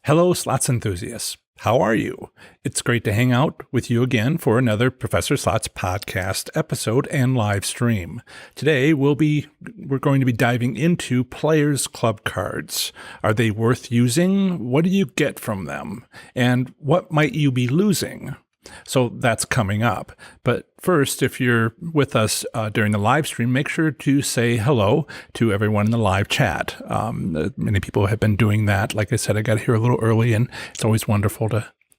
Hello, slots enthusiasts. How are you? It's great to hang out with you again for another Professor Slots podcast episode and live stream. Today, we're going to be diving into Players Club cards. Are they worth using? What do you get from them? And what might you be losing? So that's coming up. But first, if you're with us during the live stream, make sure to say hello to everyone in the live chat. Many people have been doing that. Like I said, I got here a little early, and it's always wonderful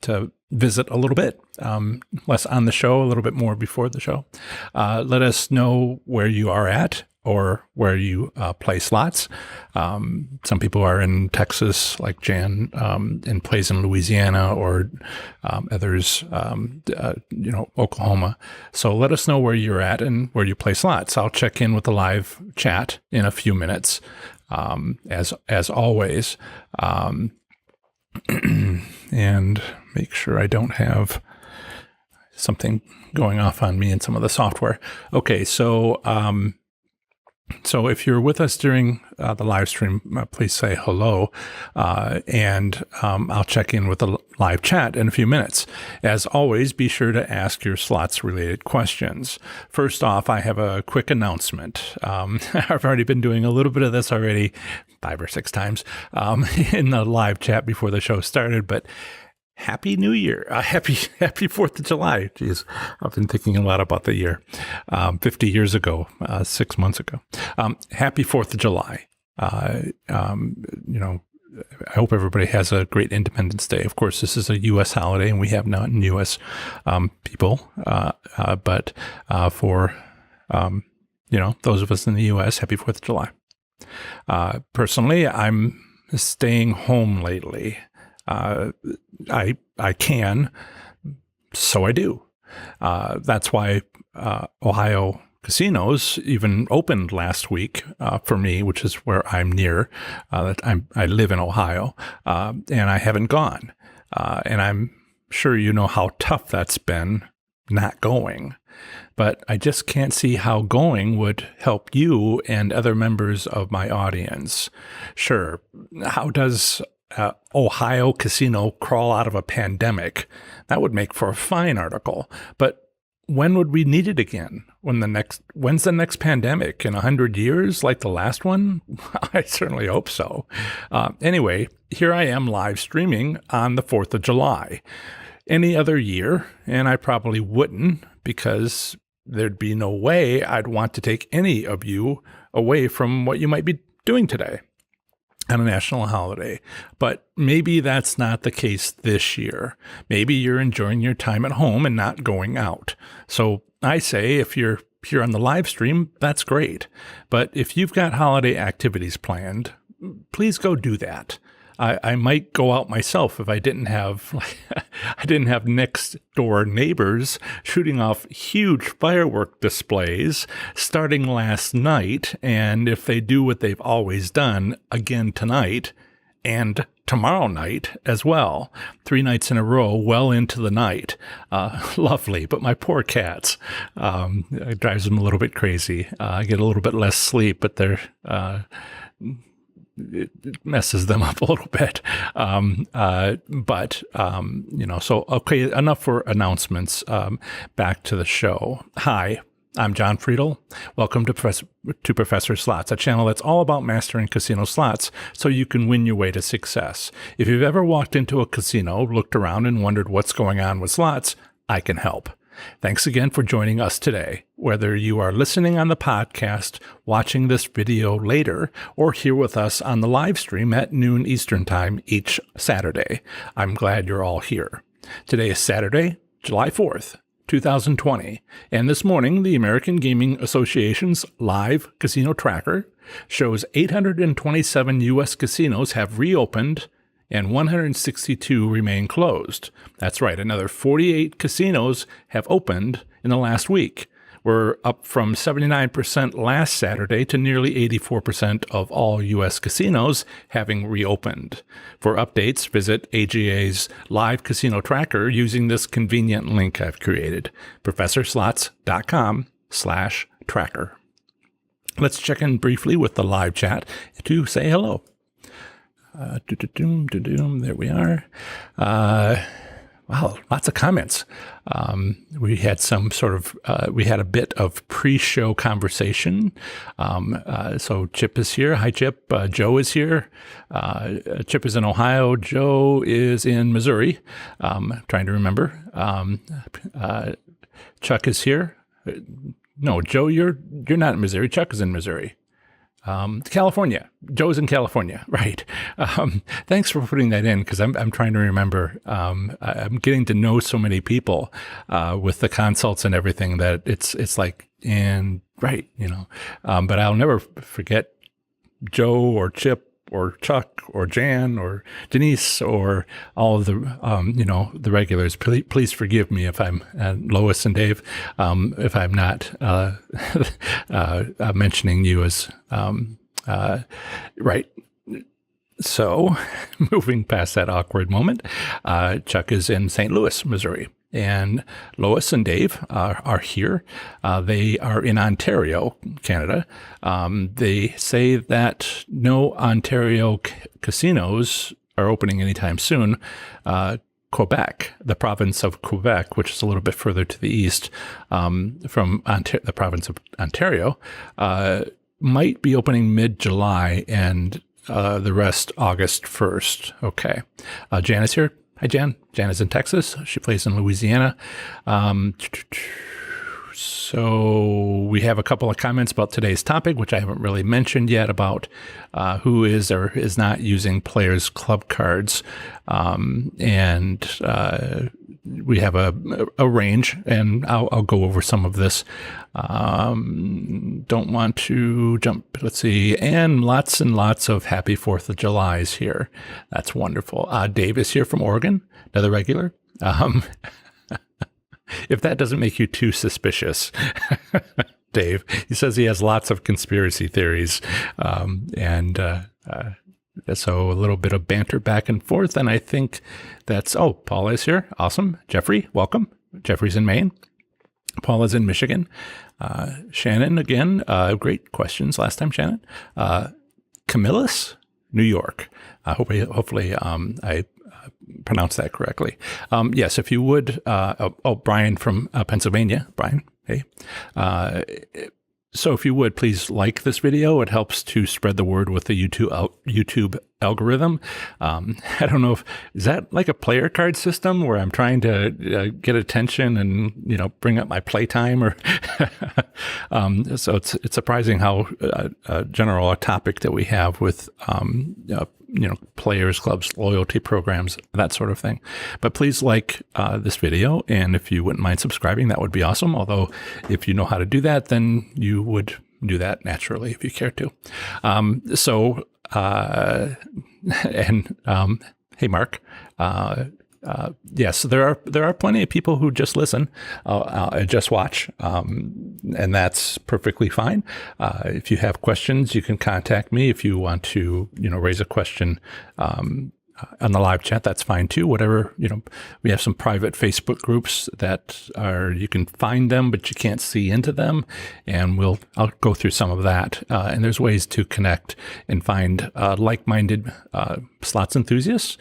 to visit a little bit, less on the show, a little bit more before the show. Let us know where you are at or where you play slots. Some people are in Texas, like Jan, and plays in Louisiana, or others, Oklahoma. So let us know where you're at and where you play slots. I'll check in with the live chat in a few minutes, as always, and make sure I don't have something going off on me in some of the software. Okay, so if you're with us during the live stream, please say hello, and I'll check in with the live chat in a few minutes. As always, be sure to ask your slots-related questions. First off, I have a quick announcement. I've already been doing a little bit of this already 5 or 6 times in the live chat before the show started, but Happy New Year. Happy 4th of July. Jeez, I've been thinking a lot about the year. 50 years ago, 6 months ago. Happy 4th of July. I hope everybody has a great Independence Day. Of course, this is a U.S. holiday, and we have non-U.S. people. But for those of us in the U.S., happy 4th of July. Personally, I'm staying home lately. I can, so I do. That's why Ohio casinos even opened last week for me, which is where I'm near. I live in Ohio, and I haven't gone. And I'm sure you know how tough that's been not going. But I just can't see how going would help you and other members of my audience. Sure, how does Ohio casino crawl out of a pandemic? That would make for a fine article. But when would we need it again? When's the next pandemic? In 100 years, like the last one? I certainly hope so. Anyway, here I am live streaming on the 4th of July. Any other year, and I probably wouldn't, because there'd be no way I'd want to take any of you away from what you might be doing today on a national holiday. But maybe that's not the case this year. Maybe you're enjoying your time at home and not going out. So I say, if you're here on the live stream, that's great. But if you've got holiday activities planned, please go do that. I might go out myself if I didn't have next door neighbors shooting off huge firework displays starting last night, and if they do what they've always done again tonight and tomorrow night as well, 3 nights in a row, well into the night. Lovely, but my poor cats, it drives them a little bit crazy. I get a little bit less sleep, but they're it messes them up a little bit. So, okay, enough for announcements. Back to the show. Hi, I'm John Friedel. Welcome to Professor Slots, a channel that's all about mastering casino slots so you can win your way to success. If you've ever walked into a casino, looked around, and wondered what's going on with slots, I can help. Thanks again for joining us today. Whether you are listening on the podcast, watching this video later, or here with us on the live stream at noon Eastern Time each Saturday, I'm glad you're all here. Today is Saturday, July 4th, 2020, and this morning the American Gaming Association's live casino tracker shows 827 U.S. casinos have reopened and 162 remain closed. That's right, another 48 casinos have opened in the last week. We're up from 79% last Saturday to nearly 84% of all U.S. casinos having reopened. For updates, visit AGA's live casino tracker using this convenient link I've created, professorslots.com/tracker. Let's check in briefly with the live chat to say hello. There we are. Wow, lots of comments. We had some sort of, we had a bit of pre-show conversation. So Chip is here. Hi, Chip. Joe is here. Chip is in Ohio. Joe is in Missouri. Trying to remember. Chuck is here. No, Joe, you're not in Missouri. Chuck is in Missouri. California. Joe's in California, right? Thanks for putting that in, because I'm trying to remember. I'm getting to know so many people with the consults and everything that it's like, and right, but I'll never forget Joe or Chip or Chuck or Jan or Denise or all of the, the regulars. Please forgive me if I'm, Lois and Dave, if I'm not mentioning you as, right. So moving past that awkward moment, Chuck is in St. Louis, Missouri. And Lois and Dave are here. They are in Ontario, Canada. They say that no Ontario casinos are opening anytime soon. Quebec, the province of Quebec, which is a little bit further to the east from the province of Ontario, might be opening mid-July and the rest August 1st. Okay. Jan is here. Hi, Jan. Jan is in Texas. She plays in Louisiana. So we have a couple of comments about today's topic, which I haven't really mentioned yet, about who is or is not using players' club cards. And we have a range, and I'll go over some of this. Don't want to jump. Let's see. And lots of happy 4th of July's here. That's wonderful. Dave is here from Oregon, another regular. If that doesn't make you too suspicious, Dave, he says he has lots of conspiracy theories. So a little bit of banter back and forth. And I think Paula is here. Awesome. Jeffrey, welcome. Jeffrey's in Maine. Paula's in Michigan. Shannon, again, great questions last time, Shannon. Camillus, New York. Hopefully, I pronounced that correctly. Yes, if you would. Brian from Pennsylvania. Brian, hey. So if you would, please like this video. It helps to spread the word with the YouTube algorithm. I don't know is that like a player card system where I'm trying to get attention and, bring up my playtime, or so it's surprising how general a topic that we have with, players, clubs, loyalty programs, that sort of thing. But please like this video, and if you wouldn't mind subscribing, that would be awesome. Although if you know how to do that, then you would do that naturally if you care to. Hey, Mark. Yes, there are plenty of people who just listen, just watch, and that's perfectly fine. If you have questions, you can contact me. If you want to, raise a question on the live chat, that's fine too. Whatever, we have some private Facebook groups that you can find them, but you can't see into them, and I'll go through some of that. And there's ways to connect and find like-minded slots enthusiasts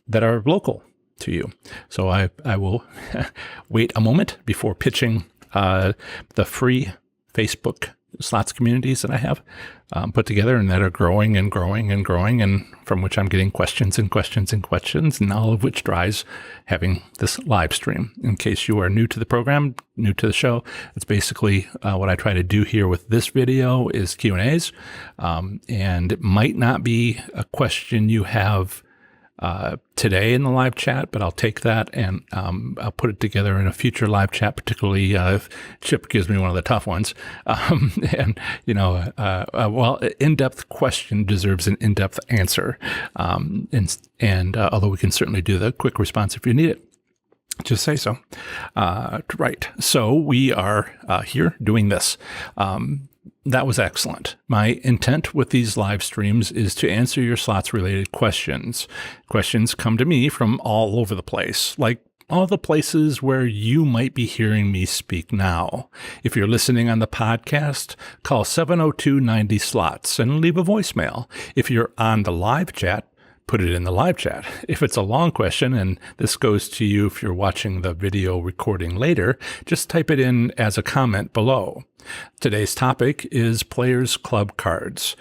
that are local to you. So I will wait a moment before pitching the free Facebook slots communities that I have put together, and that are growing and growing and growing, and from which I'm getting questions and questions and questions, and all of which drives having this live stream. In case you are new to the program, new to the show, it's basically what I try to do here with this video is Q&As, and it might not be a question you have today in the live chat, but I'll take that and I'll put it together in a future live chat, particularly if Chip gives me one of the tough ones. And, in-depth question deserves an in-depth answer. And although we can certainly do the quick response if you need it, just say so. Right. So we are here doing this. That was excellent. My intent with these live streams is to answer your slots related questions. Questions come to me from all over the place, like all the places where you might be hearing me speak now. If you're listening on the podcast, call 702-90-SLOTS and leave a voicemail. If you're on the live chat, put it in the live chat. If it's a long question, and this goes to you if you're watching the video recording later, just type it in as a comment below. Today's topic is Players Club cards.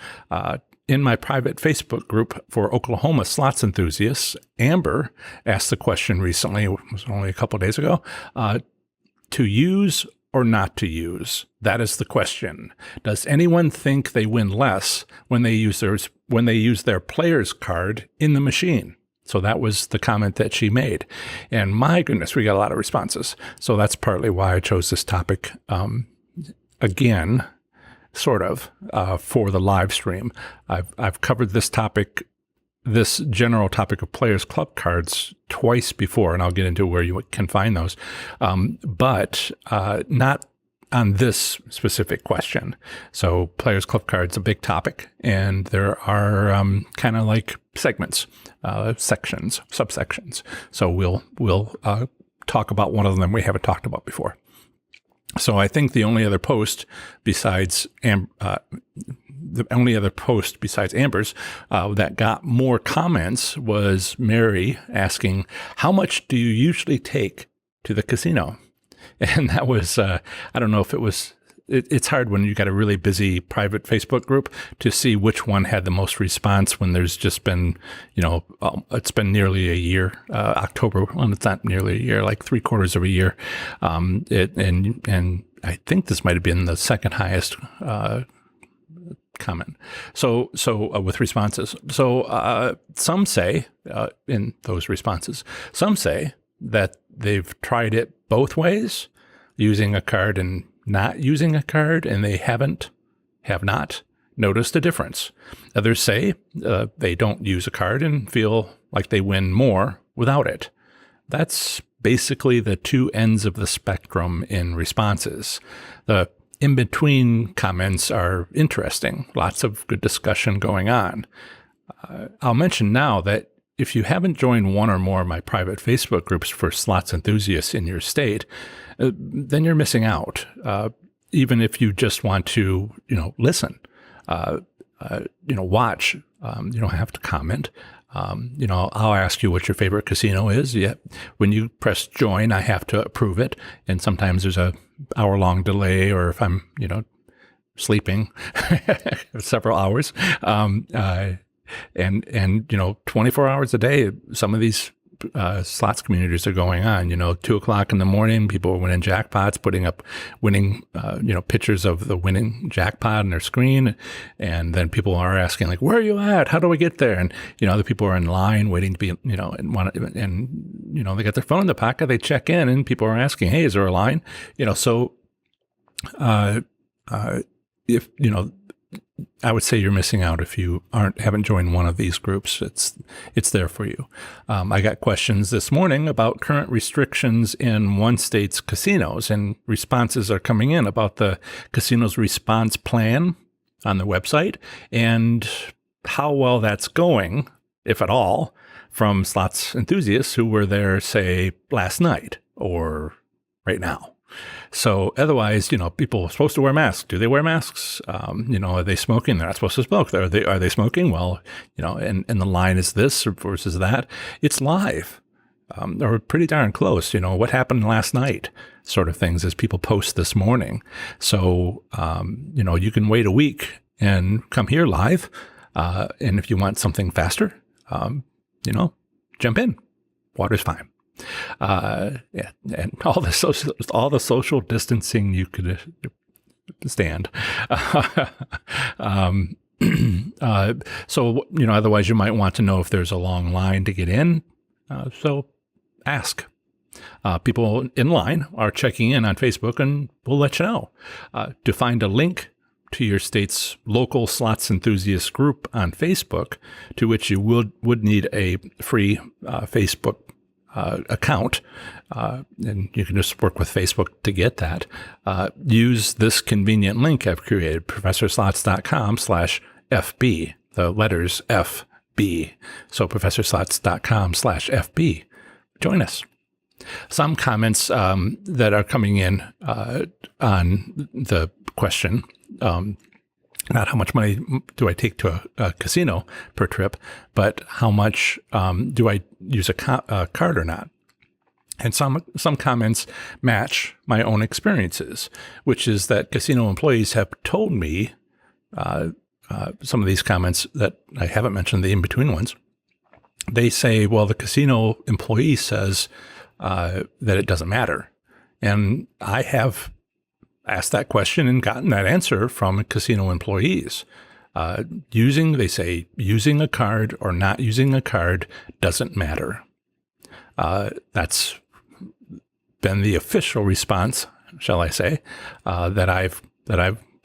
In my private Facebook group for Oklahoma slots enthusiasts, Amber asked the question recently, it was only a couple of days ago, to use or not to use? That is the question. Does anyone think they win less when they use their player's card in the machine? So that was the comment that she made. And my goodness, we got a lot of responses. So that's partly why I chose this topic again, sort of, for the live stream. I've covered this topic, this general topic of Players Club cards twice before, and I'll get into where you can find those, but not on this specific question. So Players Club cards, a big topic, and there are kind of like segments, sections, subsections. So we'll talk about one of them we haven't talked about before. So I think the only other post besides Amber's that got more comments was Mary asking, "How much do you usually take to the casino?" And that was I don't know if it was. It's hard when you got a really busy private Facebook group to see which one had the most response when there's just been, it's been nearly a year, October. Well, it's not nearly a year, like 3/4 of a year. And I think this might have been the second highest comment. So with responses. So some say in those responses, some say that they've tried it both ways, using a card and not using a card, and they have not noticed a difference. Others say they don't use a card and feel like they win more without it. That's basically the two ends of the spectrum in responses. The in-between comments are interesting. Lots of good discussion going on. I'll mention now that if you haven't joined one or more of my private Facebook groups for slots enthusiasts in your state, then you're missing out. Even if you just want to, listen, watch, you don't have to comment. I'll ask you what your favorite casino is. Yeah. When you press join, I have to approve it. And sometimes there's a hour-long delay, or if I'm, sleeping several hours, and 24 hours a day, some of these slots communities are going on. 2:00 in the morning, people are winning jackpots, putting up winning, pictures of the winning jackpot on their screen. And then people are asking, like, where are you at? How do I get there? And, other people are in line waiting to be, they got their phone in the pocket, they check in, and people are asking, hey, is there a line? If, I would say you're missing out if you haven't joined one of these groups. It's there for you. I got questions this morning about current restrictions in one state's casinos, and responses are coming in about the casino's response plan on the website and how well that's going, if at all, from slots enthusiasts who were there, say, last night or right now. So otherwise, people are supposed to wear masks. Do they wear masks? Are they smoking? They're not supposed to smoke. Are they smoking? Well, and the line is this versus that. It's live. Or pretty darn close. What happened last night, sort of things, as people post this morning. So, you can wait a week and come here live. And if you want something faster, jump in. Water's fine. And all the social distancing you could stand. So, otherwise you might want to know if there's a long line to get in. So ask. People in line are checking in on Facebook, and we'll let you know. To find a link to your state's local slots enthusiast group on Facebook, to which you would need a free Facebook account, and you can just work with Facebook to get that. Use this convenient link I've created, professorslots.com/FB, the letters FB. So professorslots.com/FB. Join us. Some comments that are coming in on the question, not how much money do I take to a casino per trip, but how much do I use a card or not? And some comments match my own experiences, which is that casino employees have told me some of these comments that I haven't mentioned, the in-between ones. They say, well, the casino employee says that it doesn't matter. And I have asked that question and gotten that answer from casino employees. They say using a card or not using a card doesn't matter. That's been the official response, shall I say, that I've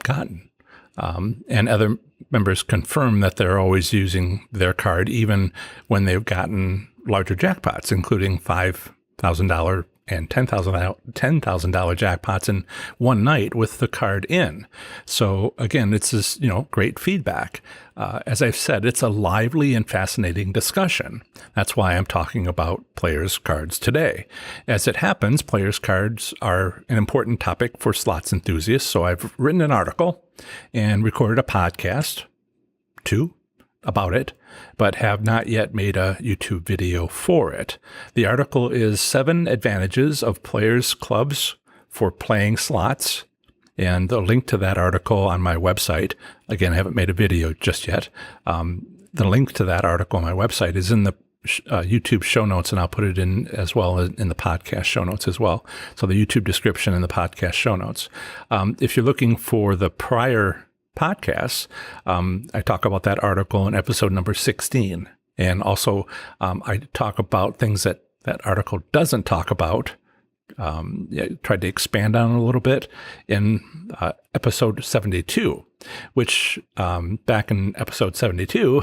gotten. And other members confirm that they're always using their card, even when they've gotten larger jackpots, including $5,000 and $10,000 jackpots in one night with the card in. So again, it's this, great feedback. As I've said, it's a lively and fascinating discussion. That's why I'm talking about players' cards today. As it happens, players' cards are an important topic for slots enthusiasts. So I've written an article and recorded a podcast too about it, but have not yet made a YouTube video for it. The article is 7 Advantages of Players Clubs for Playing Slots, and the link to that article on my website. Again, I haven't made a video just yet. The link to that article on my website is in the YouTube show notes, and I'll put it in as well as in the podcast show notes as well. So the YouTube description and the podcast show notes. If you're looking for the prior podcasts, I talk about that article in episode number 16. And also I talk about things that article doesn't talk about. Tried to expand on it a little bit in episode 72, which back in episode 72,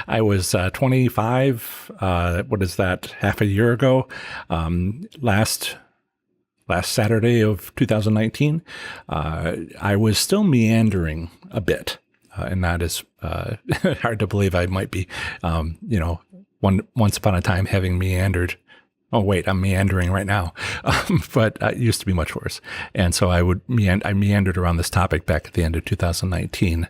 I was 25, half a year ago, last Saturday of 2019, I was still meandering a bit, and that is hard to believe. I might be, once upon a time having meandered. Oh, wait, I'm meandering right now. But it used to be much worse. And so I meandered around this topic back at the end of 2019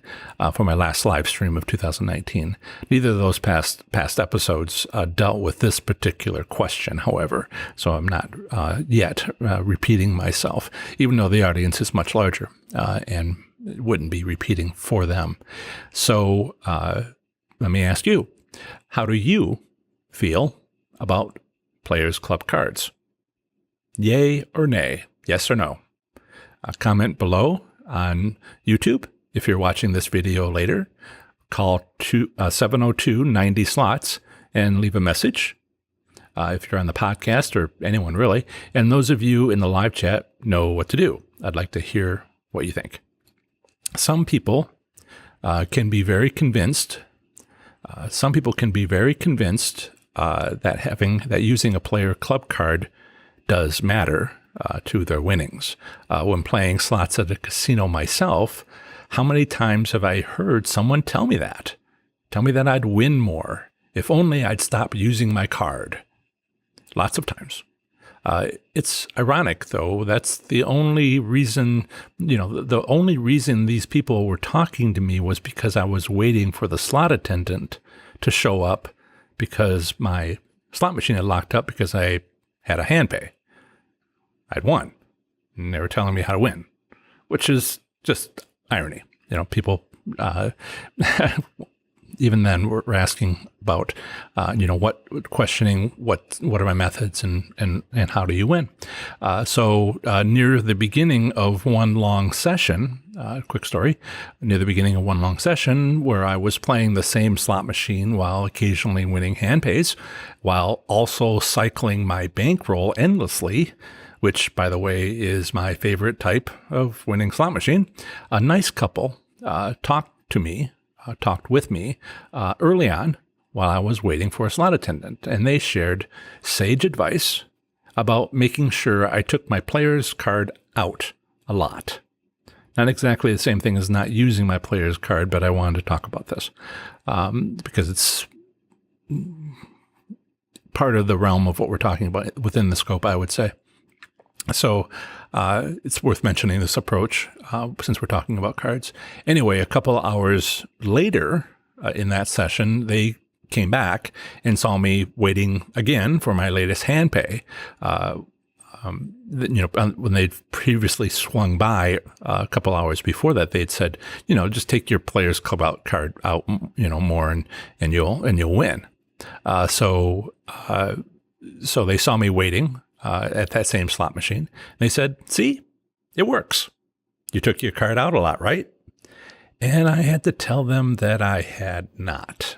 for my last live stream of 2019. Neither of those past episodes dealt with this particular question, however. So I'm not yet repeating myself, even though the audience is much larger and wouldn't be repeating for them. So let me ask you, how do you feel about Players Club cards? Yay or nay? Yes or no? Comment below on YouTube. If you're watching this video later, call 702-90-SLOTS and leave a message. If you're on the podcast, or anyone really, and those of you in the live chat know what to do. I'd like to hear what you think. Some people can be very convinced. That using a player club card does matter to their winnings. When playing slots at a casino myself, how many times have I heard someone tell me that? Tell me that I'd win more if only I'd stop using my card. Lots of times. It's ironic, though. That's the only reason, the only reason these people were talking to me was because I was waiting for the slot attendant to show up, because my slot machine had locked up because I had a hand pay. I'd won, and they were telling me how to win, which is just irony. People, even then, were asking about, questioning what are my methods and how do you win? So near the beginning of one long session, quick story, near the beginning of one long session where I was playing the same slot machine while occasionally winning hand pays, while also cycling my bankroll endlessly, which, by the way, is my favorite type of winning slot machine, a nice couple talked with me early on while I was waiting for a slot attendant, and they shared sage advice about making sure I took my player's card out a lot. Not exactly the same thing as not using my player's card, but I wanted to talk about this because it's part of the realm of what we're talking about within the scope, I would say. So it's worth mentioning this approach since we're talking about cards. Anyway, a couple of hours later in that session, they came back and saw me waiting again for my latest hand pay. When they'd previously swung by a couple hours before that, they'd said, just take your Players Club out card out, more, and you'll win. So they saw me waiting at that same slot machine. They said, "See, it works. You took your card out a lot, right?" And I had to tell them that I had not.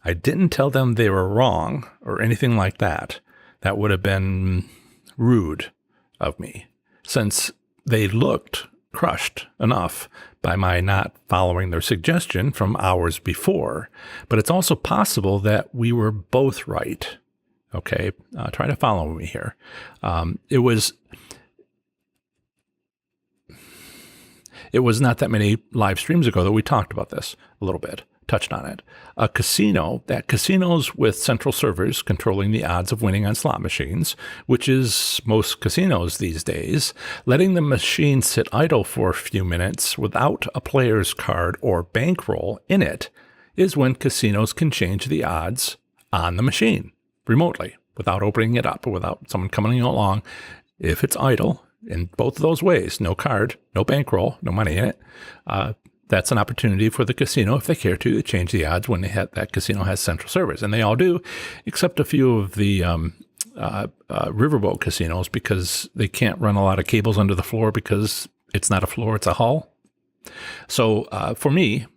I didn't tell them they were wrong or anything like that. That would have been rude of me, since they looked crushed enough by my not following their suggestion from hours before. But it's also possible that we were both right. Okay, try to follow me here. It was not that many live streams ago that we talked about this a little bit, touched on it. Casinos with central servers controlling the odds of winning on slot machines, which is most casinos these days, letting the machine sit idle for a few minutes without a player's card or bankroll in it, is when casinos can change the odds on the machine remotely without opening it up or without someone coming along. If it's idle in both of those ways, no card, no bankroll, no money in it, that's an opportunity for the casino, if they care to change the odds when that casino has central servers. And they all do, except a few of the riverboat casinos, because they can't run a lot of cables under the floor because it's not a floor, it's a hull. So for me,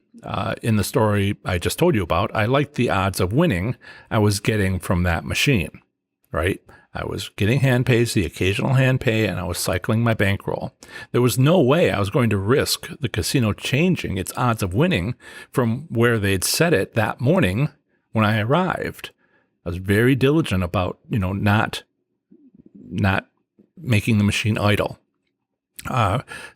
in the story I just told you about, I liked the odds of winning I was getting from that machine, right? I was getting hand pays, the occasional hand pay, and I was cycling my bankroll. There was no way I was going to risk the casino changing its odds of winning from where they'd set it that morning when I arrived. I was very diligent about, not making the machine idle.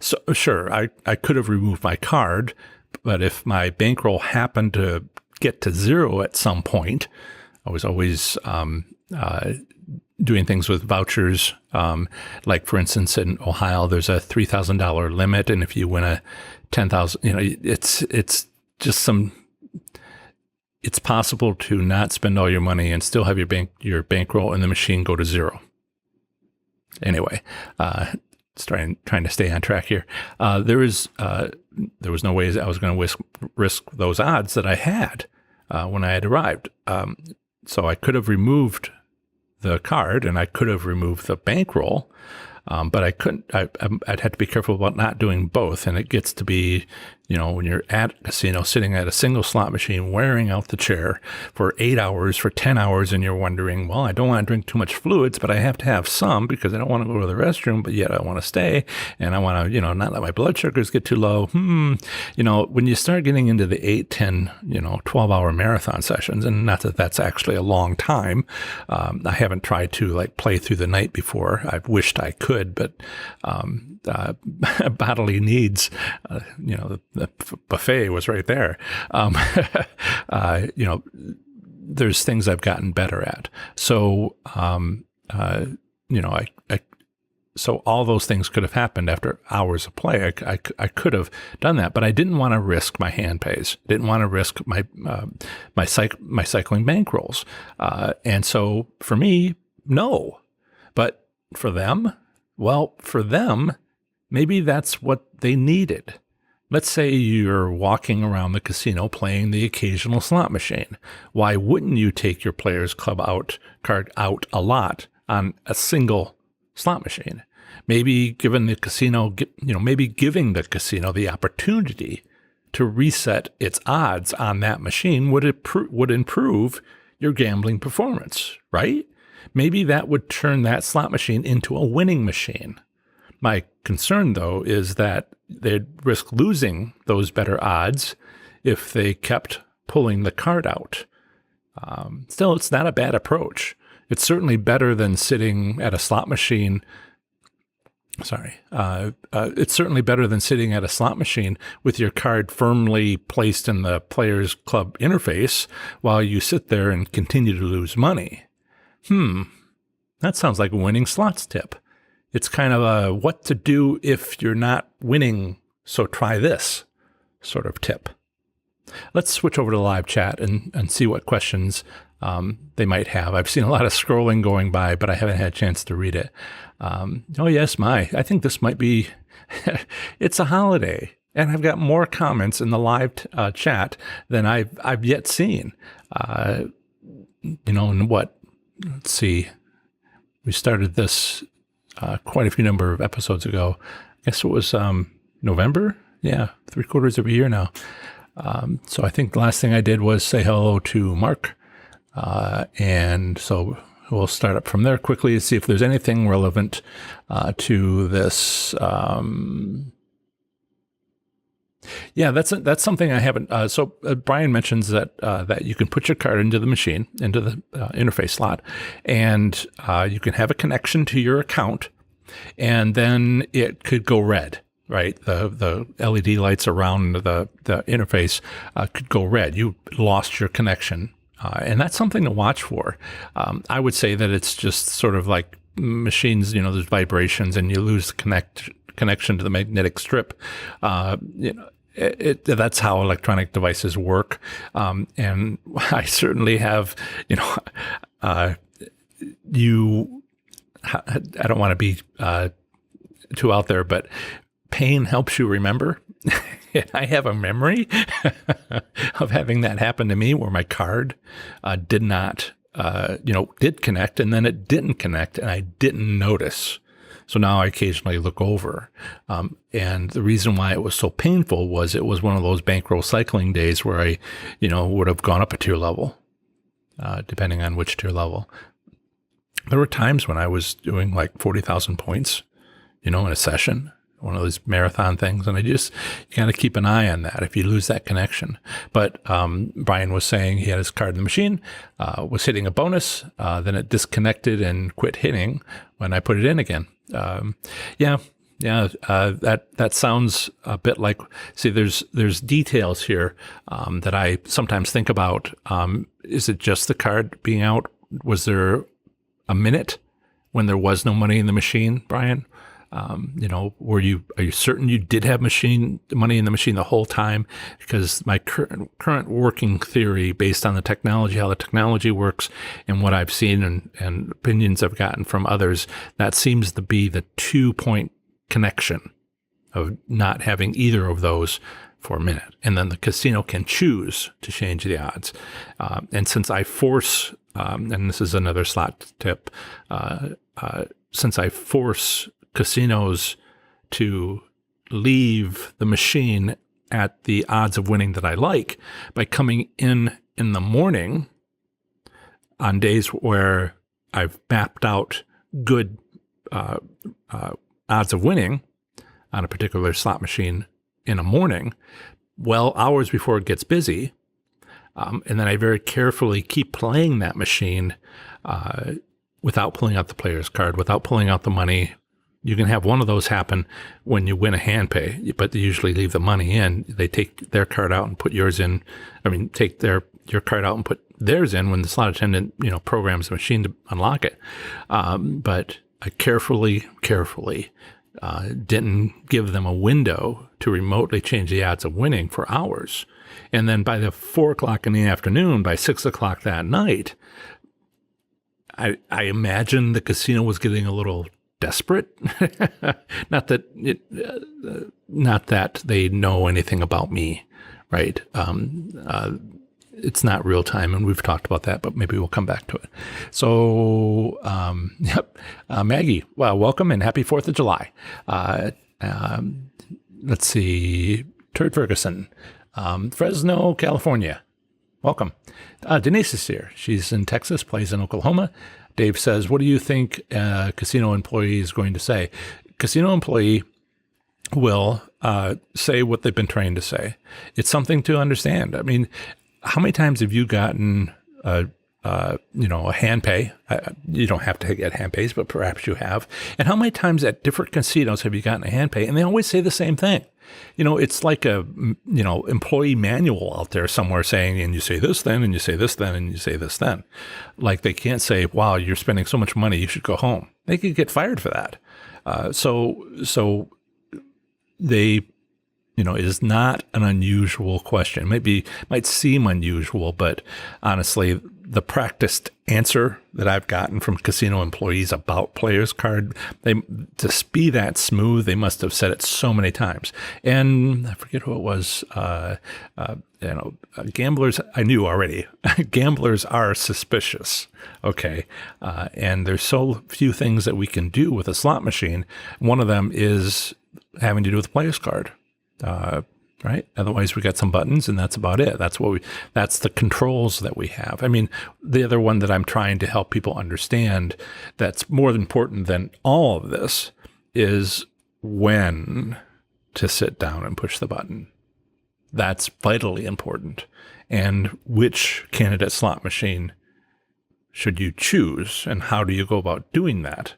So sure, I could have removed my card, but if my bankroll happened to get to zero at some point, I was always doing things with vouchers. Like, for instance, in Ohio, there's a $3,000 limit. And if you win a $10,000, it's just it's possible to not spend all your money and still have your bankroll in the machine go to zero. Anyway, just trying to stay on track here. There was no way I was going to risk those odds that I had when I had arrived. So I could have removed the card and I could have removed the bankroll, but I couldn't. I'd have to be careful about not doing both. And it gets to be, when you're at a casino sitting at a single slot machine, wearing out the chair for 8 hours, for 10 hours, and you're wondering, well, I don't want to drink too much fluids, but I have to have some because I don't want to go to the restroom, but yet I want to stay and I want to, not let my blood sugars get too low. When you start getting into the 8, 10, 12-hour marathon sessions, and not that that's actually a long time. I haven't tried to play through the night before. I've wished I could, but bodily needs, the buffet was right there. There's things I've gotten better at. So, so all those things could have happened after hours of play. I could have done that, but I didn't want to risk my hand pays. Didn't want to risk my cycling bankrolls. And so for me, no. But for them, maybe that's what they needed. Let's say you're walking around the casino playing the occasional slot machine. Why wouldn't you take your Players Club card out a lot on a single slot machine? Maybe giving the casino the opportunity to reset its odds on that machine would improve your gambling performance, right? Maybe that would turn that slot machine into a winning machine. My concern, though, is that they'd risk losing those better odds if they kept pulling the card out. Still, it's not a bad approach. It's certainly better than sitting at a slot machine. It's certainly better than sitting at a slot machine with your card firmly placed in the Players Club interface while you sit there and continue to lose money. That sounds like a winning slots tip. It's kind of a what to do if you're not winning, so try this sort of tip. Let's switch over to the live chat and see what questions they might have. I've seen a lot of scrolling going by, but I haven't had a chance to read it. Oh, yes, I think this might be, it's a holiday. And I've got more comments in the live chat than I've yet seen. And what? Let's see. We started this quite a few number of episodes ago. I guess it was November. Yeah, 3/4 of a year now. So I think the last thing I did was say hello to Mark. And so we'll start up from there quickly to see if there's anything relevant to this. Yeah, that's something I haven't. So Brian mentions that that you can put your card into the machine, into the interface slot, and you can have a connection to your account, and then it could go red. Right, the LED lights around the interface could go red. You lost your connection, and that's something to watch for. I would say that it's just sort of like machines. There's vibrations, and you lose the connection to the magnetic strip. That's how electronic devices work. And I certainly have, I don't want to be too out there, but pain helps you remember. I have a memory of having that happen to me where my card did not, did connect, and then it didn't connect, and I didn't notice. So now I occasionally look over. And the reason why it was so painful was it was one of those bankroll cycling days where I, would have gone up a tier level, depending on which tier level. There were times when I was doing like 40,000 points, in a session, one of these marathon things. And you got to keep an eye on that if you lose that connection. But Brian was saying he had his card in the machine, was hitting a bonus, then it disconnected and quit hitting when I put it in again. That sounds a bit like, see, there's details here that I sometimes think about. Is it just the card being out? Was there a minute when there was no money in the machine, Brian? Are you certain you did have money in the machine the whole time? Because my current working theory, based on the technology, how the technology works, and what I've seen and opinions I've gotten from others, that seems to be the 2-point connection of not having either of those for a minute. And then the casino can choose to change the odds. And since I force, and this is another slot tip, since I force casinos to leave the machine at the odds of winning that I like by coming in the morning on days where I've mapped out good odds of winning on a particular slot machine in the morning, well, hours before it gets busy. And then I very carefully keep playing that machine without pulling out the player's card, without pulling out the money. You can have one of those happen when you win a hand pay, but they usually leave the money in. They take their card out and put yours in. Take your card out and put theirs in when the slot attendant, programs the machine to unlock it. But I carefully didn't give them a window to remotely change the odds of winning for hours. And then by the 4 o'clock in the afternoon, by 6 o'clock that night, I imagine the casino was getting a little desperate. Not that they know anything about me, right? It's not real time, and we've talked about that, but maybe we'll come back to it. So, Maggie, well, welcome and happy 4th of July. Let's see, Turd Ferguson, Fresno, California. Welcome. Denise is here. She's in Texas, plays in Oklahoma. Dave says, what do you think a casino employee is going to say? Casino employee will say what they've been trained to say. It's something to understand. I mean, how many times have you gotten a hand pay? You don't have to get hand pays, but perhaps you have. And how many times at different casinos have you gotten a hand pay? And they always say the same thing. It's like a, employee manual out there somewhere saying, and you say this then, and you say this then, and you say this then. Like they can't say, wow, you're spending so much money, you should go home. They could get fired for that. So they, it is not an unusual question. Might seem unusual, but honestly, the practiced answer that I've gotten from casino employees about players card, to be that smooth, they must have said it so many times. And I forget who it was. Gamblers, I knew already. Gamblers are suspicious. Okay. And there's so few things that we can do with a slot machine. One of them is having to do with the player's card. Right? Otherwise, we got some buttons, and that's about it. That's the controls that we have. I mean, the other one that I'm trying to help people understand that's more important than all of this is when to sit down and push the button. That's vitally important. And which candidate slot machine should you choose, and how do you go about doing that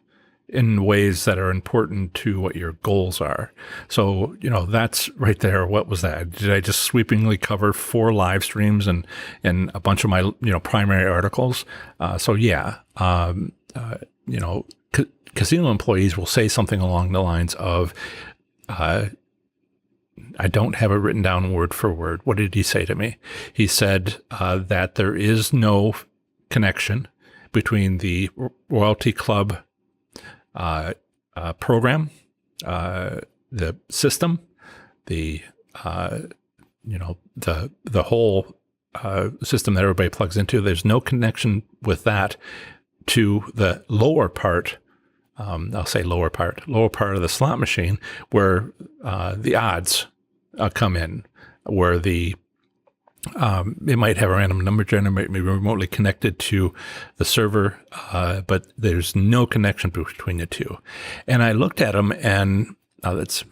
in ways that are important to what your goals are? So, that's right there. What was that? Did I just sweepingly cover 4 live streams and a bunch of my, primary articles? Casino employees will say something along the lines of, I don't have it written down word for word. What did he say to me? He said that there is no connection between the Royalty Club program, the system, the whole system that everybody plugs into. There's no connection with that to the lower part. I'll say lower part of the slot machine, where the odds come in, where it might have a random number generator, might be remotely connected to the server, but there's no connection between the two. And I looked at him, and that's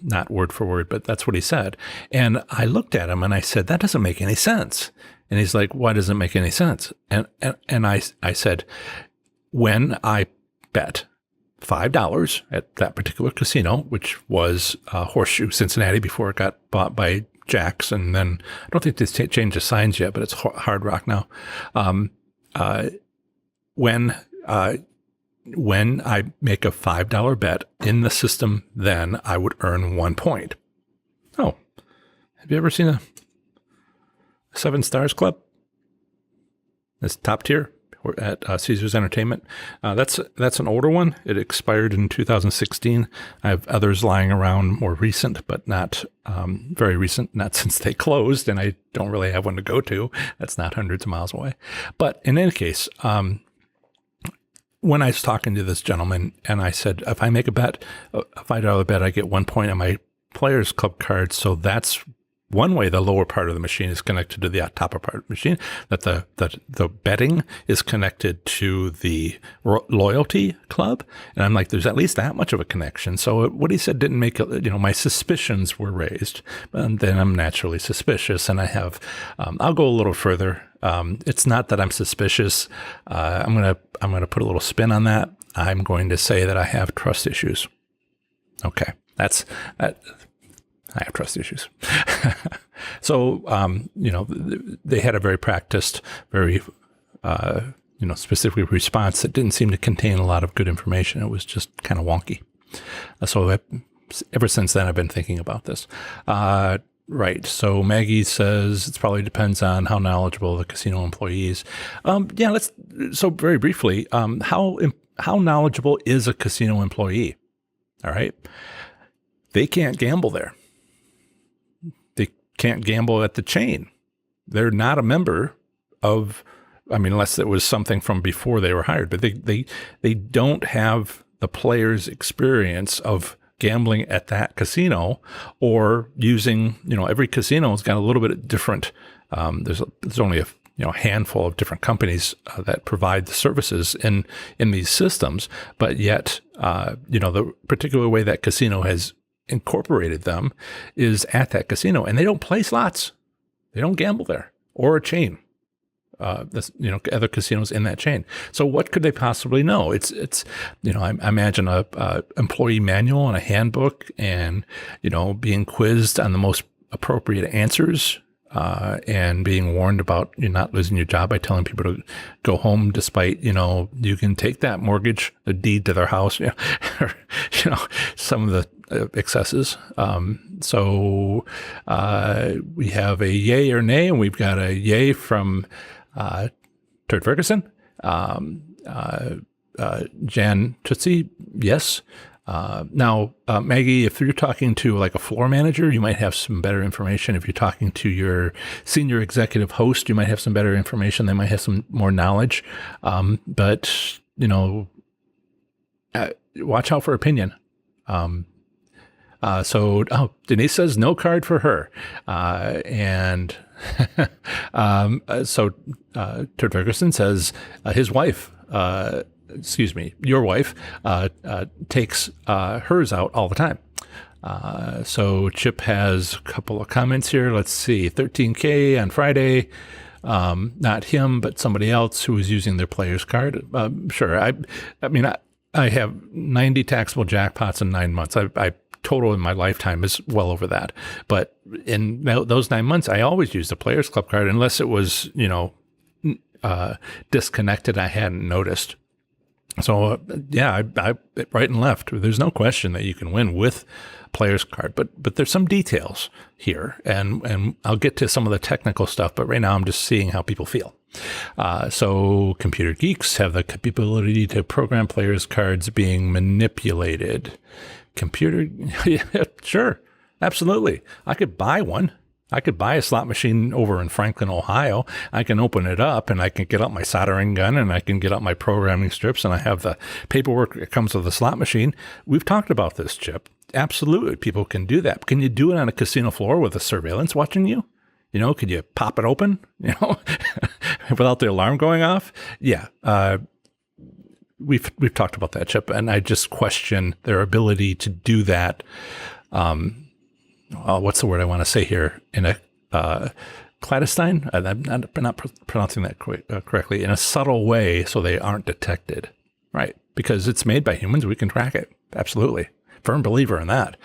not word for word, but that's what he said. And I looked at him and I said, that doesn't make any sense. And he's like, why doesn't it make any sense? And I said, when I bet $5 at that particular casino, which was Horseshoe Cincinnati before it got bought by Jack's, and then I don't think they changed the signs yet, but it's Hard Rock now. When I make a $5 bet in the system, then I would earn 1 point. Oh, have you ever seen a 7 Stars Club? It's top tier at Caesars Entertainment. That's an older one. It expired in 2016. I have others lying around, more recent, but not very recent, not since they closed, and I don't really have one to go to. That's not hundreds of miles away. But in any case, when I was talking to this gentleman, and I said, if I make a bet, a $5 bet, I get 1 point on my Players Club card. So that's one way the lower part of the machine is connected to the top part of the machine, that the betting is connected to the Loyalty Club. And I'm like, there's at least that much of a connection. So what he said didn't make it, my suspicions were raised. And then I'm naturally suspicious, and I have, I'll go a little further. It's not that I'm suspicious. I'm going to put a little spin on that. I'm going to say that I have trust issues. Okay. That's that. I have trust issues. So, they had a very practiced, very, specific response that didn't seem to contain a lot of good information. It was just kind of wonky. So ever since then, I've been thinking about this. Right. So Maggie says it probably depends on how knowledgeable the casino employees. So very briefly, how knowledgeable is a casino employee? All right. They can't gamble there. They can't gamble at the chain. They're not a member of, unless it was something from before they were hired, but they don't have the player's experience of gambling at that casino, or using, every casino has got a little bit different. There's only a handful of different companies that provide the services in these systems, but yet, the particular way that casino has incorporated them is at that casino, and they don't play slots. They don't gamble there, or a chain. other casinos in that chain. So what could they possibly know? It's I imagine a employee manual and a handbook, and being quizzed on the most appropriate answers, and being warned about you not losing your job by telling people to go home, despite you can take that mortgage, the deed to their house, or, some of the excesses. So we have a yay or nay, and we've got a yay from Turd Ferguson. Jan Tootsie, yes. Now, Maggie, if you're talking to like a floor manager, you might have some better information. If you're talking to your senior executive host, you might have some better information. They might have some more knowledge. But watch out for opinion. Denise says no card for her. And Turd Ferguson says his wife, your wife, takes hers out all the time. So Chip has a couple of comments here. Let's see, 13K on Friday. Not him, but somebody else who was using their player's card. Sure. I have 90 taxable jackpots in 9 months. I total in my lifetime is well over that. But in those 9 months, I always used a player's club card unless it was, disconnected. I hadn't noticed. So I right and left. There's no question that you can win with player's card, but there's some details here, and I'll get to some of the technical stuff. But right now, I'm just seeing how people feel. So computer geeks have the capability to program players' cards being manipulated. Yeah, sure, absolutely. I could buy one. I could buy a slot machine over in Franklin, Ohio. I can open it up and I can get out my soldering gun and I can get out my programming strips, and I have the paperwork that comes with the slot machine. We've talked about this, Chip. Absolutely. People can do that. Can you do it on a casino floor with a surveillance watching you? Could you pop it open, without the alarm going off? Yeah. We've talked about that, Chip, and I just question their ability to do that. What's the word I want to say here? In a clandestine? I'm not pronouncing that correctly. In a subtle way, so they aren't detected, right? Because it's made by humans, we can track it. Absolutely, firm believer in that.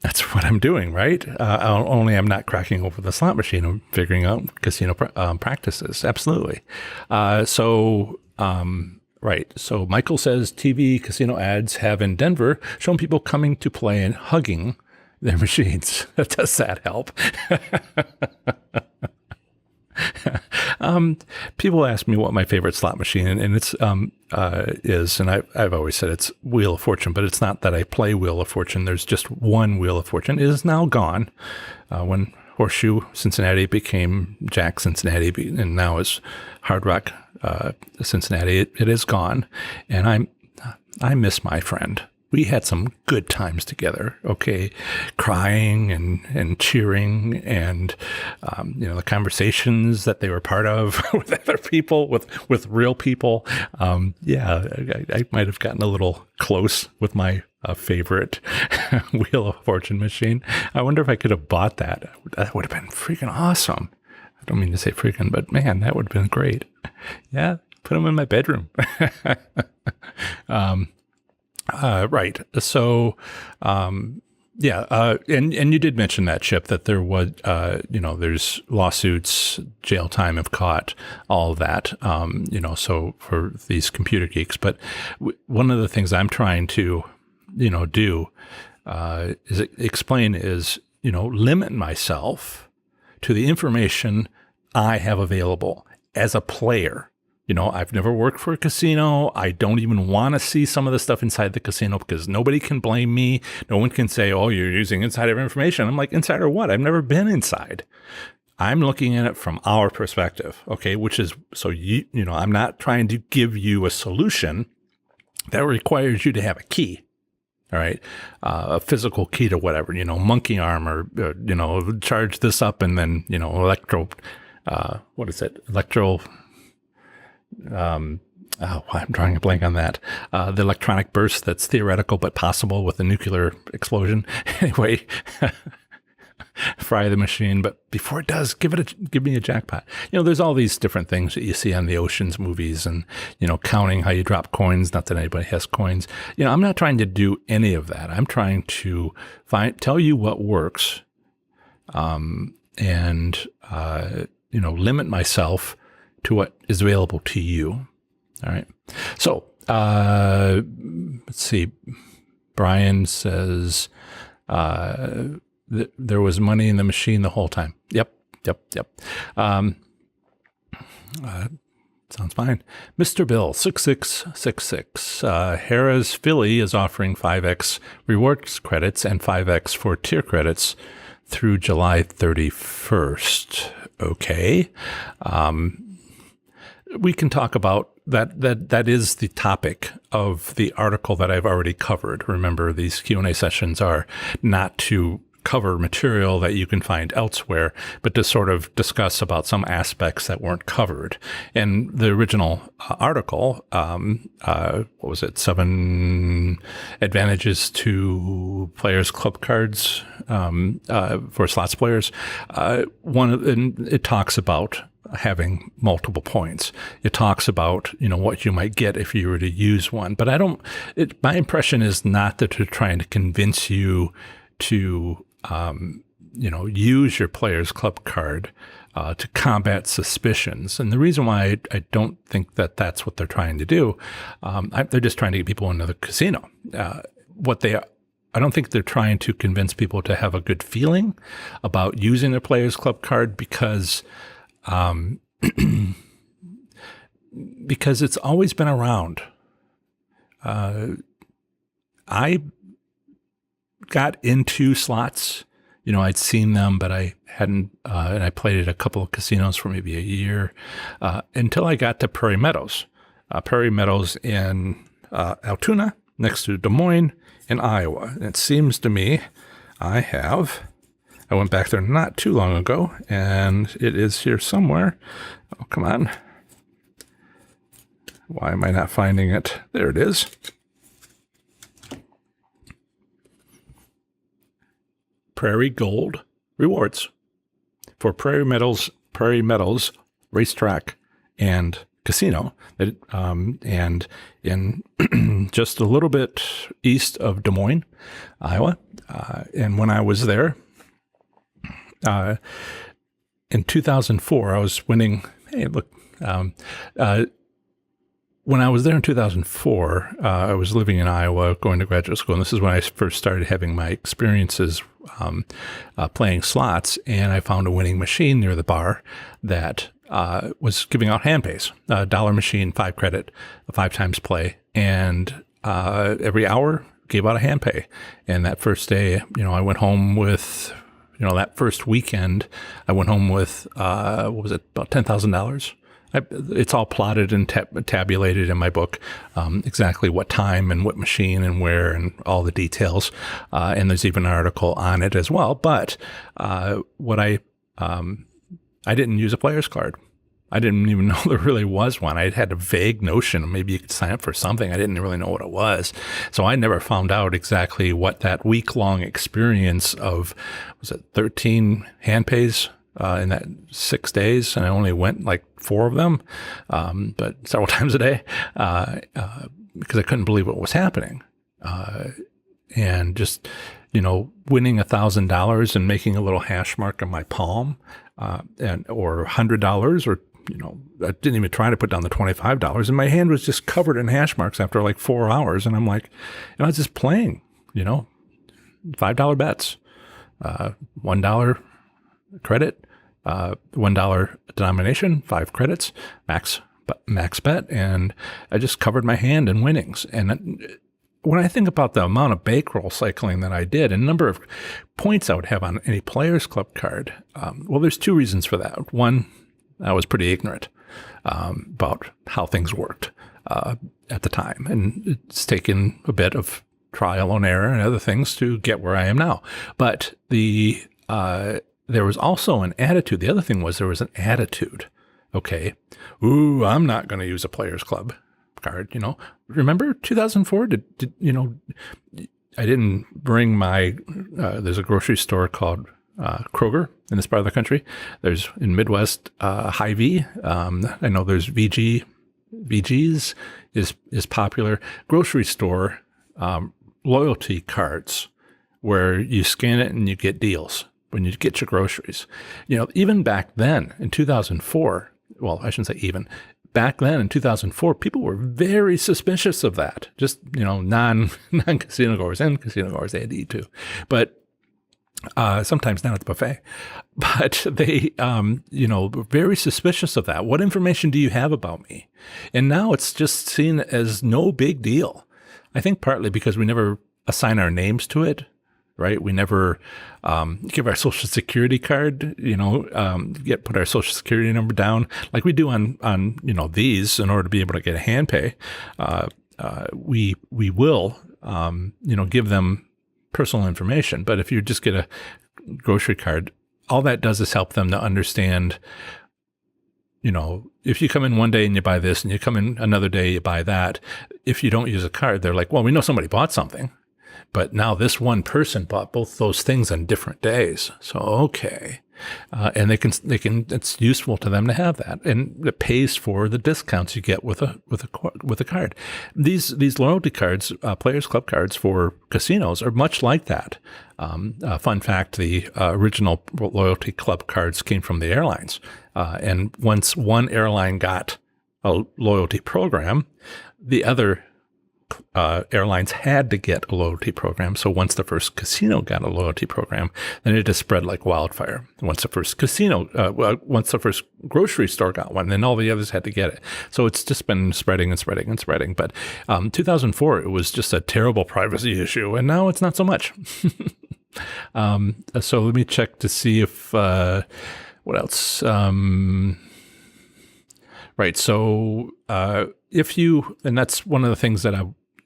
That's what I'm doing, right? Only I'm not cracking over the slot machine. I'm figuring out casino practices. Absolutely. Right. So Michael says TV casino ads have in Denver shown people coming to play and hugging their machines. Does that help? People ask me what my favorite slot machine and it's is, and I've always said it's Wheel of Fortune, but it's not that I play Wheel of Fortune. There's just one Wheel of Fortune. It is now gone. When Horseshoe Cincinnati became Jack Cincinnati, and now is Hard Rock Cincinnati, it is gone, and I miss my friend. We had some good times together, okay, crying and cheering, and the conversations that they were part of with other people, with real people. I might have gotten a little close with my favorite Wheel of Fortune machine. I wonder if I could have bought that. That would have been freaking awesome. I don't mean to say freaking, but man, that would have been great. Yeah, put them in my bedroom. Right. So, and you did mention that, Chip, that there was, there's lawsuits, jail time if caught, all of that, so for these computer geeks. But one of the things I'm trying to, do, is explain is, limit myself to the information I have available as a player. I've never worked for a casino. I don't even want to see some of the stuff inside the casino because nobody can blame me. No one can say, oh, you're using insider information. I'm like, insider what? I've never been inside. I'm looking at it from our perspective, okay, which is, so I'm not trying to give you a solution that requires you to have a key, all right, a physical key to whatever, monkey arm or, charge this up and then, I'm drawing a blank on that. The electronic burst that's theoretical but possible with a nuclear explosion. Anyway, fry the machine, but before it does, give me a jackpot. There's all these different things that you see on the Ocean's movies, and counting how you drop coins. Not that anybody has coins. I'm not trying to do any of that. I'm trying to tell you what works, and limit myself to what is available to you. All right. So let's see. Brian says there was money in the machine the whole time. Yep. Sounds fine. Mr. Bill, 6666. Harrah's Philly is offering 5x rewards credits and 5x for tier credits through July 31st. Okay. We can talk about that. That is the topic of the article that I've already covered. Remember, these Q&A sessions are not to cover material that you can find elsewhere, but to sort of discuss about some aspects that weren't covered. And the original article, what was it? 7 advantages to players' club cards for slots players. And it talks about having multiple points. It talks about, what you might get if you were to use one. But my impression is not that they're trying to convince you to, use your player's club card to combat suspicions. And the reason why I don't think that that's what they're trying to do, they're just trying to get people into the casino. I don't think they're trying to convince people to have a good feeling about using their player's club card because it's always been around. I got into slots, I'd seen them, but I hadn't, and I played at a couple of casinos for maybe a year, until I got to Prairie Meadows in Altoona, next to Des Moines in Iowa. And it seems to me I went back there not too long ago, and it is here somewhere. Oh, come on. Why am I not finding it? There it is. Prairie Gold rewards for Prairie Meadows Racetrack and Casino, and in just a little bit east of Des Moines, Iowa. And when I was there in 2004, I was winning. Hey, look. When I was there in 2004, I was living in Iowa, going to graduate school, and this is when I first started having my experiences playing slots, and I found a winning machine near the bar that was giving out hand pays, dollar machine, 5 credit, 5 times play, and every hour gave out a hand pay. And that first day, I went home with, that first weekend, I went home with, what was it, about $10,000. It's all plotted and tabulated in my book, exactly what time and what machine and where and all the details. And there's even an article on it as well. But I didn't use a player's card. I didn't even know there really was one. I had a vague notion maybe you could sign up for something. I didn't really know what it was. So I never found out exactly what that week-long experience of, was it 13 hand pays in that 6 days, and I only went like 4 of them, but several times a day, because I couldn't believe what was happening. And just, winning $1,000 and making a little hash mark on my palm, or $100, or, I didn't even try to put down the $25, and my hand was just covered in hash marks after like 4 hours. And I'm like, I was just playing, $5 bets, $1 credit, $1 denomination, 5 credits, max bet, and I just covered my hand in winnings. And when I think about the amount of bankroll cycling that I did and number of points I would have on any player's club card, well, there's 2 reasons for that. One, I was pretty ignorant about how things worked at the time, and it's taken a bit of trial and error and other things to get where I am now. But there was also an attitude. The other thing was there was an attitude. Okay. Ooh, I'm not going to use a player's club card. Remember 2004? I didn't bring my, there's a grocery store called Kroger in this part of the country. There's in Midwest, Hy-Vee. I know there's VG's is popular. Grocery store loyalty cards where you scan it and you get deals when you get your groceries. Even back then in 2004, well, I shouldn't say even, back then in 2004, people were very suspicious of that. Just, non-casino goers and casino goers, they had to eat too. But sometimes not at the buffet. But they, were very suspicious of that. What information do you have about me? And now it's just seen as no big deal. I think partly because we never assign our names to it. Right? We never give our social security card, put our social security number down like we do on these in order to be able to get a hand pay. We will, give them personal information. But if you just get a grocery card, all that does is help them to understand, if you come in one day and you buy this and you come in another day, you buy that. If you don't use a card, they're like, well, we know somebody bought something. But now this one person bought both those things on different days. So, okay. And they can, it's useful to them to have that. And it pays for the discounts you get with a card. These loyalty cards, Players Club cards for casinos are much like that. Fun fact, the original loyalty club cards came from the airlines. And once one airline got a loyalty program, the other airlines had to get a loyalty program. So once the first casino got a loyalty program, then it just spread like wildfire. Once the first once the first grocery store got one, then all the others had to get it. So it's just been spreading and spreading and spreading. But 2004, it was just a terrible privacy issue, and now it's not so much. So let me check to see if what else. Right. So if you, and that's one of the things that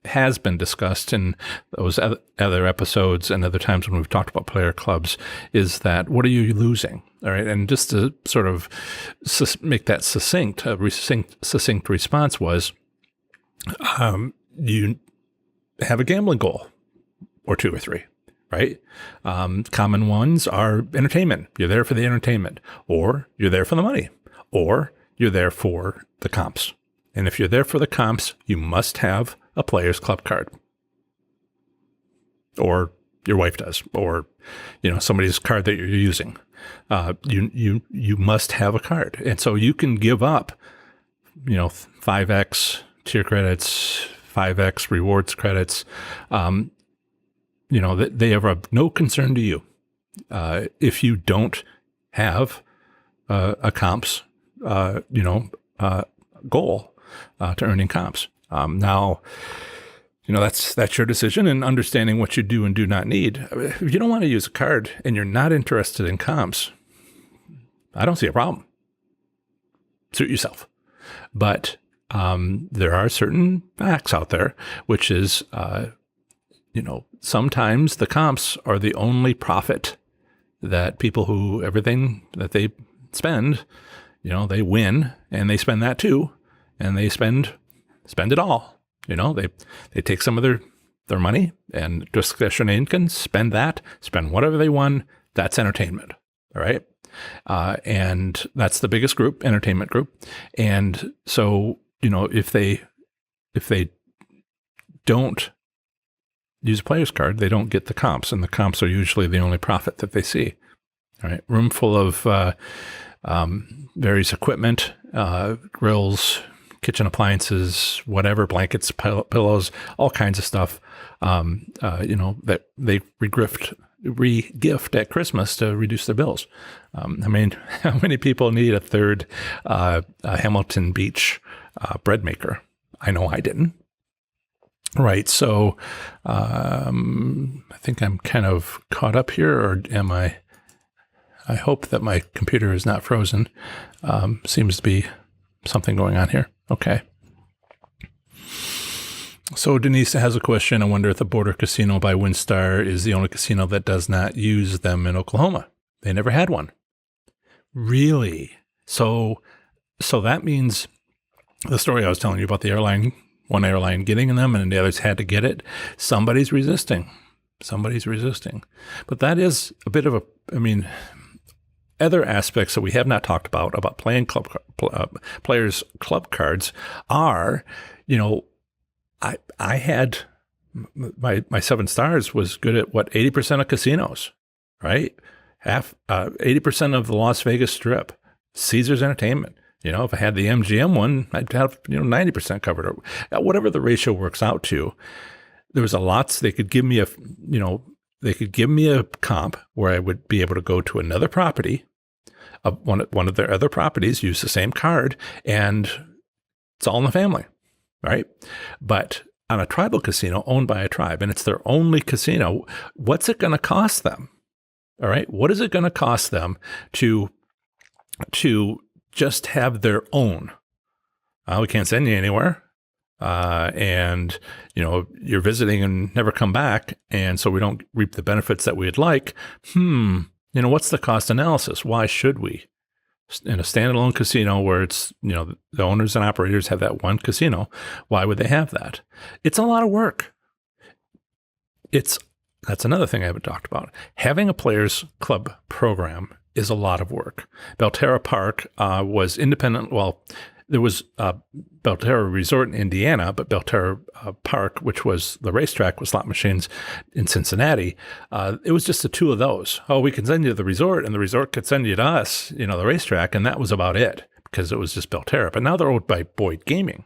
has been discussed in those other episodes and other times when we've talked about player clubs, is that what are you losing? All right. And just to sort of make that succinct response was, you have a gambling goal or two or three. Right? Common ones are entertainment. You're there for the entertainment, or you're there for the money, or you're there for the comps. And if you're there for the comps, you must have a Players Club card. Or your wife does, or somebody's card that you're using. You must have a card. And so you can give up, 5x tier credits, 5x rewards credits. They have no concern to you if you don't have a comps, goal to earning comps. Now, that's your decision, and understanding what you do and do not need. If you don't want to use a card and you're not interested in comps, I don't see a problem. Suit yourself. But there are certain facts out there, which is, sometimes the comps are the only profit that people who everything that they spend, they win and they spend that too. And they spend it all. They take some of their money and discretionary income, spend whatever they won. That's entertainment. All right. And that's the biggest group, entertainment group. And so, if they don't use a player's card, they don't get the comps, and the comps are usually the only profit that they see. All right. Room full of various equipment, grills, kitchen appliances, whatever, blankets, pillows, all kinds of stuff, that they re-gift at Christmas to reduce their bills. How many people need a third Hamilton Beach bread maker? I know I didn't. Right. So I think I'm kind of caught up here, or am I? I hope that my computer is not frozen. Seems to be something going on here. Okay. So Denise has a question. I wonder if the Border Casino by WinStar is the only casino that does not use them in Oklahoma. They never had one. Really? So that means the story I was telling you about the airline, one airline getting them and the others had to get it. Somebody's resisting. Somebody's resisting. But that is a bit of a, other aspects that we have not talked about playing players' club cards are, I had my 7 stars was good at 80% of casinos, right? 80% of the Las Vegas Strip, Caesars Entertainment. If I had the MGM one, I'd have 90% covered, or whatever the ratio works out to. There was a lot. They could give me a comp where I would be able to go to another property, one of their other properties, use the same card, and it's all in the family, right? But on a tribal casino owned by a tribe, and it's their only casino, what's it going to cost them? All right, what is it going to cost them to just have their own? We can't send you anywhere. And you're visiting and never come back. And so we don't reap the benefits that we'd like. What's the cost analysis? Why should we? In a standalone casino where it's, the owners and operators have that one casino, why would they have that? It's a lot of work. That's another thing I haven't talked about. Having a players club program is a lot of work. Belterra Park was independent. Well, there was Belterra Resort in Indiana, but Belterra Park, which was the racetrack with slot machines in Cincinnati, it was just the two of those. Oh, we can send you to the resort, and the resort could send you to us, the racetrack, and that was about it because it was just Belterra. But now they're owned by Boyd Gaming.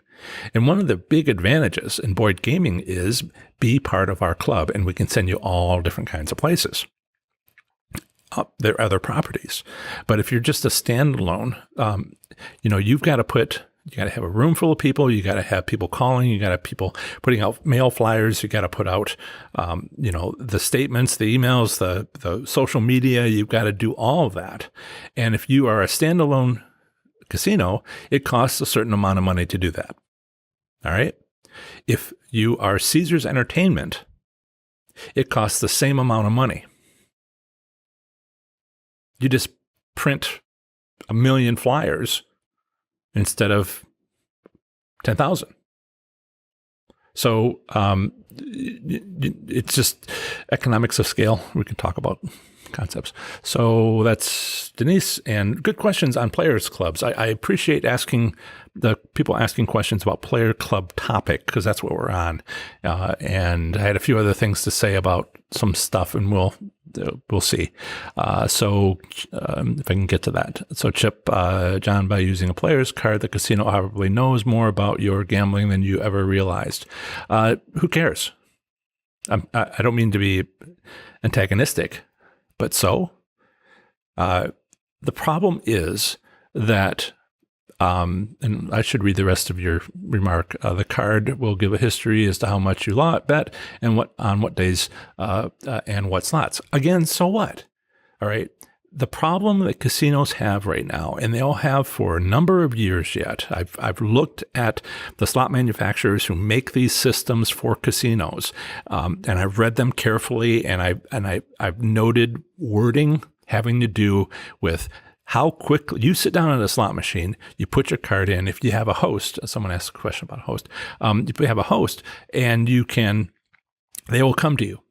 And one of the big advantages in Boyd Gaming is be part of our club, and we can send you all different kinds of places. There are other properties. But if you're just a standalone, you've got to have a room full of people. You got to have people calling. You got to have people putting out mail flyers. You got to put out, the statements, the emails, the social media. You've got to do all of that. And if you are a standalone casino, it costs a certain amount of money to do that. All right. If you are Caesars Entertainment, it costs the same amount of money. You just print 1 million flyers instead of 10,000. So it's just economics of scale. We can talk about concepts. So that's Denise, and good questions on players clubs. I appreciate the people asking questions about player club topic, because that's what we're on. And I had a few other things to say about some stuff, and we'll see. So if I can get to that. So Chip, John, by using a player's card, the casino probably knows more about your gambling than you ever realized. Who cares? I don't mean to be antagonistic, but so the problem is that, and I should read the rest of your remark. The card will give a history as to how much you bet and on what days and what slots. Again, so what? All right. The problem that casinos have right now, and they all have for a number of years yet, I've looked at the slot manufacturers who make these systems for casinos, and I've read them carefully, and I've noted wording having to do with how quickly you sit down at a slot machine, you put your card in. If you have a host, someone asked a question about a host, you have a host, and they will come to you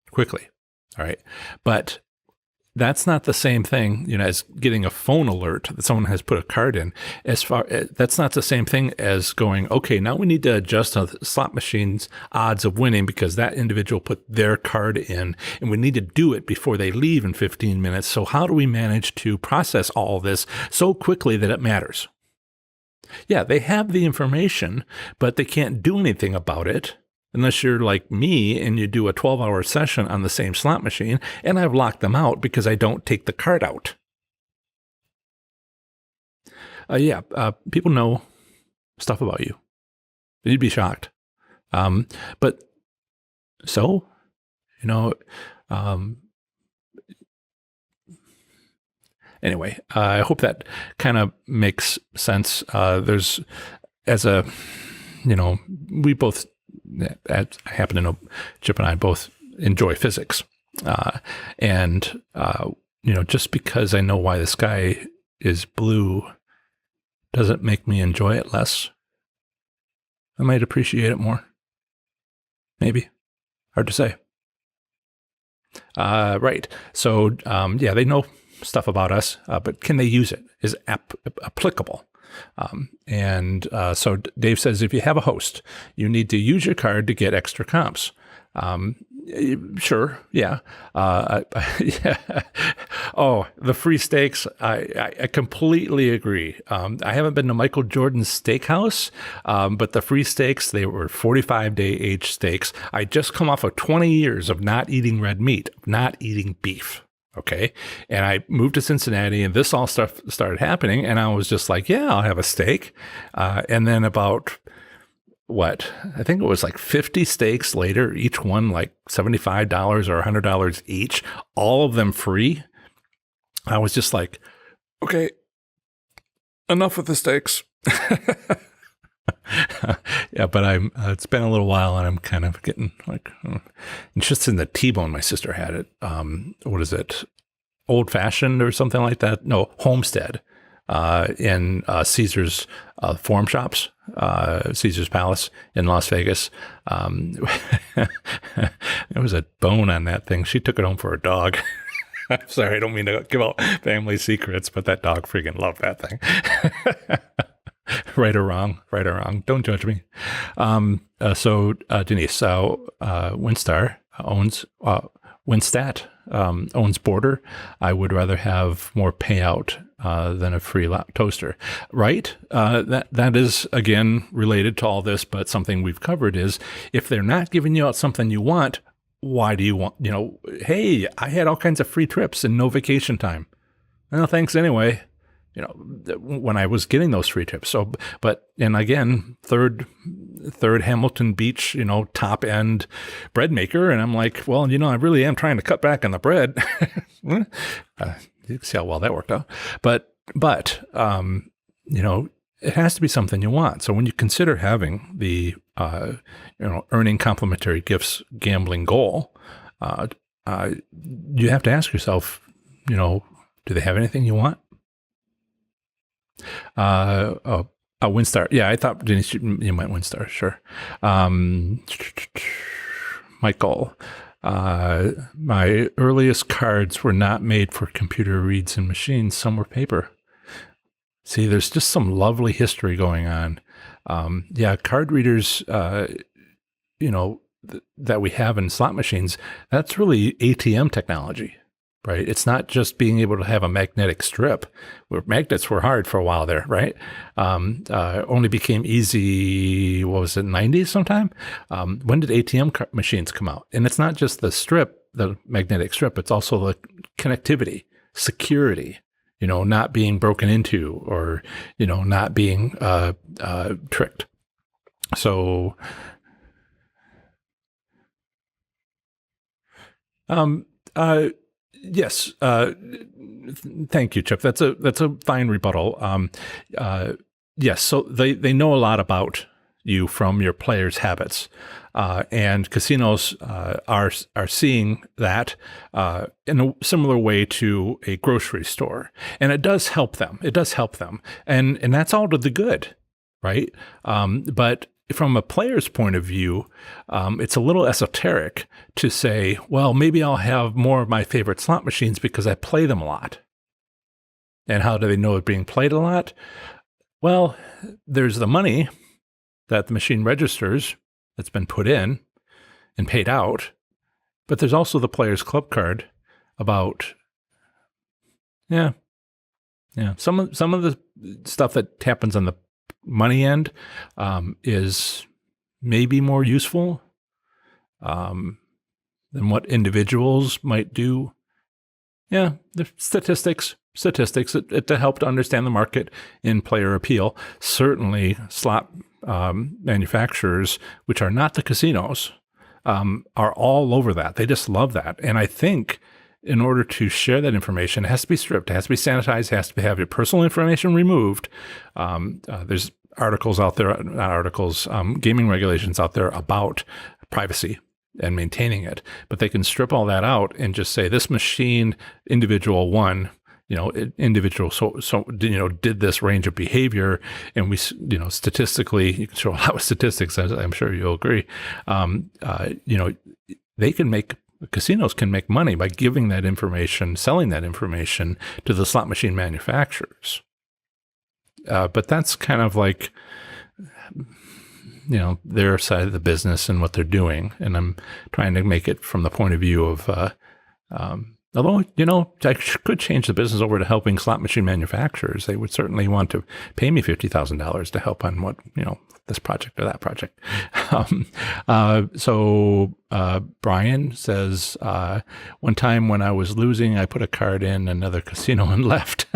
quickly. All right. But that's not the same thing, as getting a phone alert that someone has put a card in. That's not the same thing as going, okay, now we need to adjust the slot machine's odds of winning because that individual put their card in, and we need to do it before they leave in 15 minutes. So how do we manage to process all this so quickly that it matters? Yeah, they have the information, but they can't do anything about it unless you're like me and you do a 12-hour session on the same slot machine, and I've locked them out because I don't take the card out. People know stuff about you. You'd be shocked. But so, anyway, I hope that kind of makes sense. We both, I happen to know Chip and I both enjoy physics. Just because I know why the sky is blue doesn't make me enjoy it less. I might appreciate it more. Maybe. Hard to say. Right. So, yeah, they know stuff about us, but can they use it? Is it applicable? So Dave says, if you have a host, you need to use your card to get extra comps. Sure. Yeah. Yeah. Oh, the free steaks. I completely agree. I haven't been to Michael Jordan's steakhouse, but the free steaks, they were 45-day aged steaks. I just come off of 20 years of not eating red meat, not eating beef. Okay. And I moved to Cincinnati and this all stuff started happening. And I was just like, yeah, I'll have a steak. And then about I think it was like 50 steaks later, each one like $75 or $100 each, all of them free. I was just like, okay, enough with the steaks. Yeah, but it's been a little while and I'm kind of getting like, it's just in the T-bone. My sister had it. What is it? Old fashioned or something like that? No, Homestead. In Caesar's Forum Shops, Caesar's Palace in Las Vegas. There was a bone on that thing. She took it home for her dog. I'm sorry, I don't mean to give out family secrets, but that dog freaking loved that thing. Right or wrong, don't judge me. So Denise, Winstar owns Winstat owns Border. I would rather have more payout than a free toaster, right? That is again related to all this, but something we've covered is if they're not giving you out something you want, why do you want? Hey, I had all kinds of free trips and no vacation time. Well, thanks anyway. When I was getting those free trips. So, and again, third Hamilton Beach, top end bread maker. And I'm like, well, I really am trying to cut back on the bread. You can see how well that worked out. But it has to be something you want. So when you consider having the, earning complimentary gifts gambling goal, you have to ask yourself, do they have anything you want? Winstar. Yeah, I thought Denise, you might Winstar. Sure. Michael, my earliest cards were not made for computer reads and machines. Some were paper. See, there's just some lovely history going on. Yeah, card readers, that we have in slot machines, that's really ATM technology. Right. It's not just being able to have a magnetic strip. Where magnets were hard for a while there, right? Only became easy, what was it, 90s sometime? When did ATM machines come out? And it's not just the strip, the magnetic strip, it's also the connectivity, security, not being broken into or, not being tricked. So, yes. Thank you, Chip. That's a fine rebuttal. Yes. So they know a lot about you from your players' habits, and casinos are seeing that in a similar way to a grocery store, and it does help them. And that's all to the good, right? But from a player's point of view, it's a little esoteric to say, well, maybe I'll have more of my favorite slot machines because I play them a lot. And how do they know it's being played a lot? Well, there's the money that the machine registers that's been put in and paid out, but there's also the player's club card about, some of the stuff that happens on the money end is maybe more useful than what individuals might do. Yeah, the statistics to help to understand the market in player appeal. Certainly slot manufacturers, which are not the casinos, are all over that. They just love that. And I think in order to share that information, it has to be stripped, it has to be sanitized, it has to have your personal information removed. There's articles out there, gaming regulations out there about privacy and maintaining it, but they can strip all that out and just say this machine, individual one, individual, did this range of behavior. And we, statistically, you can show a lot of statistics, as I'm sure you'll agree. They can make casinos can make money by giving that information, selling that information to the slot machine manufacturers. But that's kind of like, their side of the business and what they're doing. And I'm trying to make it from the point of view of, although, I could change the business over to helping slot machine manufacturers. They would certainly want to pay me $50,000 to help on what, this project or that project. So Brian says, one time when I was losing, I put a card in another casino and left.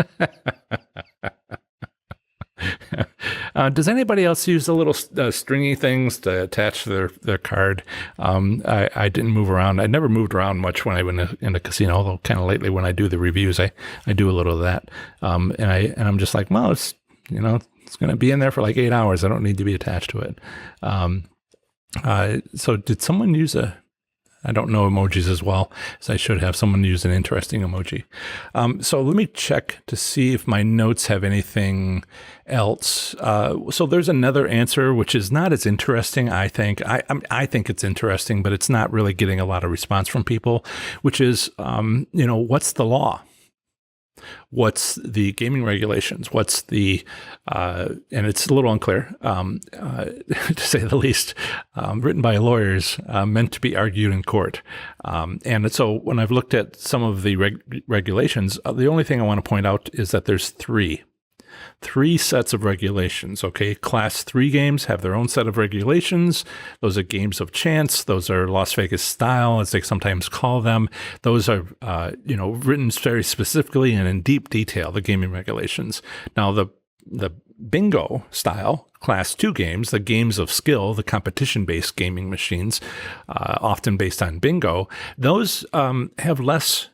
Does anybody else use the little stringy things to attach their card? I didn't move around. I never moved around much when I went in a casino, although kind of lately when I do the reviews, I do a little of that. And I'm just like, well, it's going to be in there for like 8 hours. I don't need to be attached to it. So did someone use I don't know emojis as well as I should have. Someone use an interesting emoji. So let me check to see if my notes have anything else. So there's another answer, which is not as interesting, I think. I think it's interesting, but it's not really getting a lot of response from people, which is, what's the law? What's the gaming regulations? What's the, and it's a little unclear, to say the least, written by lawyers, meant to be argued in court. And so when I've looked at some of the regulations, the only thing I want to point out is that there's three sets of regulations, okay? Class 3 games have their own set of regulations. Those are games of chance. Those are Las Vegas style, as they sometimes call them. Those are, written very specifically and in deep detail, the gaming regulations. Now, the bingo style, Class 2 games, the games of skill, the competition-based gaming machines, often based on bingo, those have less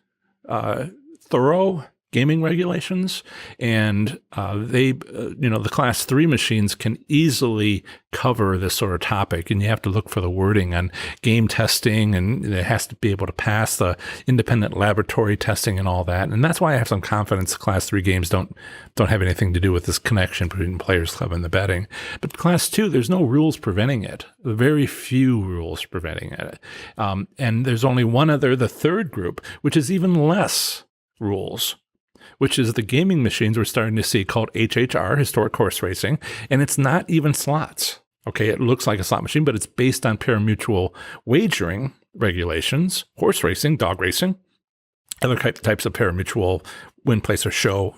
thorough gaming regulations, and the Class 3 machines can easily cover this sort of topic, and you have to look for the wording on game testing, and it has to be able to pass the independent laboratory testing and all that. And that's why I have some confidence Class 3 games don't have anything to do with this connection between Players Club and the betting. But Class 2, there's no rules preventing it. Very few rules preventing it. And there's only one other, the third group, which is even less rules, which is the gaming machines we're starting to see called HHR, historic horse racing, and it's not even slots. Okay, it looks like a slot machine, but it's based on pari-mutuel wagering regulations, horse racing, dog racing, other types of pari-mutuel win, place, or show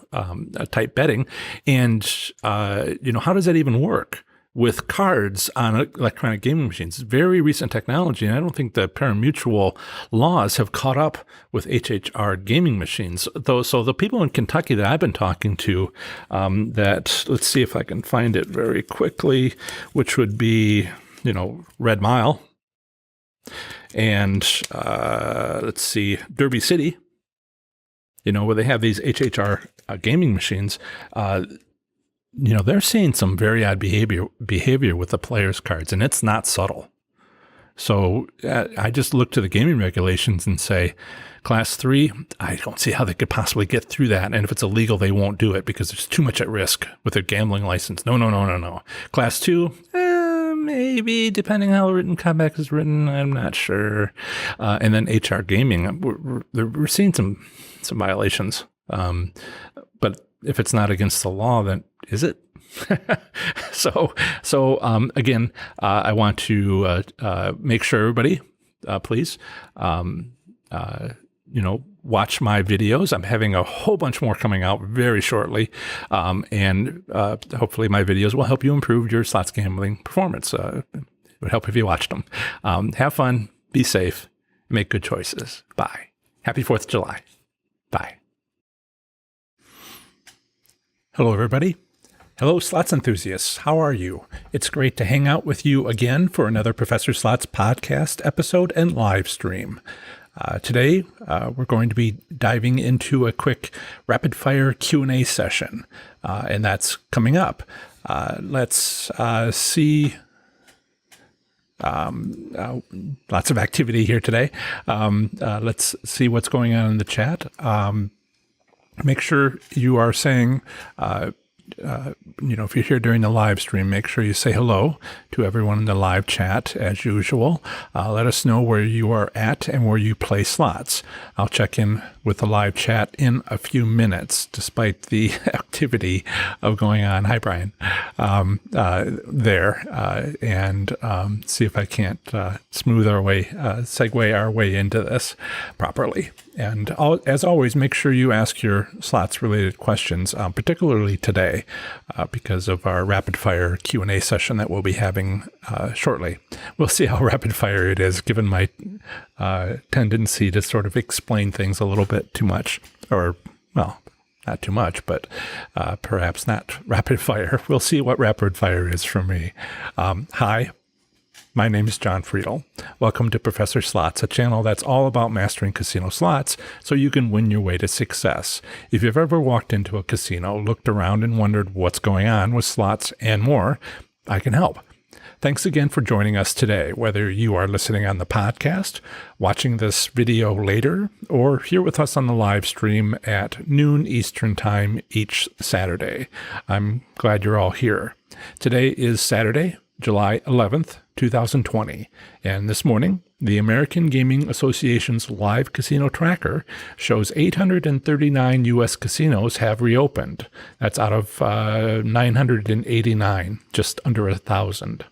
type betting. And, how does that even work with cards on electronic gaming machines? Very recent technology, and I don't think the pari-mutuel laws have caught up with HHR gaming machines. So the people in Kentucky that I've been talking to, let's see if I can find it very quickly, which would be, Red Mile, and let's see, Derby City, where they have these HHR gaming machines. They're seeing some very odd behavior with the players' cards, and it's not subtle. So I just look to the gaming regulations and say, Class 3, I don't see how they could possibly get through that. And if it's illegal, they won't do it because there's too much at risk with their gambling license. No. Class 2, maybe, depending how the written compact is written, I'm not sure. And then HR gaming, we're seeing some violations. But if it's not against the law, then is it? So again, I want to make sure everybody, please, watch my videos. I'm having a whole bunch more coming out very shortly, and hopefully my videos will help you improve your slots gambling performance. It would help if you watched them. Have fun, be safe, make good choices. Bye. Happy 4th of July. Bye. Hello, everybody. Hello, slots enthusiasts. How are you? It's great to hang out with you again for another Professor Slots podcast episode and live stream. Today, we're going to be diving into a quick rapid-fire Q&A session, and that's coming up. Let's see. Lots of activity here today. Let's see what's going on in the chat. Make sure you are saying if you're here during the live stream, make sure you say hello to everyone in the live chat as usual. Let us know where you are at and where you play slots. I'll check in with the live chat in a few minutes, despite the activity of going on. Hi, Brian. And see if I can't segue our way into this properly. And as always, make sure you ask your slots-related questions, particularly today, because of our rapid-fire Q&A session that we'll be having shortly. We'll see how rapid-fire it is, given my tendency to sort of explain things a little bit too much, or, well, not too much, but perhaps not rapid-fire. We'll see what rapid-fire is for me. Hi. My name is John Friedel. Welcome to Professor Slots, a channel that's all about mastering casino slots so you can win your way to success. If you've ever walked into a casino, looked around and wondered what's going on with slots and more, I can help. Thanks again for joining us today, whether you are listening on the podcast, watching this video later, or here with us on the live stream at noon Eastern Time each Saturday. I'm glad you're all here. Today is Saturday, July 11th, 2020, and this morning, the American Gaming Association's live casino tracker shows 839 U.S. casinos have reopened. That's out of 989, just under 1,000.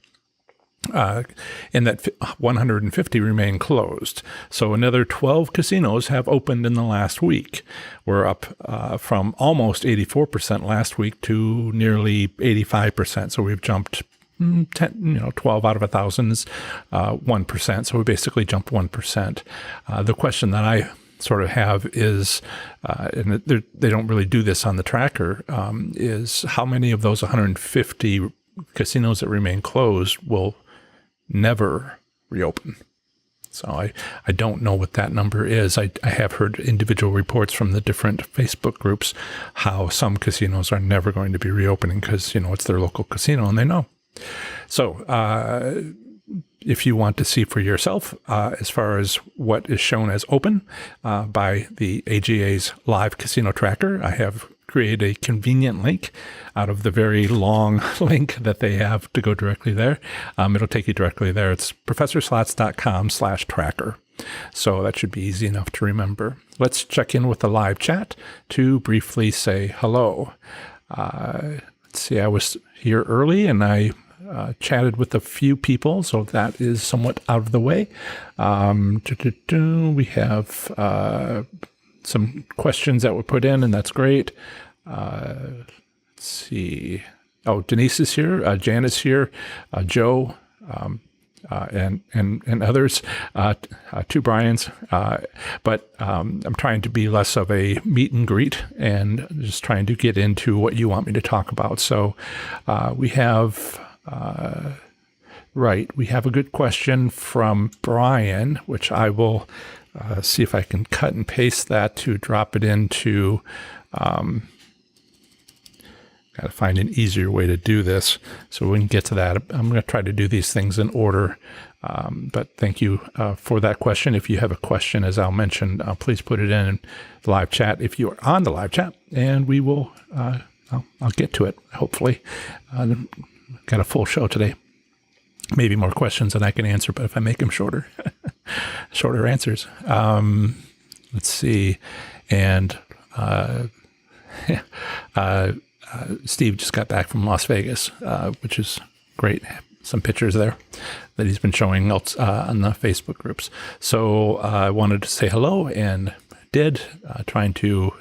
And that 150 remain closed. So another 12 casinos have opened in the last week. We're up from almost 84% last week to nearly 85%. So we've jumped 12 out of 1,000 is 1%. So we basically jumped 1%. The question that I sort of have is, and they don't really do this on the tracker, is how many of those 150 casinos that remain closed will never reopen. So I don't know what that number is. I have heard individual reports from the different Facebook groups how some casinos are never going to be reopening because, it's their local casino and they know. So if you want to see for yourself as far as what is shown as open by the AGA's live casino tracker, I have created a convenient link out of the very long link that they have to go directly there. It'll take you directly there. It's professorslots.com/tracker. So that should be easy enough to remember. Let's check in with the live chat to briefly say hello. Let's see, I was here early and I chatted with a few people, so that is somewhat out of the way. We have some questions that were put in, and that's great. Let's see. Oh, Denise is here. Jan is here. Joe, and others. Two Brians. But I'm trying to be less of a meet and greet and just trying to get into what you want me to talk about. So we have we have a good question from Brian, which I will see if I can cut and paste that to drop it into. Got to find an easier way to do this so we can get to that. I'm going to try to do these things in order. But thank you for that question. If you have a question, as I'll mention, please put it in the live chat if you are on the live chat, and we will. I'll get to it. Hopefully, got a full show today. Maybe more questions than I can answer, but if I make them shorter, shorter answers. Let's see, and Steve just got back from Las Vegas, which is great. Some pictures there that he's been showing on the Facebook groups. So I wanted to say hello and did, trying to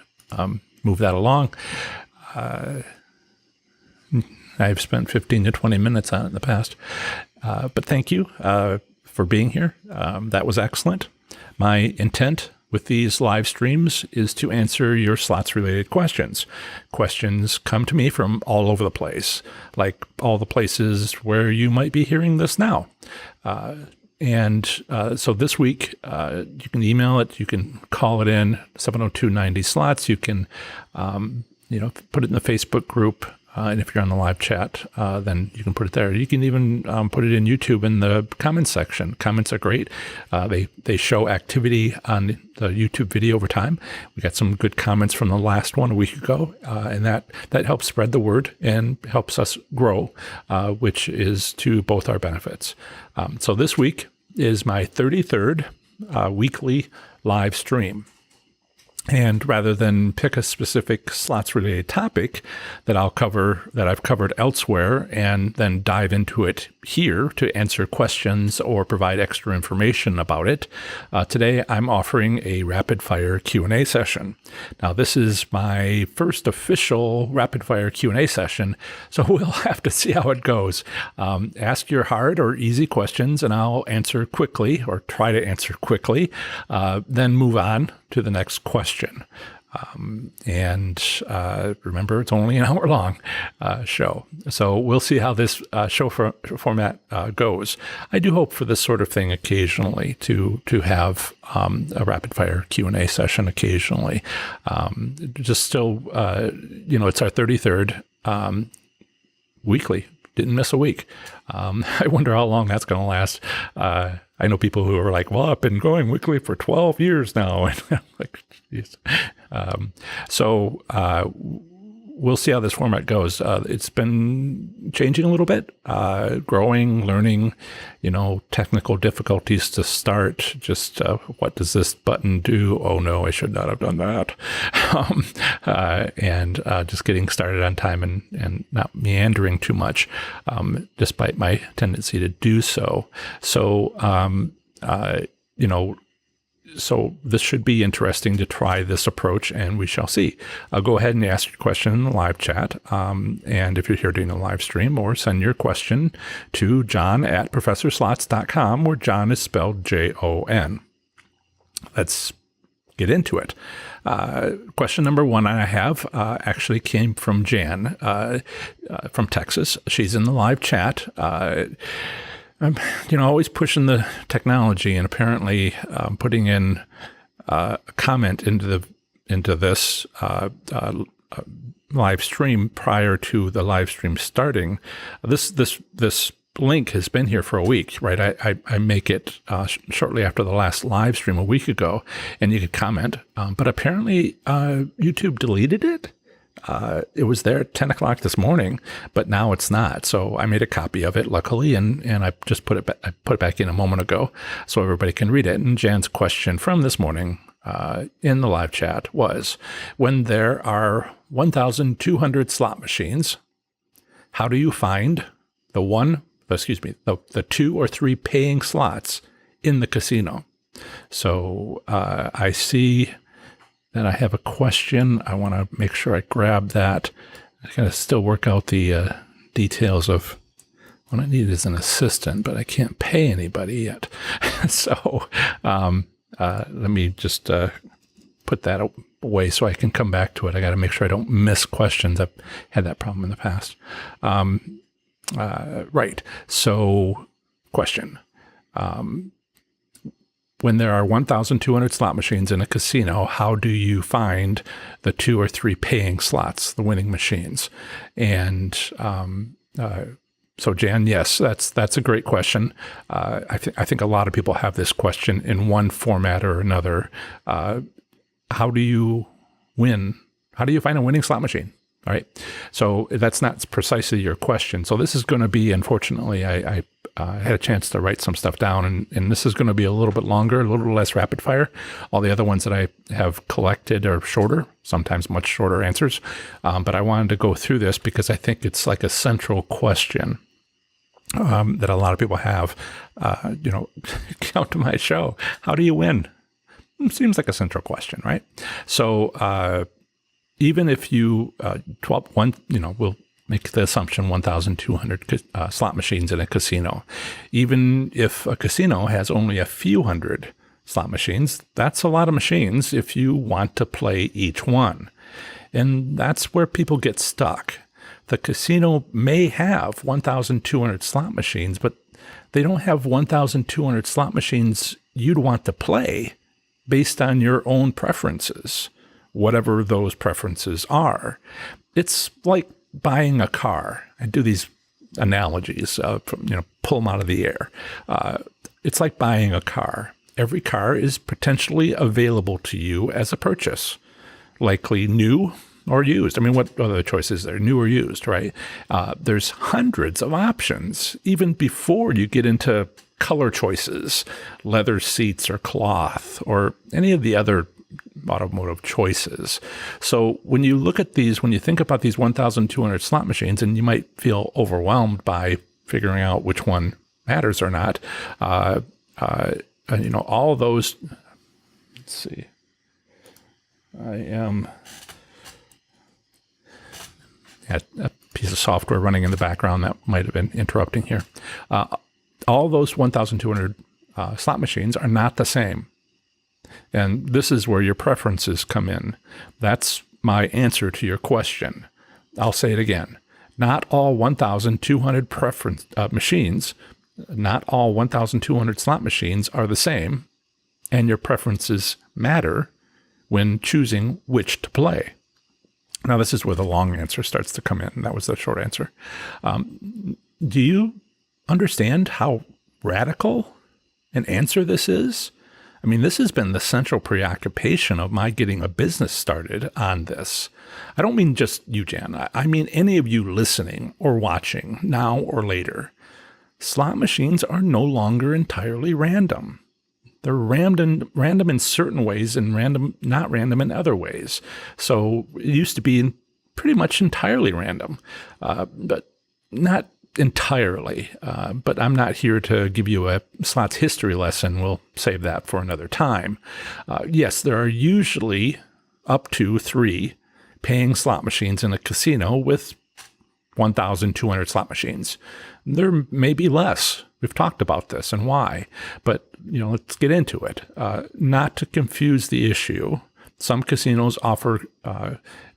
move that along. I've spent 15 to 20 minutes on it in the past. But thank you for being here. That was excellent. My intent with these live streams is to answer your slots-related questions. Questions come to me from all over the place, like all the places where you might be hearing this now. So this week, you can email it, you can call it in, 702-90-SLOTS. You can, put it in the Facebook group. And if you're on the live chat, then you can put it there. You can even put it in YouTube in the comments section. Comments are great. They show activity on the YouTube video over time. We got some good comments from the last one a week ago, and that helps spread the word and helps us grow, which is to both our benefits. So this week is my 33rd weekly live stream. And rather than pick a specific slots-related topic that I've covered elsewhere and then dive into it here to answer questions or provide extra information about it, today I'm offering a rapid-fire Q&A session. Now, this is my first official rapid-fire Q&A session, so we'll have to see how it goes. Ask your hard or easy questions, and I'll answer quickly or try to answer quickly, then move on to the next question. Remember, it's only an hour-long show. So we'll see how this show format goes. I do hope for this sort of thing occasionally to have a rapid-fire Q&A session occasionally. It's our 33rd weekly. Didn't miss a week. I wonder how long that's going to last. I know people who are like, well, I've been going weekly for 12 years now. And I'm like, geez. We'll see how this format goes. It's been changing a little bit, growing, learning, technical difficulties to start. Just what does this button do? Oh, no, I should not have done that. Just getting started on time and not meandering too much, despite my tendency to do so. So this should be interesting to try this approach, and we shall see. Go ahead and ask your question in the live chat. And if you're here during the live stream, or send your question to john@professorslots.com, where John is spelled Jon. Let's get into it. Question number one I have actually came from Jan from Texas. She's in the live chat. I'm, always pushing the technology, and apparently putting in a comment into this live stream prior to the live stream starting. This link has been here for a week, right? I make it shortly after the last live stream a week ago, and you could comment. But apparently YouTube deleted it. It was there at 10 o'clock this morning, but now it's not. So I made a copy of it, luckily, and I just put it back in a moment ago so everybody can read it. And Jan's question from this morning in the live chat was, when there are 1,200 slot machines, how do you find the 2 or 3 paying slots in the casino? So I see that I have a question. I want to make sure I grab that. I got to still work out the details of what I need is an assistant, but I can't pay anybody yet. So let me just put that away so I can come back to it. I got to make sure I don't miss questions. I've had that problem in the past. Right. So question. When there are 1,200 slot machines in a casino, how do you find the 2 or 3 paying slots, the winning machines? And so, Jan, yes, that's a great question. I think a lot of people have this question in one format or another. How do you win? How do you find a winning slot machine? All right. So that's not precisely your question. So this is going to be, unfortunately, I had a chance to write some stuff down, and this is going to be a little bit longer, a little less rapid fire. All the other ones that I have collected are shorter, sometimes much shorter answers. But I wanted to go through this because I think it's like a central question that a lot of people have. Come to my show. How do you win? Seems like a central question, right? So even if you we'll make the assumption 1,200 slot machines in a casino. Even if a casino has only a few hundred slot machines, that's a lot of machines if you want to play each one. And that's where people get stuck. The casino may have 1,200 slot machines, but they don't have 1,200 slot machines you'd want to play based on your own preferences, whatever those preferences are. It's like buying a car. I do these analogies, pull them out of the air. It's like buying a car. Every car is potentially available to you as a purchase, likely new or used. I mean, what other choices there? New or used, right? There's hundreds of options, even before you get into color choices, leather seats or cloth, or any of the other automotive choices. So when you look at these, when you think about these 1,200 slot machines, and you might feel overwhelmed by figuring out which one matters or not, all of those, let's see, I am at a piece of software running in the background that might have been interrupting here. All those 1,200 slot machines are not the same. And this is where your preferences come in. That's my answer to your question. I'll say it again. Not all 1,200 machines, not all 1,200 slot machines are the same, and your preferences matter when choosing which to play. Now, this is where the long answer starts to come in, and that was the short answer. Do you understand how radical an answer this is? I mean, this has been the central preoccupation of my getting a business started on this. I don't mean just you, Jan. I mean any of you listening or watching now or later. Slot machines are no longer entirely random. They're random in certain ways and not random in other ways. So it used to be pretty much entirely random, but not entirely. But I'm not here to give you a slots history lesson. We'll save that for another time. Yes, there are usually up to 3 paying slot machines in a casino with 1,200 slot machines. There may be less. We've talked about this and why, but let's get into it. Not to confuse the issue, some casinos offer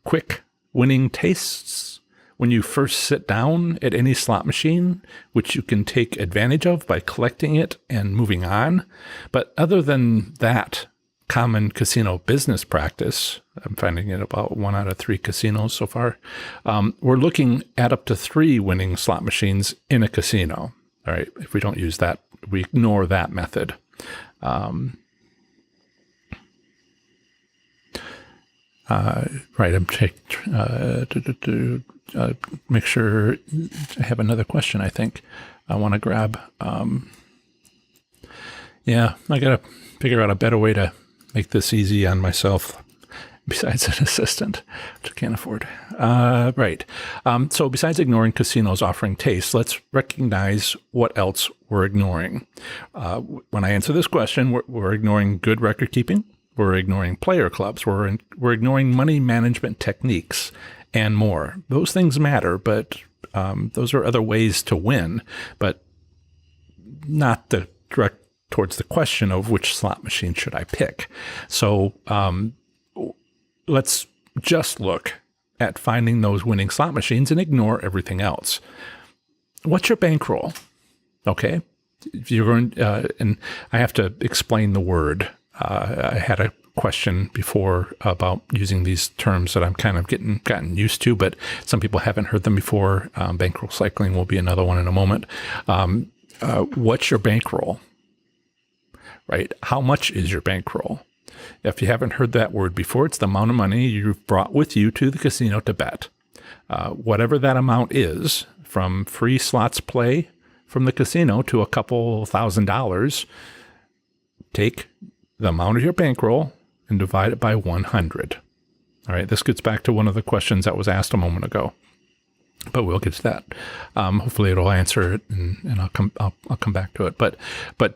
quick winning tastes when you first sit down at any slot machine, which you can take advantage of by collecting it and moving on. But other than that common casino business practice, I'm finding it about 1 out of 3 casinos so far, we're looking at up to 3 winning slot machines in a casino. All right, if we don't use that, we ignore that method. Right, I'm checking to make sure I have another question, I think I want to grab. Yeah, I got to figure out a better way to make this easy on myself besides an assistant, which I can't afford. Right. So besides ignoring casinos offering taste, let's recognize what else we're ignoring. When I answer this question, we're ignoring good record keeping. We're ignoring player clubs. We're ignoring money management techniques and more. Those things matter, but those are other ways to win, but not the direct towards the question of which slot machine should I pick. So let's just look at finding those winning slot machines and ignore everything else. What's your bankroll? Okay. If you're going, and I have to explain the word. I had a question before about using these terms that I'm kind of gotten used to, but some people haven't heard them before. Bankroll cycling will be another one in a moment. What's your bankroll? Right? How much is your bankroll? If you haven't heard that word before, it's the amount of money you've brought with you to the casino to bet. Whatever that amount is, from free slots play from the casino to a couple $1,000s, take the amount of your bankroll and divide it by 100. All right, this gets back to one of the questions that was asked a moment ago, but we'll get to that. Hopefully it'll answer it, and I'll come back to it. But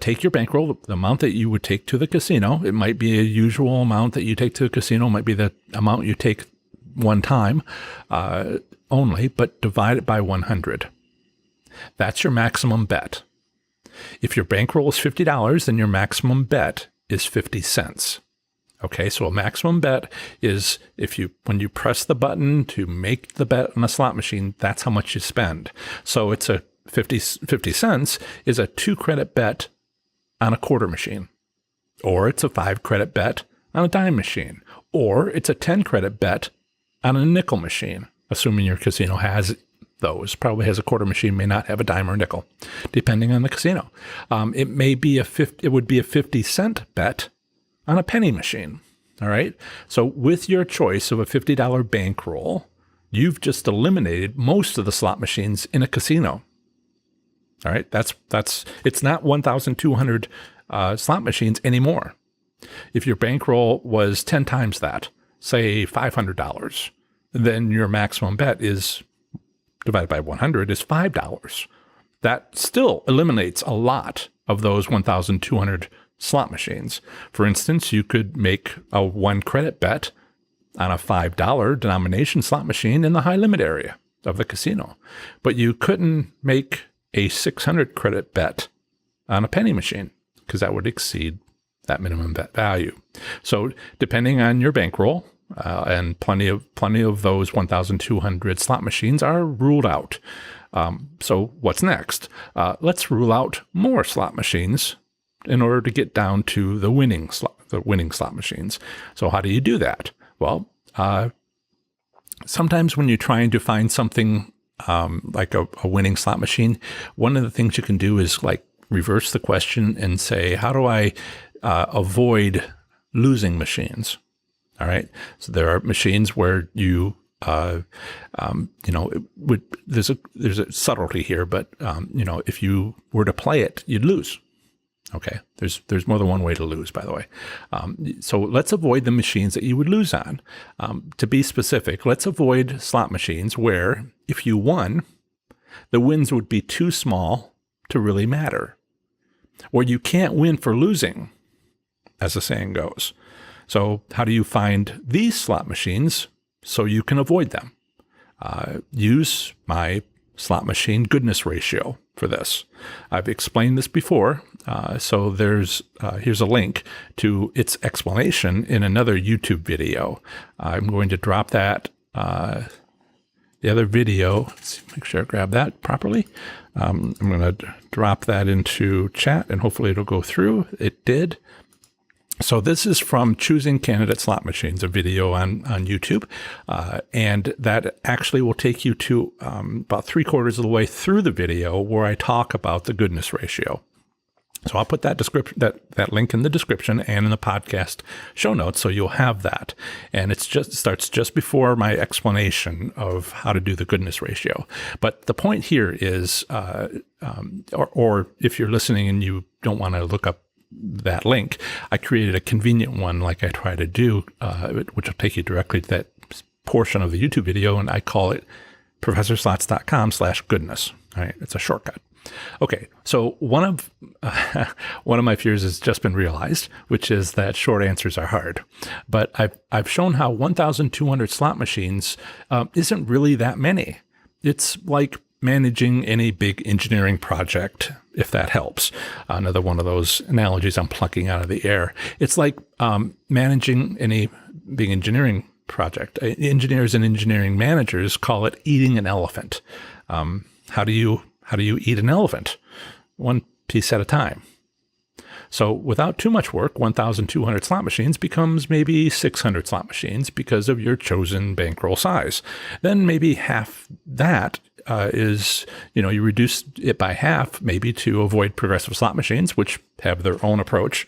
take your bankroll, the amount that you would take to the casino. It might be a usual amount that you take to the casino, might be the amount you take one time only, but divide it by 100. That's your maximum bet. If your bankroll is $50, then your maximum bet is 50 cents. Okay, so a maximum bet is when you press the button to make the bet on a slot machine, that's how much you spend. So it's a 50 cents is a 2-credit bet on a quarter machine, or it's a 5-credit bet on a dime machine, or it's a 10-credit bet on a nickel machine. assuming your casino has those. Probably has a quarter machine, may not have a dime or nickel, depending on the casino. It would be a 50-cent bet on a penny machine. All right. So with your choice of a $50 bankroll, you've just eliminated most of the slot machines in a casino. All right. It's not 1,200 slot machines anymore. If your bankroll was 10 times that, say $500, then your maximum bet is divided by 100 is $5. That still eliminates a lot of those 1,200 slot machines. For instance, you could make a 1 credit bet on a $5 denomination slot machine in the high limit area of the casino, but you couldn't make a 600 credit bet on a penny machine because that would exceed that minimum bet value. So depending on your bankroll, and plenty of those 1,200 slot machines are ruled out. So what's next? Let's rule out more slot machines in order to get down to the winning slot machines. So how do you do that? Well, sometimes when you're trying to find something like a winning slot machine, one of the things you can do is like reverse the question and say, how do I avoid losing machines? All right. So there are machines where you, there's a subtlety here, but if you were to play it, you'd lose. Okay. There's more than one way to lose, by the way. So let's avoid the machines that you would lose on. To be specific, let's avoid slot machines where if you won, the wins would be too small to really matter, or you can't win for losing, as the saying goes. So how do you find these slot machines so you can avoid them? Use my slot machine goodness ratio for this. I've explained this before, so here's a link to its explanation in another YouTube video. I'm going to drop that, the other video. Let's make sure I grab that properly. I'm going to drop that into chat, and hopefully it'll go through. It did. So this is from Choosing Candidate Slot Machines, a video on YouTube, and that actually will take you to about 3/4 of the way through the video where I talk about the goodness ratio. So I'll put that that link in the description and in the podcast show notes, so you'll have that. And it starts just before my explanation of how to do the goodness ratio. But the point here is, or if you're listening and you don't want to look up that link, I created a convenient one like I try to do, which will take you directly to that portion of the YouTube video, and I call it professorslots.com/goodness. All right, it's a shortcut. Okay, so one of my fears has just been realized, which is that short answers are hard. But I've shown how 1,200 slot machines isn't really that many. It's like managing any big engineering project, if that helps. Another one of those analogies I'm plucking out of the air. It's like managing any big engineering project. Engineers and engineering managers call it eating an elephant. How do you eat an elephant? One piece at a time. So without too much work, 1,200 slot machines becomes maybe 600 slot machines because of your chosen bankroll size. Then maybe half that is, you reduce it by half maybe to avoid progressive slot machines, which have their own approach,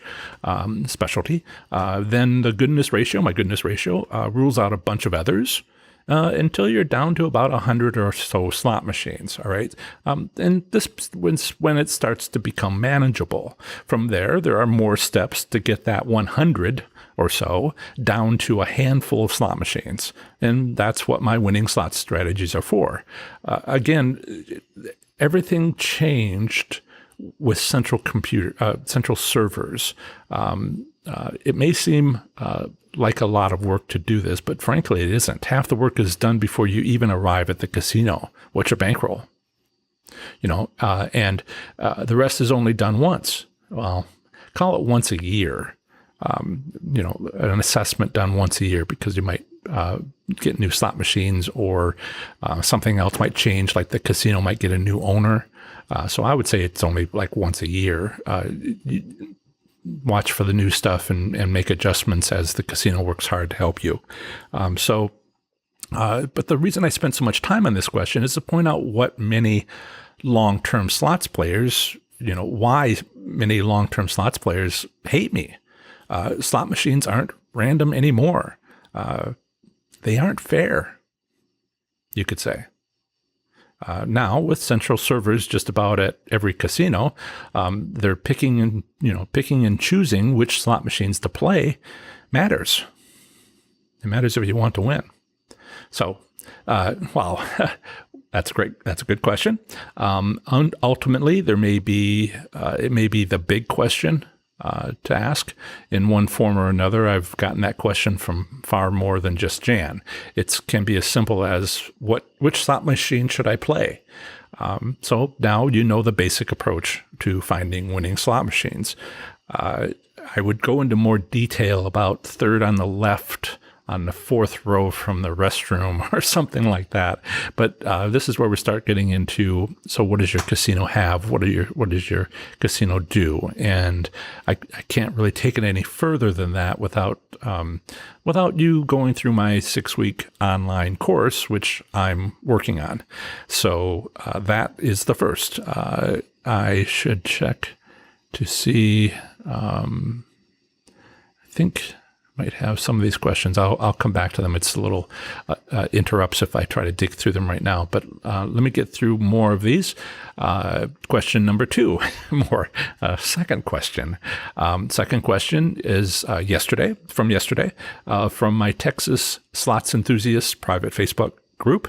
specialty. Then the goodness ratio, my goodness ratio, rules out a bunch of others. Until you're down to about 100 or so slot machines, all right? And this when it starts to become manageable. From there are more steps to get that 100 or so down to a handful of slot machines. And that's what my winning slot strategies are for. Again, everything changed with central servers. It may seem like a lot of work to do this, but frankly, it isn't. Half the work is done before you even arrive at the casino. What's your bankroll? And the rest is only done once. Well, call it once a year. An assessment done once a year because you might get new slot machines or something else might change, like the casino might get a new owner. So I would say it's only like once a year. Watch for the new stuff and make adjustments as the casino works hard to help you. So But the reason I spent so much time on this question is to point out what many long-term slots players, why many long-term slots players hate me. Slot machines aren't random anymore. They aren't fair, you could say. Now, with central servers just about at every casino, they're picking and choosing which slot machines to play matters. It matters if you want to win. So, wow, that's great. That's a good question. Ultimately, it may be the big question to ask in one form or another. I've gotten that question from far more than just Jan. It can be as simple as which slot machine should I play? So now you know the basic approach to finding winning slot machines. I would go into more detail about third on the left on the fourth row from the restroom or something like that. But this is where we start getting into, so what does your casino have? What does your casino do? And I can't really take it any further than that without you going through my 6-week online course, which I'm working on. So that is the first. I should check to see, I think might have some of these questions. I'll come back to them. It's a little interrupts if I try to dig through them right now. But let me get through more of these. Question number 2, second question. Second question is from yesterday, from my Texas Slots Enthusiasts private Facebook group.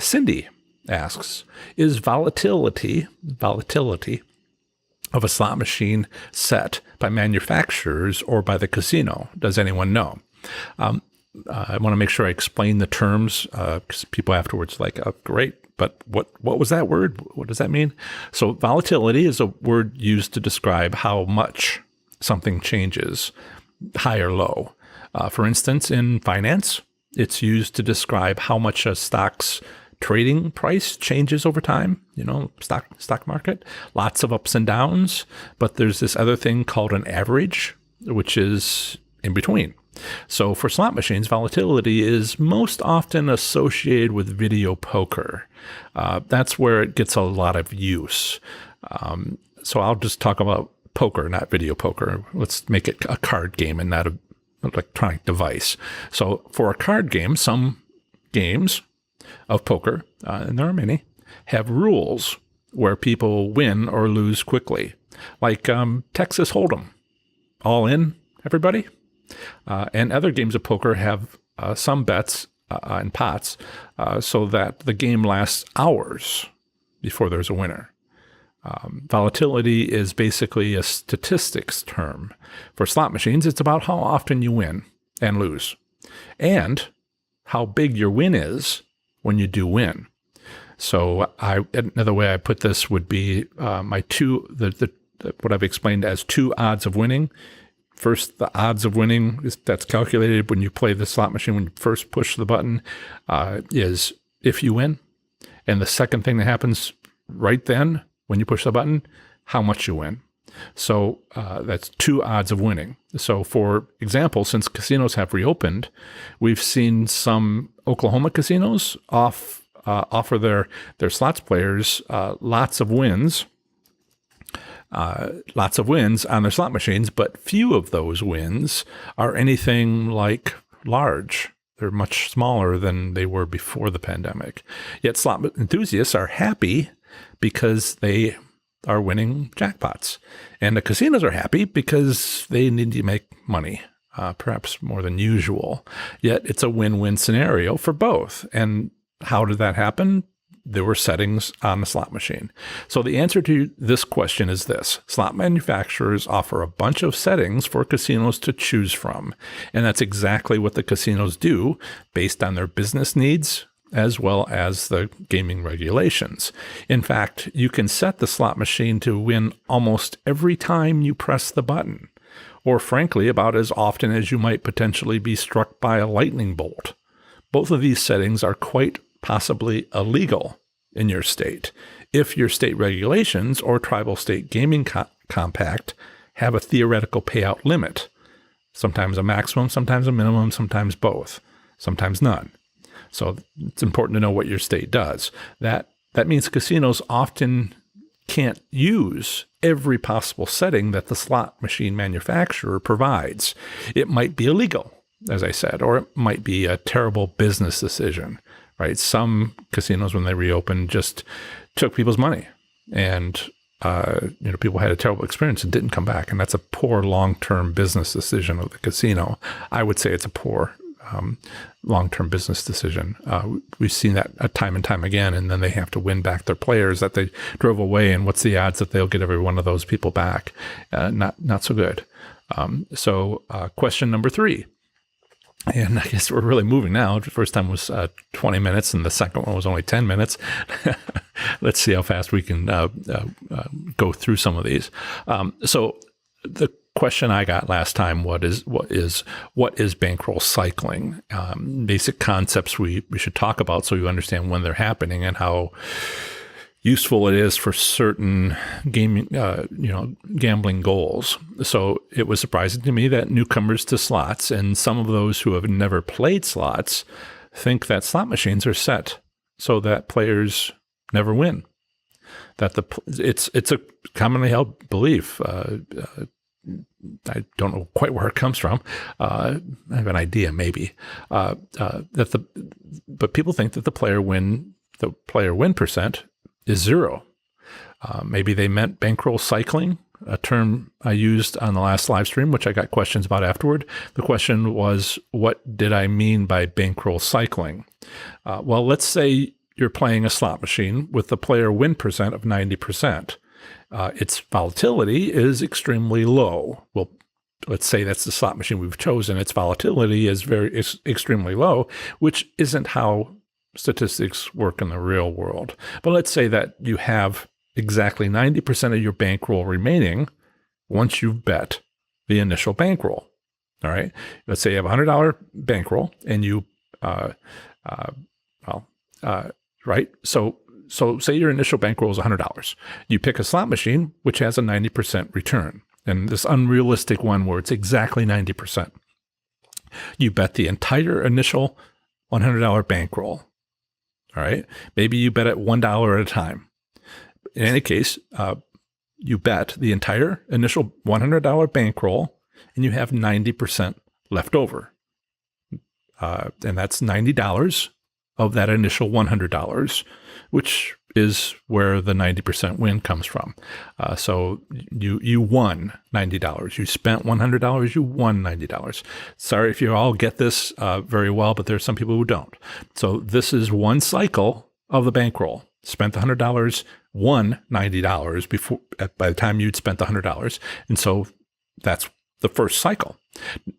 Cindy asks, is volatility of a slot machine set by manufacturers or by the casino? Does anyone know? I want to make sure I explain the terms because people afterwards are like, oh, great, but what was that word? What does that mean? So volatility is a word used to describe how much something changes, high or low. For instance, in finance, it's used to describe how much a stock's trading price changes over time, stock market, lots of ups and downs, but there's this other thing called an average, which is in between. So for slot machines, volatility is most often associated with video poker. That's where it gets a lot of use. So I'll just talk about poker, not video poker. Let's make it a card game and not an electronic device. So for a card game, some games of poker, and there are many, have rules where people win or lose quickly, like Texas Hold'em, all in, everybody. And other games of poker have some bets and pots so that the game lasts hours before there's a winner. Volatility is basically a statistics term. For slot machines, it's about how often you win and lose, and how big your win is when you do win. So another way I put this would be what I've explained as 2 odds of winning. First, the odds of winning that's calculated when you play the slot machine, when you first push the button, is if you win. And the second thing that happens right then when you push the button, how much you win. So that's 2 odds of winning. So for example, since casinos have reopened, we've seen some Oklahoma casinos offer their slots players lots of wins on their slot machines, but few of those wins are anything like large. They're much smaller than they were before the pandemic. Yet slot enthusiasts are happy because they are winning jackpots. And the casinos are happy because they need to make money, perhaps more than usual. Yet it's a win-win scenario for both. And how did that happen? There were settings on the slot machine. So the answer to this question is this. Slot manufacturers offer a bunch of settings for casinos to choose from. And that's exactly what the casinos do based on their business needs as well as the gaming regulations. In fact, you can set the slot machine to win almost every time you press the button, or frankly, about as often as you might potentially be struck by a lightning bolt. Both of these settings are quite possibly illegal in your state if your state regulations or tribal state gaming compact have a theoretical payout limit, sometimes a maximum, sometimes a minimum, sometimes both, sometimes none. So it's important to know what your state does. That means casinos often can't use every possible setting that the slot machine manufacturer provides. It might be illegal, as I said, or it might be a terrible business decision, right? Some casinos, when they reopened, just took people's money, and people had a terrible experience and didn't come back. And that's a poor long-term business decision of the casino. I would say it's a poor long-term business decision. We've seen that time and time again, and then they have to win back their players that they drove away. And what's the odds that they'll get every one of those people back? Not so good. So question number 3. And I guess we're really moving now. The first time was 20 minutes, and the second one was only 10 minutes. Let's see how fast we can go through some of these. So the question I got last time, what is bankroll cycling? Basic concepts we should talk about so you understand when they're happening and how useful it is for certain gambling goals. So it was surprising to me that newcomers to slots and some of those who have never played slots think that slot machines are set so that players never win. That it's a commonly held belief. I don't know quite where it comes from. I have an idea, maybe but people think that the player win percent is 0. Maybe they meant bankroll cycling, a term I used on the last live stream, which I got questions about afterward. The question was, what did I mean by bankroll cycling? Well, let's say you're playing a slot machine with the player win percent of 90%. Its volatility is extremely low. Well, let's say that's the slot machine we've chosen. Its volatility is extremely low, which isn't how statistics work in the real world. But let's say that you have exactly 90% of your bankroll remaining once you've bet the initial bankroll. All right. Let's say you have a $100 bankroll and you, right. So say your initial bankroll is $100. You pick a slot machine, which has a 90% return, and this unrealistic one where it's exactly 90%. You bet the entire initial $100 bankroll. All right. Maybe you bet it $1 at a time. In any case, you bet the entire initial $100 bankroll and you have 90% left over. And that's $90 of that initial $100, which is where the 90% win comes from. So you won $90. You spent $100. You won $90. Sorry if you all get this very well, but there are some people who don't. So this is one cycle of the bankroll. Spent the $100, won $90 by the time you'd spent the $100. And so that's the first cycle.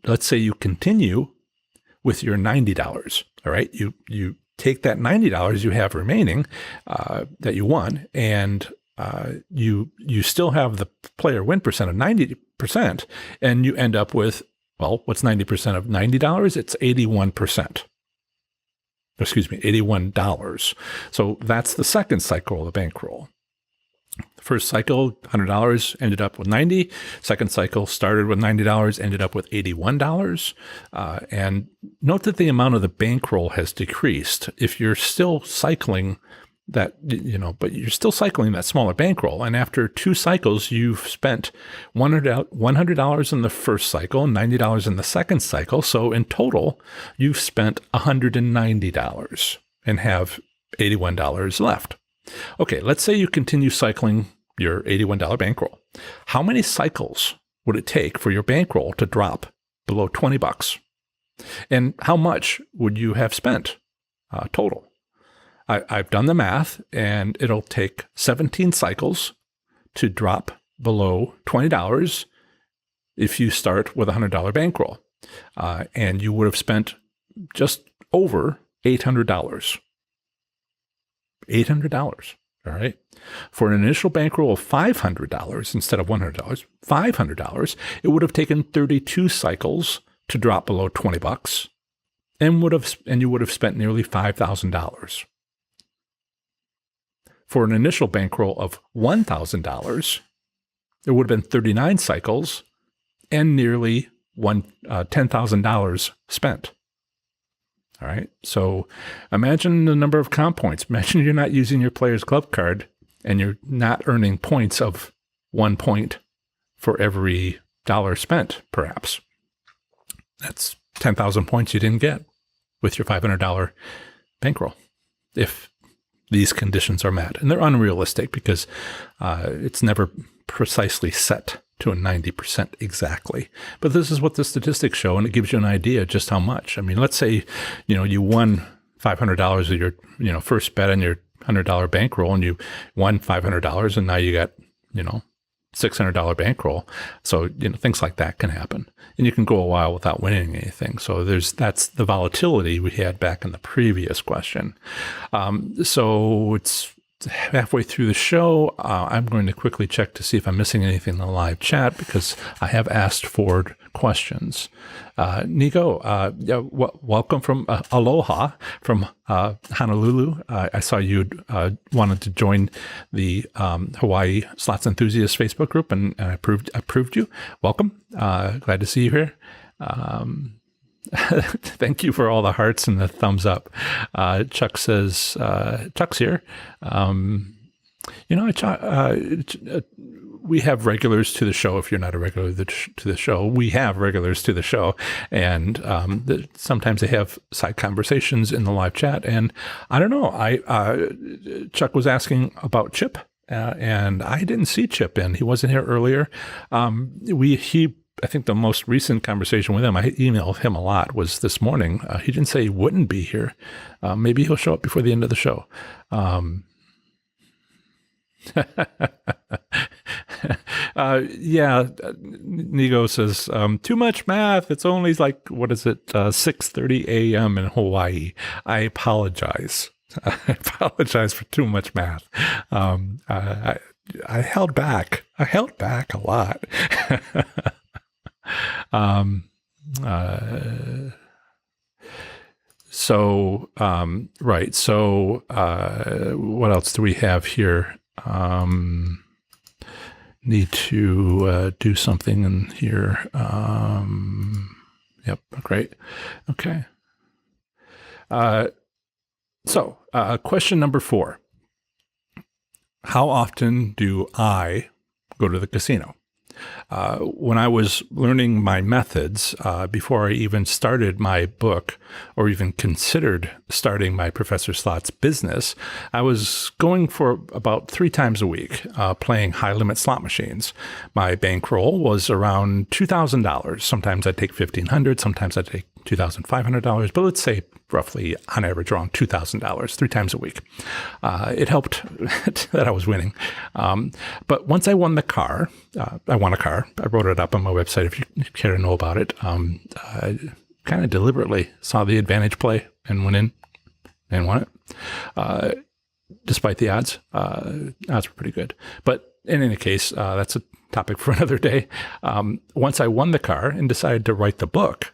Let's say you continue with your $90. All right. You take that $90 you have remaining that you won, and you still have the player win percent of 90%, and you end up with, well, what's 90% of $90? It's 81%. Excuse me, $81. So that's the second cycle of the bankroll. The first cycle, $100, ended up with $90. Second cycle started with $90, ended up with $81. And note that the amount of the bankroll has decreased. If you're still cycling that, but you're still cycling that smaller bankroll. And after 2 cycles, you've spent $100 in the first cycle, $90 in the second cycle. So in total, you've spent $190 and have $81 left. Okay, let's say you continue cycling your $81 bankroll. How many cycles would it take for your bankroll to drop below $20? And how much would you have spent total? I've done the math, and it'll take 17 cycles to drop below $20 if you start with a $100 bankroll. And you would have spent just over $800. $800, all right? For an initial bankroll of $500 instead of $100, $500, it would have taken 32 cycles to drop below $20, and you would have spent nearly $5,000. For an initial bankroll of $1,000, it would have been 39 cycles and nearly $10,000 spent. All right. So imagine the number of comp points. Imagine you're not using your player's club card and you're not earning points of 1 point for every dollar spent, perhaps. That's 10,000 points you didn't get with your $500 bankroll if these conditions are met. And they're unrealistic because it's never precisely set to a 90% exactly. But this is what the statistics show, and it gives you an idea just how much. I mean, let's say, you won $500 of your, first bet on your $100 bankroll, and you won $500, and now you got, $600 bankroll. So, things like that can happen. And you can go a while without winning anything. So that's the volatility we had back in the previous question. So it's halfway through the show. I'm going to quickly check to see if I'm missing anything in the live chat because I have asked for questions. Nico, welcome from aloha from Honolulu. I saw you wanted to join the Hawaii Slots Enthusiast Facebook group, and I approved you. Welcome. Glad to see you here. Thank you for all the hearts and the thumbs up. Chuck says, Chuck's here. We have regulars to the show. If you're not a regular to the show, we have regulars to the show. And sometimes they have side conversations in the live chat. And I don't know, Chuck was asking about Chip, and I didn't see Chip in. He wasn't here earlier. I think the most recent conversation with him, I emailed him a lot, was this morning. He didn't say he wouldn't be here. Maybe he'll show up before the end of the show. Nigo says, too much math. It's only like, 6:30 a.m. in Hawaii. I apologize. I apologize for too much math. I held back. I held back a lot. Right. So, what else do we have here? Need to do something in here. Yep. Great. Okay. Question number 4. How often do I go to the casino? When I was learning my methods, before I even started my book or even considered starting my Professor Slots business, I was going for about 3 times a week, playing high-limit slot machines. My bankroll was around $2,000. Sometimes I'd take $1,500, sometimes I'd take $2,500, but let's say roughly on average around $2,000, 3 times a week. It helped that I was winning. But once I won the car, I won a car. I wrote it up on my website if you care to know about it. I kind of deliberately saw the advantage play and went in and won it. Despite the odds, odds were pretty good. But in any case, that's a topic for another day. Once I won the car and decided to write the book,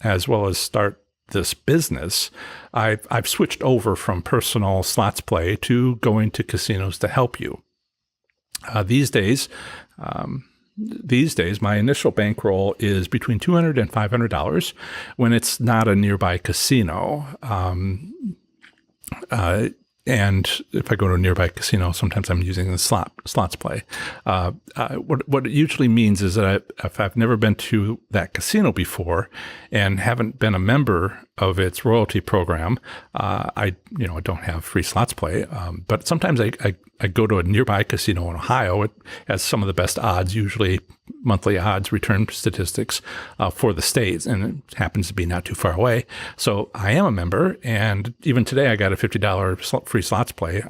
as well as start this business, I've switched over from personal slots play to going to casinos to help you. These days, my initial bankroll is between $200 and $500 when it's not a nearby casino. And if I go to a nearby casino, sometimes I'm using the slots play. What it usually means is that if I've never been to that casino before and haven't been a member of its royalty program, I don't have free slots play. But sometimes I go to a nearby casino in Ohio. It has some of the best odds, usually monthly odds return statistics for the states, and it happens to be not too far away. So I am a member, and even today I got a $50 free slots play.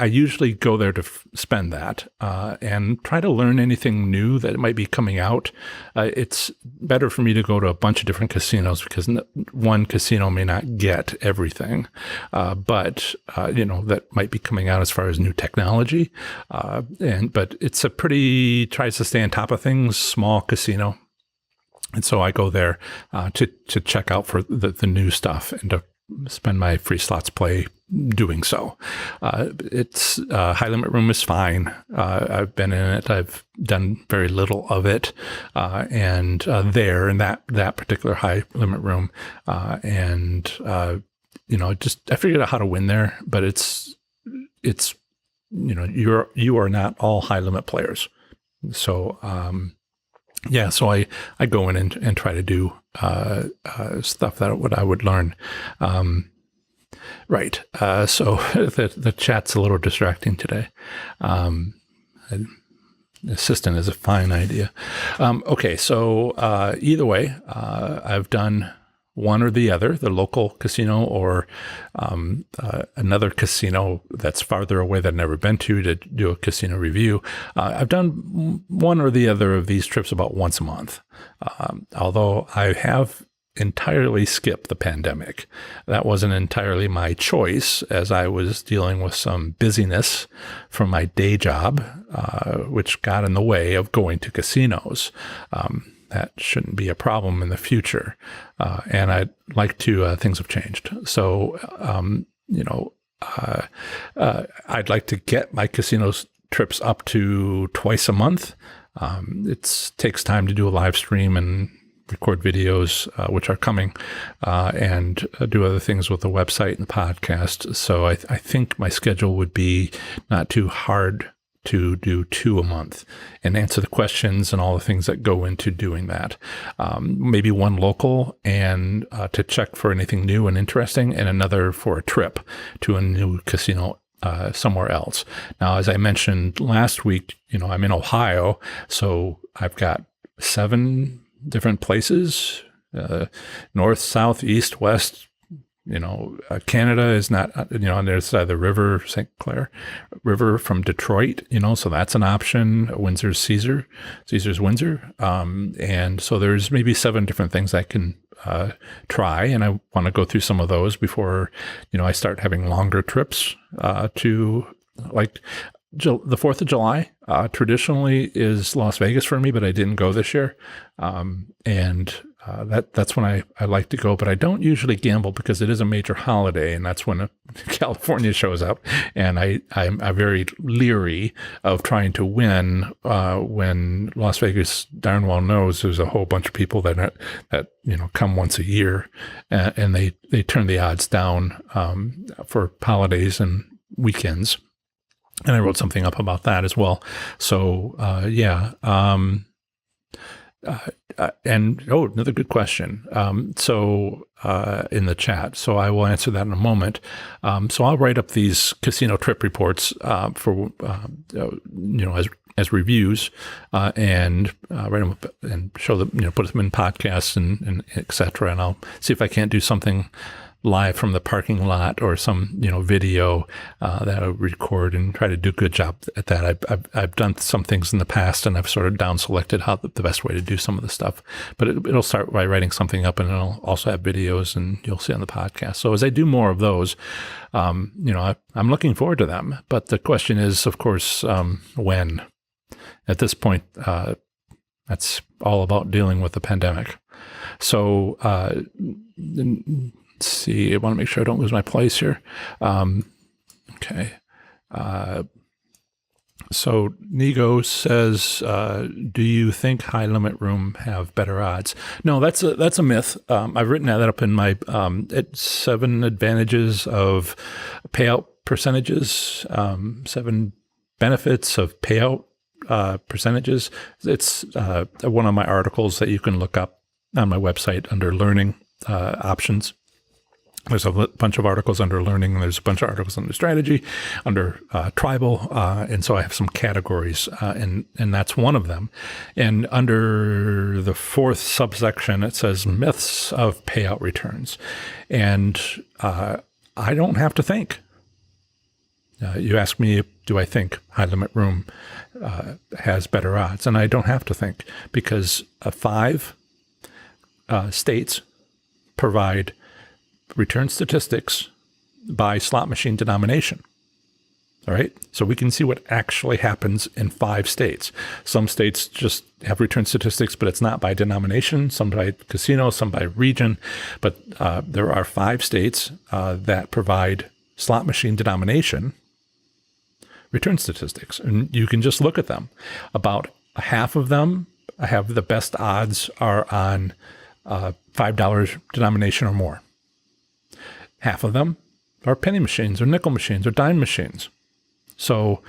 I usually go there to spend that and try to learn anything new that might be coming out. It's better for me to go to a bunch of different casinos because one casino may not get everything, but that might be coming out as far as new technology. But it's tries to stay on top of things, small casino. And so I go there to check out for the new stuff and to spend my free slots play doing so. It's high limit room is fine. I've been in it. I've done very little of it, and there in that particular high limit room, and I figured out how to win there. But it's you are not all high limit players, so. So I go in and try to do stuff that what I would learn. Right. So the chat's a little distracting today. Assistant is a fine idea. Okay. So either way, I've done one or the other, the local casino or another casino that's farther away that I've never been to do a casino review. I've done one or the other of these trips about once a month, although I have entirely skipped the pandemic. That wasn't entirely my choice, as I was dealing with some busyness from my day job, which got in the way of going to casinos. That shouldn't be a problem in the future. And I'd like to, things have changed. So, I'd like to get my casino trips up to twice a month. It takes time to do a live stream and record videos, which are coming, and do other things with the website and the podcast. So I think my schedule would be not too hard to do 2 a month and answer the questions and all the things that go into doing that. Maybe one local and to check for anything new and interesting, and another for a trip to a new casino somewhere else. Now, as I mentioned last week, I'm in Ohio, so I've got 7 different places, north, south, east, west. Canada is not, on their side of the river, St. Clair River from Detroit, so that's an option. Windsor's Caesar's Windsor. And so there's maybe 7 different things I can try. And I want to go through some of those before, I start having longer trips to like the 4th of July. Traditionally is Las Vegas for me, but I didn't go this year. That's when I like to go, but I don't usually gamble because it is a major holiday, and that's when California shows up. And I'm very leery of trying to win when Las Vegas darn well knows there's a whole bunch of people that come once a year, and they turn the odds down for holidays and weekends. And I wrote something up about that as well. So another good question. In the chat. So I will answer that in a moment. So I'll write up these casino trip reports for as reviews and write them up and show them, put them in podcasts and et cetera. And I'll see if I can't do something live from the parking lot or some, video that I would record and try to do a good job at that. I've done some things in the past, and I've sort of down selected how the best way to do some of the stuff. But it'll start by writing something up, and it'll also have videos, and you'll see on the podcast. So as I do more of those, I'm looking forward to them. But the question is, of course, when? At this point, that's all about dealing with the pandemic. So, let's see. I want to make sure I don't lose my place here. Okay. So Nigo says, do you think high limit room have better odds? No, that's a myth. I've written that up in my 7 advantages of payout percentages, 7 benefits of payout percentages. It's one of my articles that you can look up on my website under learning options. There's a bunch of articles under learning, and there's a bunch of articles under strategy, under tribal, and so I have some categories, and that's one of them. And under the 4th subsection, it says myths of payout returns, and I don't have to think. You ask me, do I think high limit room has better odds? And I don't have to think, because 5 states provide return statistics by slot machine denomination. All right. So we can see what actually happens in 5 states. Some states just have return statistics, but it's not by denomination, some by casino, some by region. But there are 5 states that provide slot machine denomination return statistics. And you can just look at them. About half of them have the best odds are on $5 denomination or more. Half of them are penny machines or nickel machines or dime machines. So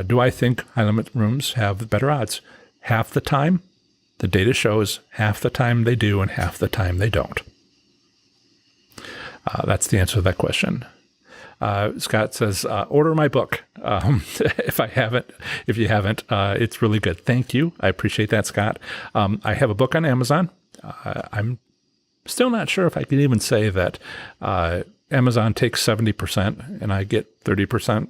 do I think high-limit rooms have better odds? Half the time, the data shows half the time they do and half the time they don't. That's the answer to that question. Scott says, order my book. If you haven't, it's really good. Thank you. I appreciate that, Scott. I have a book on Amazon. I'm still not sure if I can even say that Amazon takes 70% and I get 30%.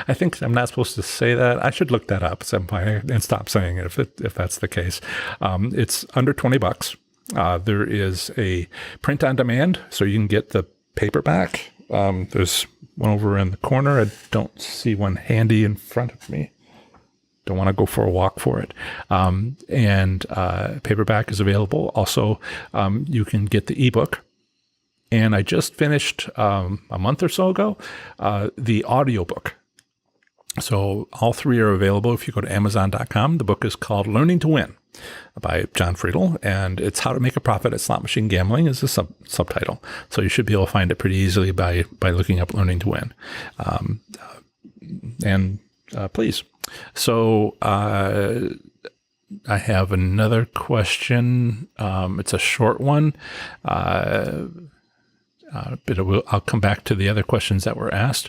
I think I'm not supposed to say that. I should look that up at some point and stop saying it if that's the case. It's under $20. There is a print on demand, so you can get the paperback. There's one over in the corner. I don't see one handy in front of me. Don't want to go for a walk for it. And paperback is available. Also, you can get the ebook. And I just finished a month or so ago the audiobook. So all 3 are available if you go to Amazon.com. The book is called Learning to Win by John Friedel, and it's How to Make a Profit at Slot Machine Gambling is the subtitle. So you should be able to find it pretty easily by looking up Learning to Win. Please. So I have another question. It's a short one. But I'll come back to the other questions that were asked.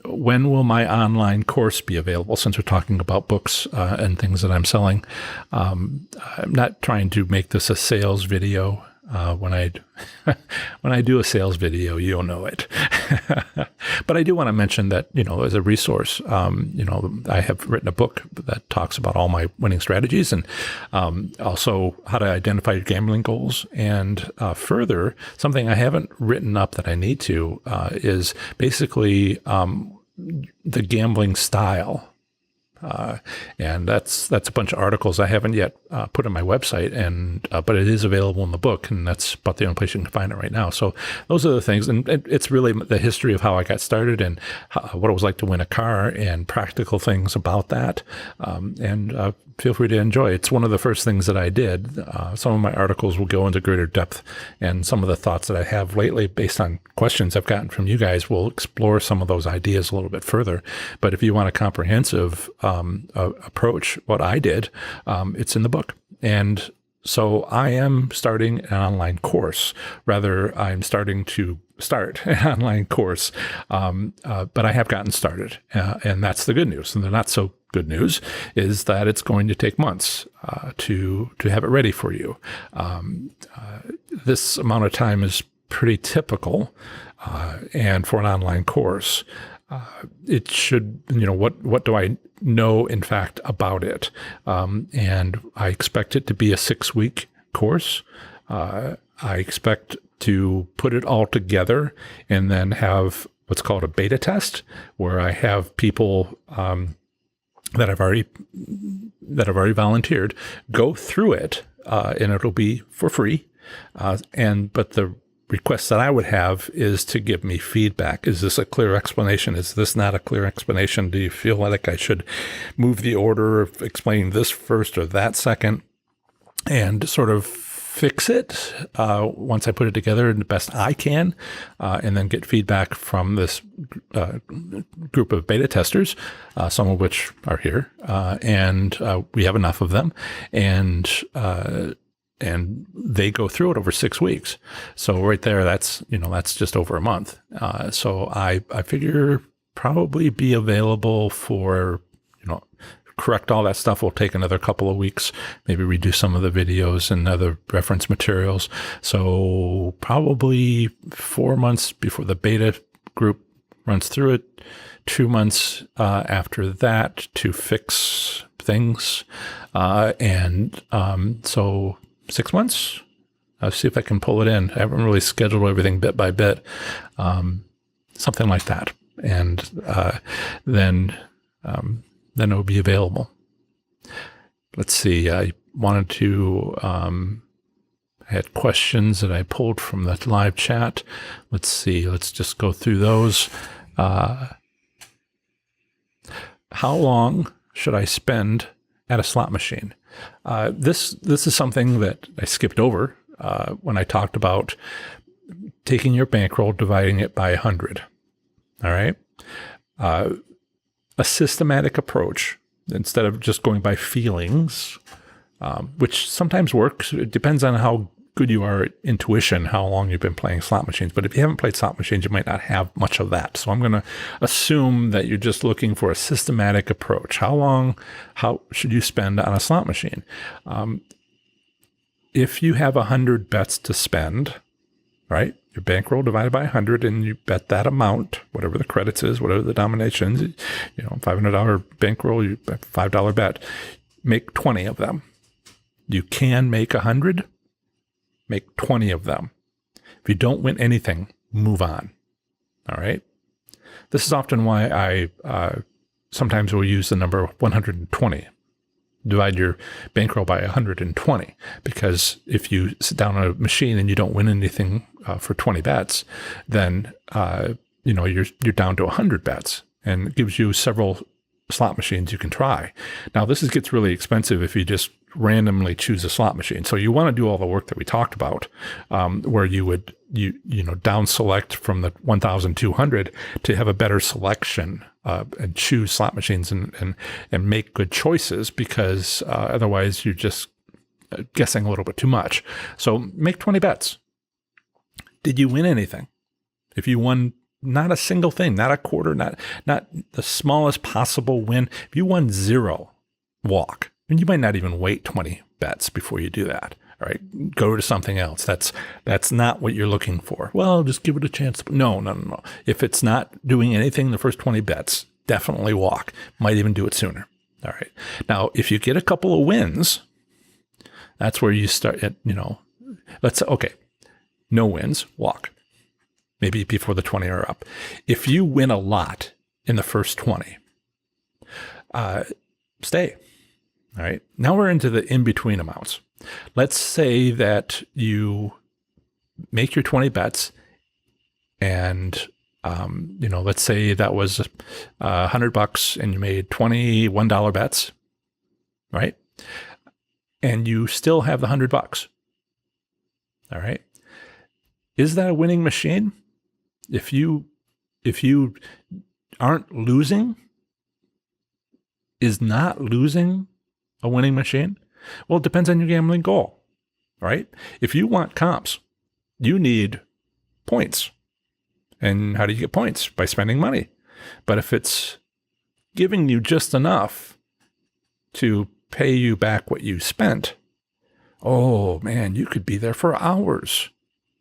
When will my online course be available? Since we're talking about books and things that I'm selling, I'm not trying to make this a sales video. When I do a sales video, you'll know it. But I do want to mention that, as a resource, I have written a book that talks about all my winning strategies and also how to identify your gambling goals. And further, something I haven't written up that I need to is basically the gambling style. And that's a bunch of articles I haven't yet put on my website, but it is available in the book, and that's about the only place you can find it right now. So those are the things, and it's really the history of how I got started and what it was like to win a car and practical things about that. And feel free to enjoy. It's one of the first things that I did. Some of my articles will go into greater depth, and some of the thoughts that I have lately based on questions I've gotten from you guys will explore some of those ideas a little bit further. But if you want a comprehensive approach, what I did, it's in the book. And so I am starting an online course. Rather, I'm starting to start an online course, but I have gotten started, and that's the good news. And the not so good news is that it's going to take months to have it ready for you. This amount of time is pretty typical, and for an online course, it should, what do I know, in fact, about it? And I expect it to be a 6-week course. I expect to put it all together and then have what's called a beta test, where I have people that have already volunteered go through it, and it'll be for free. But the request that I would have is to give me feedback. Is this a clear explanation? Is this not a clear explanation? Do you feel like I should move the order of explaining this first or that second, and sort of fix it once I put it together in the best I can, and then get feedback from this group of beta testers, some of which are here, and we have enough of them, and they go through it over 6 weeks. So right there, that's just over a month. So I figure probably be available for, correct all that stuff will take another couple of weeks, maybe redo some of the videos and other reference materials. So probably 4 months before the beta group runs through it, 2 months after that to fix things. So 6 months. I'll see if I can pull it in. I haven't really scheduled everything bit by bit. something like that. And then it will be available. Let's see. I wanted to, I had questions that I pulled from the live chat. Let's see. Let's just go through those. How long should I spend at a slot machine? This is something that I skipped over when I talked about taking your bankroll, dividing it by 100. All right. A systematic approach, instead of just going by feelings, which sometimes works. It depends on how good you are at intuition, how long you've been playing slot machines. But if you haven't played slot machines, you might not have much of that. So I'm going to assume that you're just looking for a systematic approach. How should you spend on a slot machine? If you have 100 bets to spend, right? Your bankroll divided by 100, and you bet that amount, whatever the credits is, whatever the dominations, $500 bankroll, you $5 bet, make 20 of them. You can make 100, make 20 of them. If you don't win anything, move on. All right. This is often why I sometimes will use the number 120. Divide your bankroll by 120, because if you sit down on a machine and you don't win anything for 20 bets, then you're down to 100 bets, and it gives you several slot machines you can try. Now, this gets really expensive if you just randomly choose a slot machine. So you want to do all the work that we talked about, where you would down select from the 1,200 to have a better selection and choose slot machines and make good choices, because otherwise you're just guessing a little bit too much. So make 20 bets. Did you win anything? If you won not a single thing, not a quarter, not the smallest possible win, if you won 0, walk. And you might not even wait 20 bets before you do that. All right, go to something else. That's not what you're looking for. Well, just give it a chance. No. If it's not doing anything the first 20 bets, definitely walk. Might even do it sooner. All right. Now, if you get a couple of wins, that's where you start at, let's say, okay, no wins, walk. Maybe before the 20 are up. If you win a lot in the first 20, stay. All right. Now we're into the in-between amounts. Let's say that you make your 20 bets, and let's say that was $100 and you made $21 bets, right? And you still have the $100. All right. Is that a winning machine? If you aren't losing, is not losing a winning machine? Well, it depends on your gambling goal, right? If you want comps, you need points. And how do you get points? By spending money. But if it's giving you just enough to pay you back what you spent, oh man, you could be there for hours.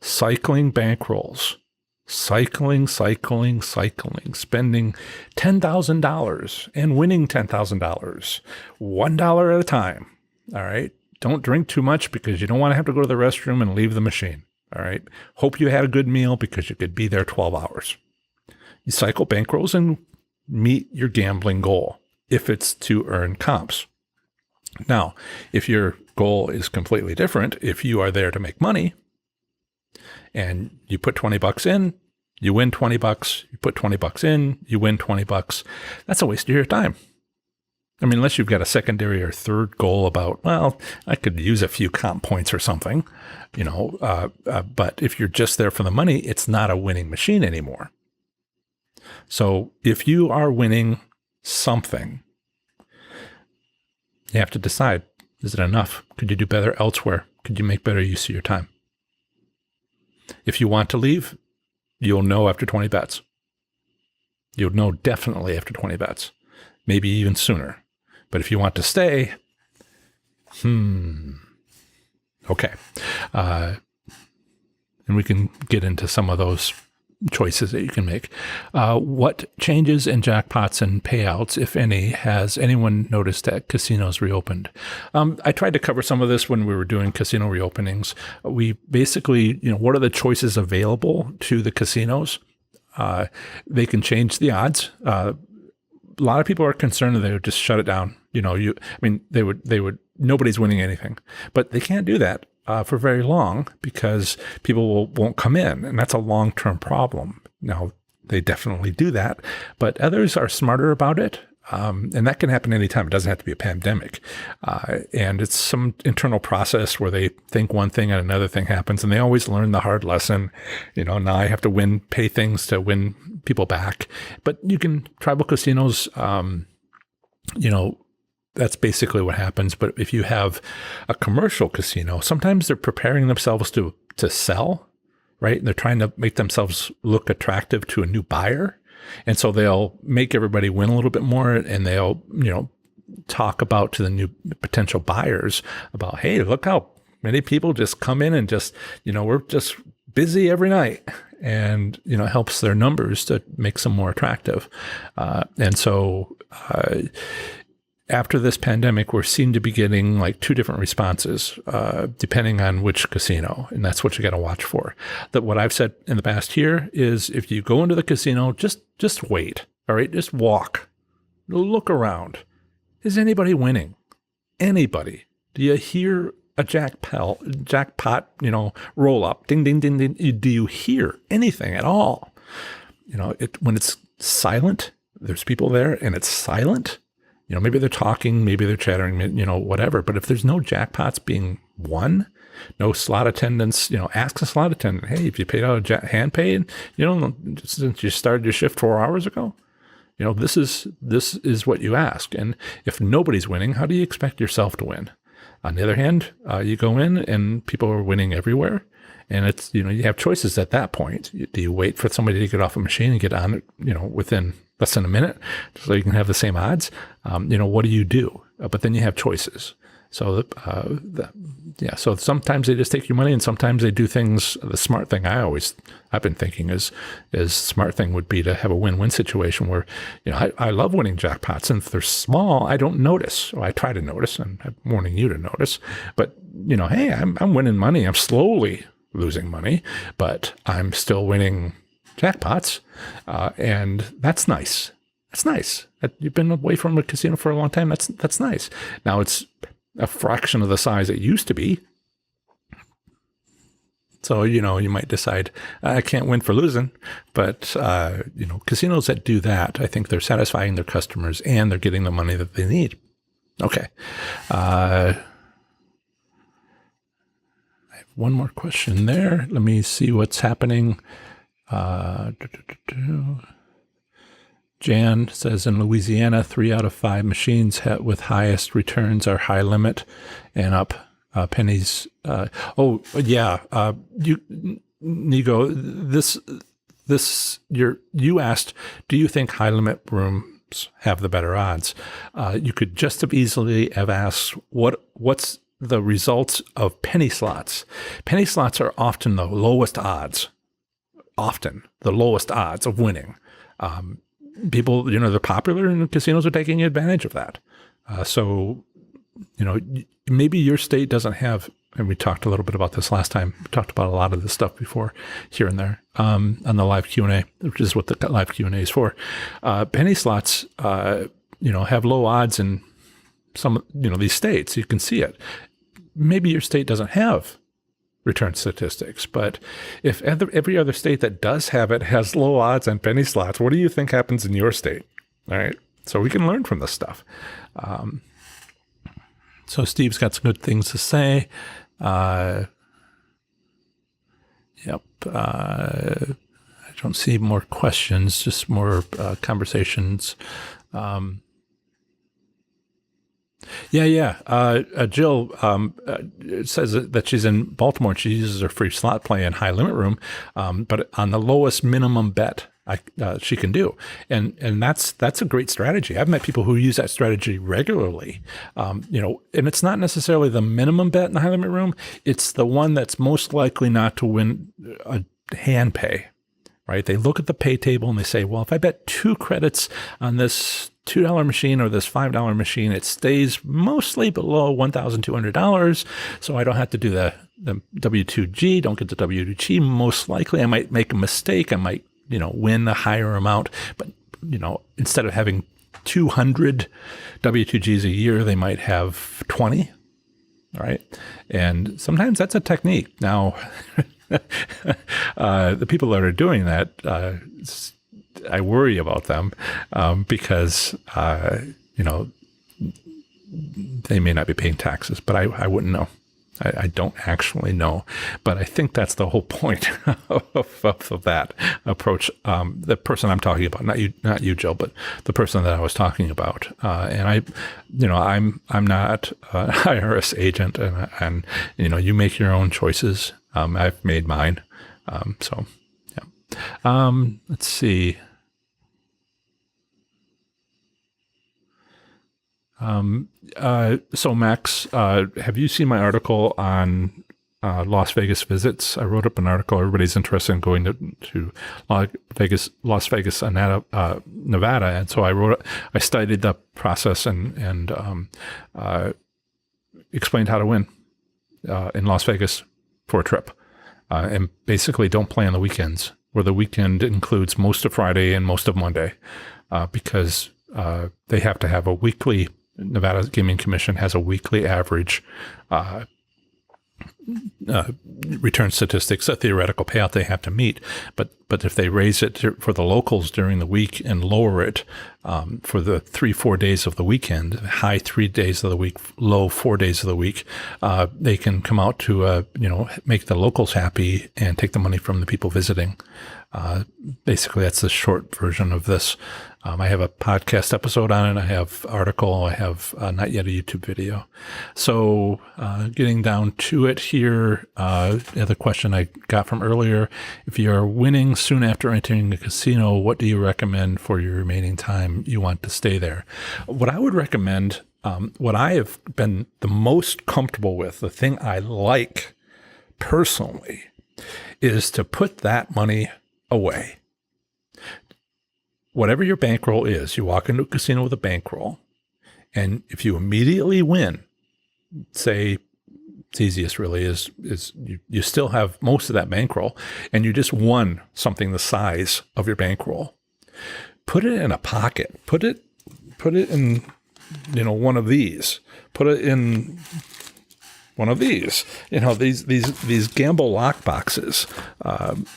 Cycling bankrolls. Cycling, spending $10,000 and winning $10,000, $1 at a time. All right. Don't drink too much, because you don't want to have to go to the restroom and leave the machine. All right. Hope you had a good meal, because you could be there 12 hours. You cycle bankrolls and meet your gambling goal if it's to earn comps. Now, if your goal is completely different, if you are there to make money, and you put $20 in, you win $20, you put $20 in, you win $20, that's a waste of your time. I mean, unless you've got a secondary or third goal about, well, I could use a few comp points or something, but if you're just there for the money, it's not a winning machine anymore. So if you are winning something, you have to decide, is it enough? Could you do better elsewhere? Could you make better use of your time? If you want to leave, you'll know after 20 bets. You'll know definitely after 20 bets, maybe even sooner. But if you want to stay, okay. And we can get into some of those choices that you can make. What changes in jackpots and payouts, if any, has anyone noticed that casinos reopened? I tried to cover some of this when we were doing casino reopenings. We basically, what are the choices available to the casinos? They can change the odds. A lot of people are concerned that they would just shut it down. They would, nobody's winning anything, but they can't do that for very long because people won't come in. And that's a long-term problem. Now, they definitely do that, but others are smarter about it. And that can happen anytime. It doesn't have to be a pandemic. And it's some internal process where they think one thing and another thing happens, and they always learn the hard lesson. Now I have to pay things to win people back. But tribal casinos, that's basically what happens. But if you have a commercial casino, sometimes they're preparing themselves to sell, right? And they're trying to make themselves look attractive to a new buyer. And so they'll make everybody win a little bit more, and they'll, talk about to the new potential buyers about, hey, look how many people just come in and just, we're just busy every night. And, it helps their numbers to make them more attractive. And so after this pandemic, we're seen to be getting like two different responses, depending on which casino. And that's what you got to watch for. That what I've said in the past here is if you go into the casino, just wait. All right. Just walk, look around. Is anybody winning? Anybody? Do you hear a jackpot, roll up, ding, ding, ding, ding? Do you hear anything at all? When it's silent, there's people there and it's silent. Maybe they're talking, maybe they're chattering, whatever. But if there's no jackpots being won, no slot attendants, ask a slot attendant, hey, if you paid out a hand paid, since you started your shift 4 hours ago, this is what you ask. And if nobody's winning, how do you expect yourself to win? On the other hand, you go in and people are winning everywhere. And it's, you have choices at that point. Do you wait for somebody to get off a machine and get on it, within less than a minute so you can have the same odds? What do you do? But then you have choices. So, so sometimes they just take your money and sometimes they do things. The smart thing I've been thinking is smart thing would be to have a win-win situation where, I love winning jackpots, and if they're small, I don't notice. Or I try to notice, and I'm warning you to notice. But, hey, I'm winning money. I'm slowly losing money, but I'm still winning jackpots. And that's nice. That's nice. You've been away from a casino for a long time. That's nice. Now it's a fraction of the size it used to be. So, you might decide, I can't win for losing. But, casinos that do that, I think they're satisfying their customers and they're getting the money that they need. Okay. I have one more question there. Let me see what's happening. Jan says in Louisiana, 3 out of 5 machines with highest returns are high limit and up pennies. Nigo, you asked, do you think high limit rooms have the better odds? You could just have easily have asked what's the results of penny slots. Penny slots are often the lowest odds. Often the lowest odds of winning. People, they're popular and casinos are taking advantage of that. So, maybe your state doesn't have, and we talked a little bit about this last time. We talked about a lot of this stuff before here and there on the live Q&A, which is what the live Q&A is for. Penny slots, have low odds in some, these states. You can see it. Maybe your state doesn't have return statistics, but if every other state that does have it has low odds on penny slots, what do you think happens in your state? All right. So we can learn from this stuff. So Steve's got some good things to say. I don't see more questions, just more conversations. Jill says that she's in Baltimore and she uses her free slot play in high limit room, but on the lowest minimum bet she can do. And that's a great strategy. I've met people who use that strategy regularly, and it's not necessarily the minimum bet in the high limit room. It's the one that's most likely not to win a hand pay, right? They look at the pay table and they say, well, if I bet 2 credits on this $2 machine or this $5 machine, it stays mostly below $1,200. So I don't have to do the W2G, don't get the W2G. Most likely I might make a mistake. I might win a higher amount. But, instead of having 200 W-2Gs a year, they might have 20. Right. And sometimes that's a technique. Now, the people that are doing that, I worry about them because, they may not be paying taxes, but I wouldn't know. I don't actually know, but I think that's the whole point of that approach. The person I'm talking about, not you, Jill, but the person that I was talking about. And I'm not an IRS agent, and you make your own choices. I've made mine. So yeah. Let's see. So Max, have you seen my article on Las Vegas visits? I wrote up an article. Everybody's interested in going to Las Vegas, Nevada, and so I studied the process and explained how to win in Las Vegas for a trip, and basically don't play on the weekends, where the weekend includes most of Friday and most of Monday, because they have to have a weekly. Nevada Gaming Commission has a weekly average return statistics, a theoretical payout they have to meet. But if they raise it for the locals during the week and lower it for the 3-4 days of the weekend, high 3 days of the week, low 4 days of the week, they can come out to make the locals happy and take the money from the people visiting. Basically, that's the short version of this. I have a podcast episode on it. I have article. I have not yet a YouTube video. So getting down to it here, the other question I got from earlier, if you are winning soon after entering a casino, what do you recommend for your remaining time you want to stay there? What I would recommend, what I have been the most comfortable with, the thing I like personally, is to put that money away. Whatever your bankroll is, you walk into a casino with a bankroll, and if you immediately win, say, it's easiest really is you still have most of that bankroll, and you just won something the size of your bankroll. Put it in a pocket. Put it in, one of these. Put it in one of these, these gamble lock boxes,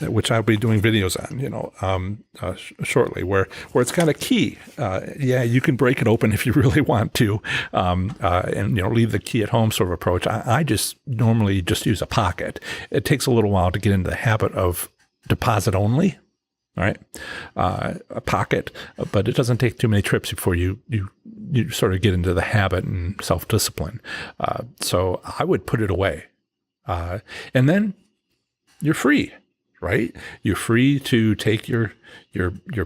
which I'll be doing videos on, shortly, where it's got a key. You can break it open if you really want to, and leave the key at home sort of approach. I just normally just use a pocket. It takes a little while to get into the habit of deposit only. All right, a pocket, but it doesn't take too many trips before you sort of get into the habit and self-discipline. So I would put it away, and then you're free, right? You're free to take your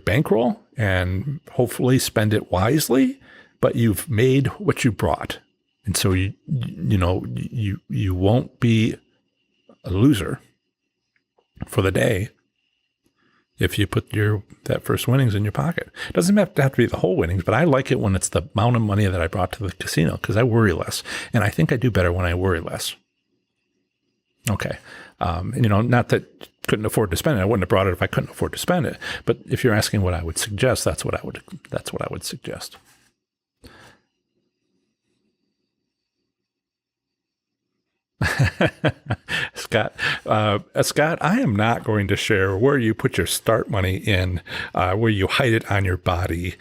bankroll and hopefully spend it wisely, but you've made what you brought, and so you won't be a loser for the day. If you put that first winnings in your pocket. It doesn't have to be the whole winnings, but I like it when it's the amount of money that I brought to the casino because I worry less. And I think I do better when I worry less. Okay. Not that couldn't afford to spend it. I wouldn't have brought it if I couldn't afford to spend it. But if you're asking what I would suggest, that's what I would suggest. Scott, I am not going to share where you put your start money in, where you hide it on your body,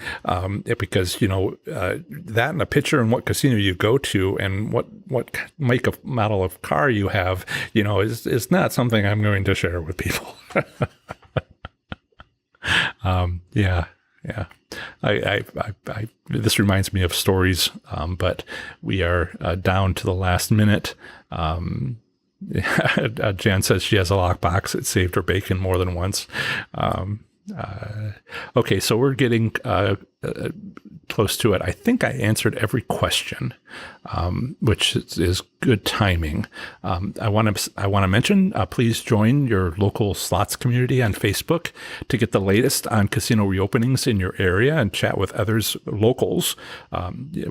because that in a picture and what casino you go to and what make of model of car you have, is not something I'm going to share with people. Yeah. I this reminds me of stories, but we are down to the last minute. Jan says she has a lockbox. It saved her bacon more than once. Okay, so we're getting close to it. I think I answered every question, which is good timing. I want to mention, please join your local slots community on Facebook to get the latest on casino reopenings in your area and chat with others, locals,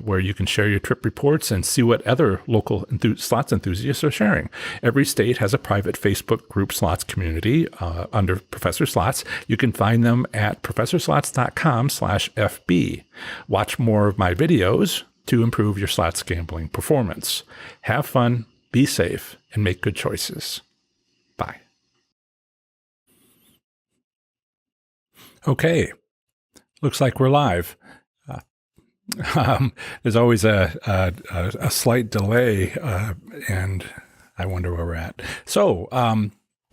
where you can share your trip reports and see what other local slots enthusiasts are sharing. Every state has a private Facebook group slots community under Professor Slots. You can find them at professorslots.com/FB. Watch more of my videos to improve your slots gambling performance. Have fun, be safe, and make good choices. Bye. Okay, looks like we're live. There's always a slight delay, and I wonder where we're at. So,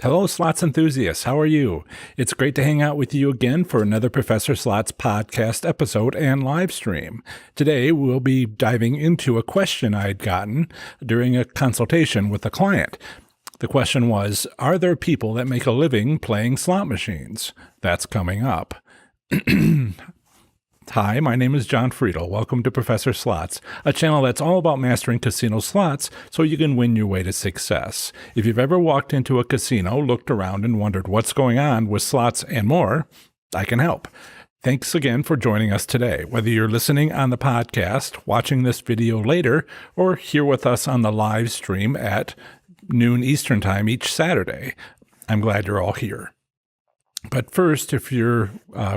hello, slots enthusiasts. How are you? It's great to hang out with you again for another Professor Slots podcast episode and live stream. Today, we'll be diving into a question I'd gotten during a consultation with a client. The question was, are there people that make a living playing slot machines? That's coming up. Hi, my name is John Friedel. Welcome to Professor Slots, a channel that's all about mastering casino slots so you can win your way to success. If you've ever walked into a casino, looked around, and wondered what's going on with slots and more, I can help. Thanks again for joining us today. Whether you're listening on the podcast, watching this video later, or here with us on the live stream at noon Eastern Time each Saturday, I'm glad you're all here. But first, if you're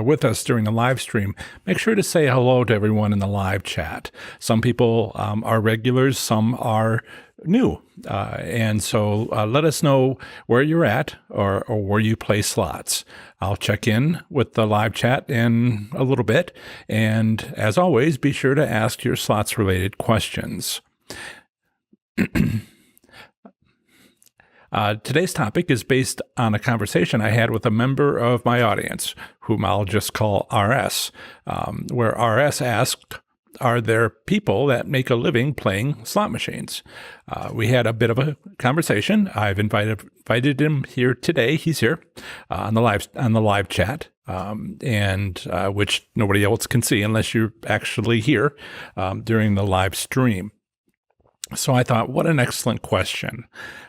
with us during the live stream, make sure to say hello to everyone in the live chat. Some people are regulars, some are new. And so let us know where you're at or where you play slots. I'll check in with the live chat in a little bit. And as always, be sure to ask your slots-related questions. Today's topic is based on a conversation I had with a member of my audience, whom I'll just call RS, where RS asked, are there people that make a living playing slot machines? We had a bit of a conversation. I've invited him here today. He's here on the live chat, and which nobody else can see unless you're actually here during the live stream. So I thought, what an excellent question.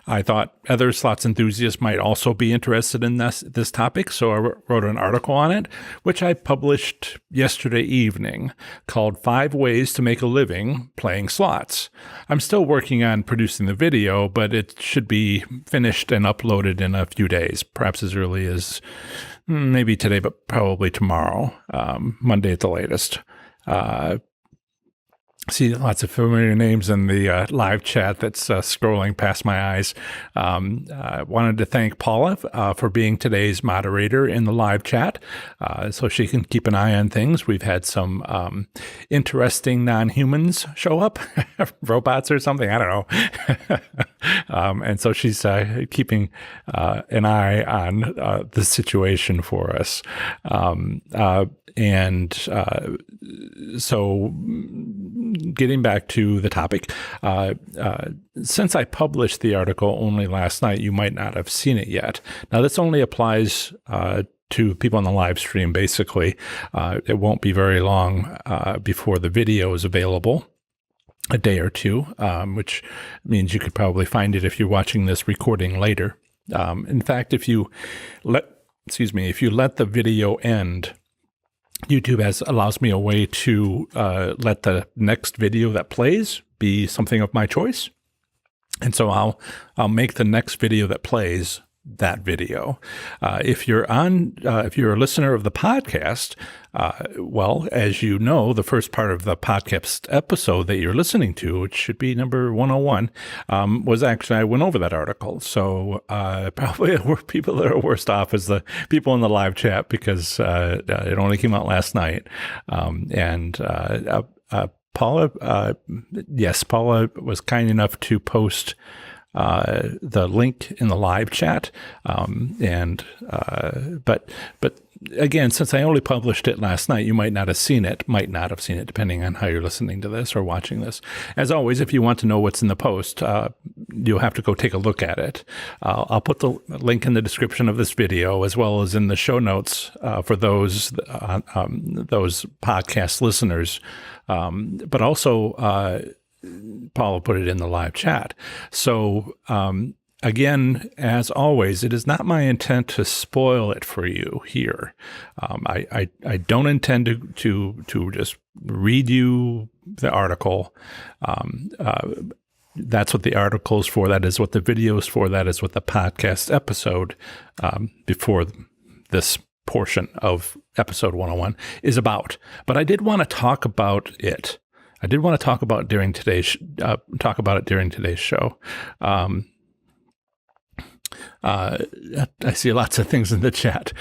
I thought other slots enthusiasts might also be interested in this topic, so I wrote an article on it, which I published yesterday evening, called 5 Ways to Make a Living Playing Slots. I'm still working on producing the video, but it should be finished and uploaded in a few days, perhaps as early as maybe today, but probably tomorrow, Monday at the latest. See lots of familiar names in the live chat that's scrolling past my eyes. I wanted to thank Paula for being today's moderator in the live chat, so she can keep an eye on things. We've had some interesting non-humans show up, robots or something, I don't know. And so she's keeping an eye on the situation for us. So getting back to the topic, since I published the article only last night, you might not have seen it yet. Now, this only applies to people on the live stream, basically. It won't be very long before the video is available, a day or two, which means you could probably find it if you're watching this recording later. In fact, if you let the video end, YouTube allows me a way to let the next video that plays be something of my choice. And so I'll make the next video that plays that video. If you're a listener of the podcast, well, as you know, the first part of the podcast episode that you're listening to, which should be number 101, was actually, I went over that article. So probably people that are worst off is the people in the live chat, because it only came out last night. Paula was kind enough to post the link in the live chat, but again, since I only published it last night, you might not have seen it, depending on how you're listening to this or watching this. As always, if you want to know what's in the post, you'll have to go take a look at it. I'll put the link in the description of this video, as well as in the show notes for those podcast listeners. But also, Paul put it in the live chat. So, again, as always, it is not my intent to spoil it for you here. I don't intend to just read you the article. That's what the article is for. That is what the video is for. That is what the podcast episode before this portion of episode 101 is about. But I did want to talk about it. I did want to talk about it during today's show. I see lots of things in the chat.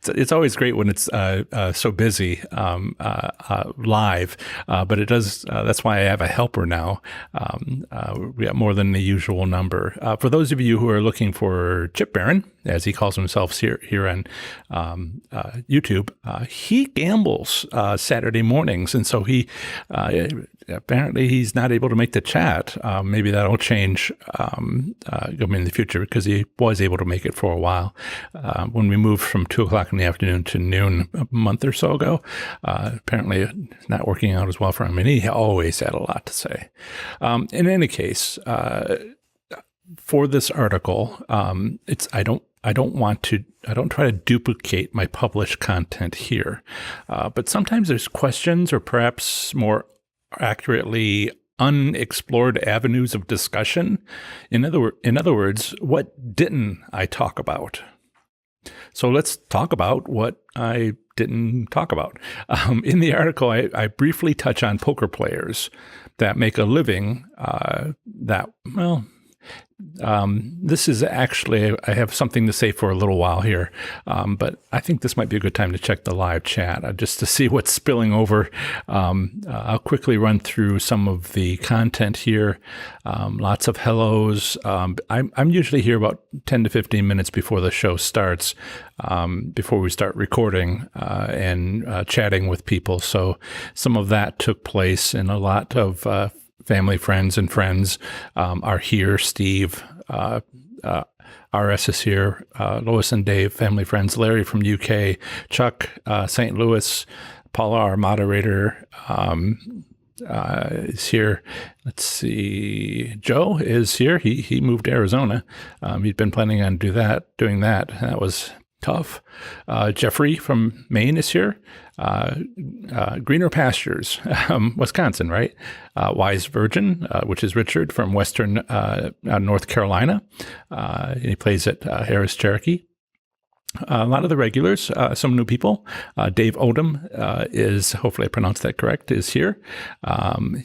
It's always great when it's so busy live, but it does. That's why I have a helper now. We got more than the usual number. For those of you who are looking for Chip Barron, as he calls himself here on YouTube, he gambles Saturday mornings, and so he apparently he's not able to make the chat. Maybe that'll change in the future, because he was able to make it for a while when we moved from 2:00 in the afternoon to noon a month or so ago. Apparently it's not working out as well for him, and he always had a lot to say. In any case, for this article, I don't try to duplicate my published content here, but sometimes there's questions, or perhaps more accurately, unexplored avenues of discussion. In other words, what didn't I talk about? So let's talk about what I didn't talk about. In the article, I briefly touch on poker players that make a living this is actually, I have something to say for a little while here, but I think this might be a good time to check the live chat just to see what's spilling over. I'll quickly run through some of the content here. Lots of hellos. I'm usually here about 10 to 15 minutes before the show starts, before we start recording and chatting with people. So some of that took place, and a lot of family, friends, and friends are here. Steve, RS is here. Lois and Dave, family, friends. Larry from UK. Chuck, St. Louis. Paula, our moderator, is here. Let's see. Joe is here. He moved to Arizona. He'd been planning on doing that. That was tough. Jeffrey from Maine is here. Greener Pastures, Wisconsin, right? Wise Virgin, which is Richard from Western North Carolina. He plays at Harris Cherokee. A lot of the regulars, some new people. Dave Odom is, hopefully I pronounced that correct, is here.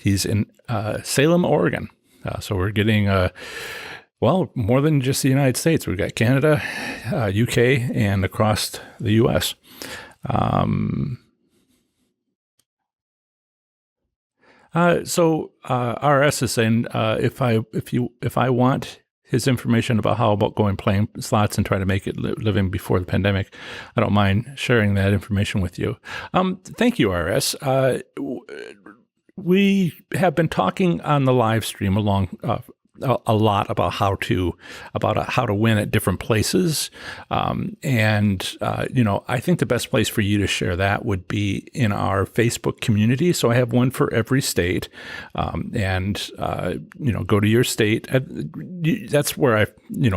He's in Salem, Oregon. So we're getting more than just the United States. We've got Canada, UK, and across the US. RS is saying, if I want his information about playing slots and try to make it living before the pandemic, I don't mind sharing that information with you. Thank you, RS. We have been talking on the live stream a lot about how to win at different places. I think the best place for you to share that would be in our Facebook community. So I have one for every state, go to your state. That's where I,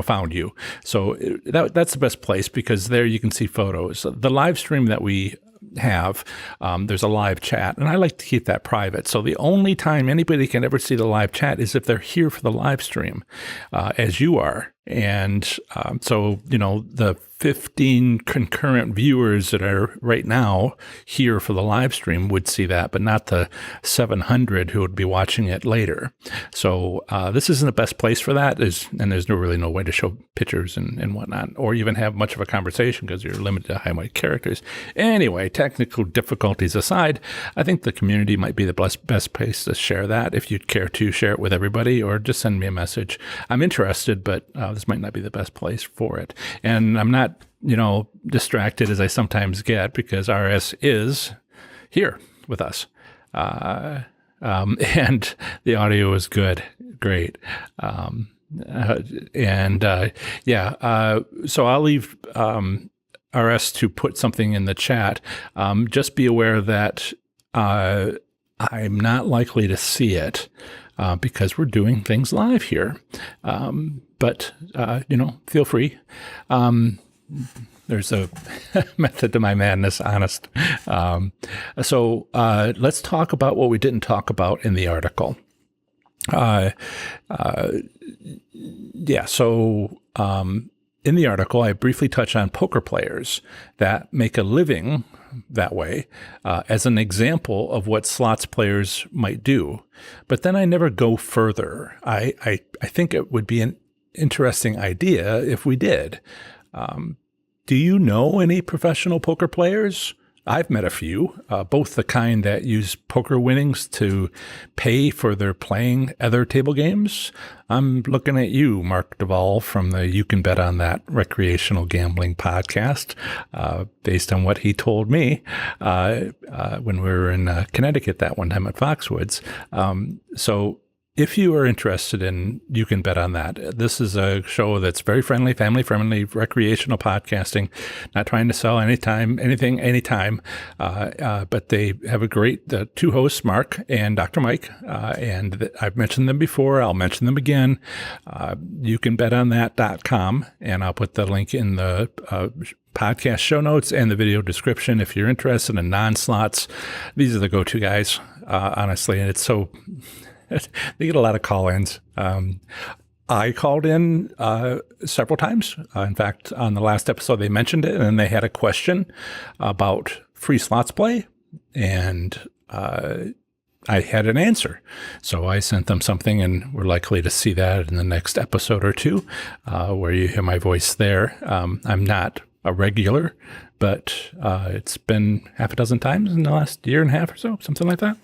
found you. So that's the best place, because there you can see photos. The live stream that we have, there's a live chat, and I like to keep that private. So the only time anybody can ever see the live chat is if they're here for the live stream, as you are. And the 15 concurrent viewers that are right now here for the live stream would see that, but not the 700 who would be watching it later. So this isn't the best place for that. There's really no way to show pictures and whatnot, or even have much of a conversation because you're limited to highlight characters. Anyway, technical difficulties aside, I think the community might be the best place to share that, if you'd care to share it with everybody, or just send me a message. I'm interested, but this might not be the best place for it. And I'm not distracted as I sometimes get because RS is here with us. And the audio is good. Great. So I'll leave RS to put something in the chat. Just be aware that I'm not likely to see it because we're doing things live here. But feel free. There's a method to my madness, honest. So let's talk about what we didn't talk about in the article. In the article, I briefly touch on poker players that make a living that way as an example of what slots players might do. But then I never go further. I think it would be an interesting idea if we did. Do you know any professional poker players? I've met a few, both the kind that use poker winnings to pay for their playing other table games. I'm looking at you, Mark Duvall, from the You Can Bet on That recreational gambling podcast, based on what he told me when we were in Connecticut that one time at Foxwoods. So if you are interested in You Can Bet on That, this is a show that's very friendly, family-friendly, recreational podcasting, not trying to sell anything, anytime. But they have a great two hosts, Mark and Dr. Mike, and I've mentioned them before. I'll mention them again. YouCanBetOnThat.com, and I'll put the link in the podcast show notes and the video description if you're interested in non-slots. These are the go-to guys, honestly, and it's so... They get a lot of call-ins. I called in several times. In fact, on the last episode, they mentioned it, and they had a question about free slots play, and I had an answer. So I sent them something, and we're likely to see that in the next episode or two, where you hear my voice there. I'm not a regular, but it's been half a dozen times in the last year and a half or so, something like that.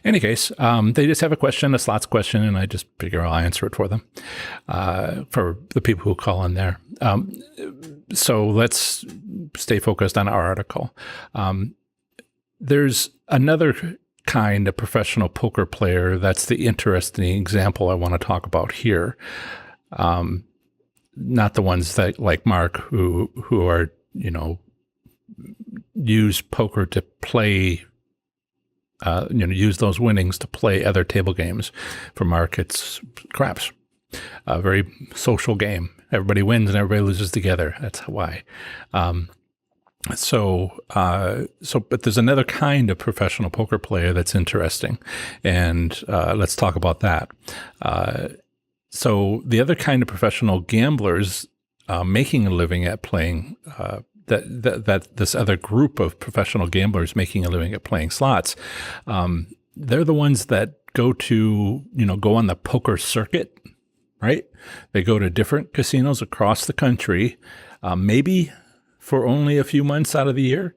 In any case, they just have a question, a slots question, and I just figure I'll answer it for them, for the people who call in there. So let's stay focused on our article. There's another kind of professional poker player that's the interesting example I want to talk about here. Not the ones that, like Mark, who are, use poker to play, use those winnings to play other table games. For Mark, it's craps, a very social game. Everybody wins and everybody loses together. That's why. But there's another kind of professional poker player that's interesting, and let's talk about that. So the other kind of professional gamblers making a living at playing, that this other group of professional gamblers making a living at playing slots, they're the ones that go on the poker circuit, right? They go to different casinos across the country, maybe for only a few months out of the year.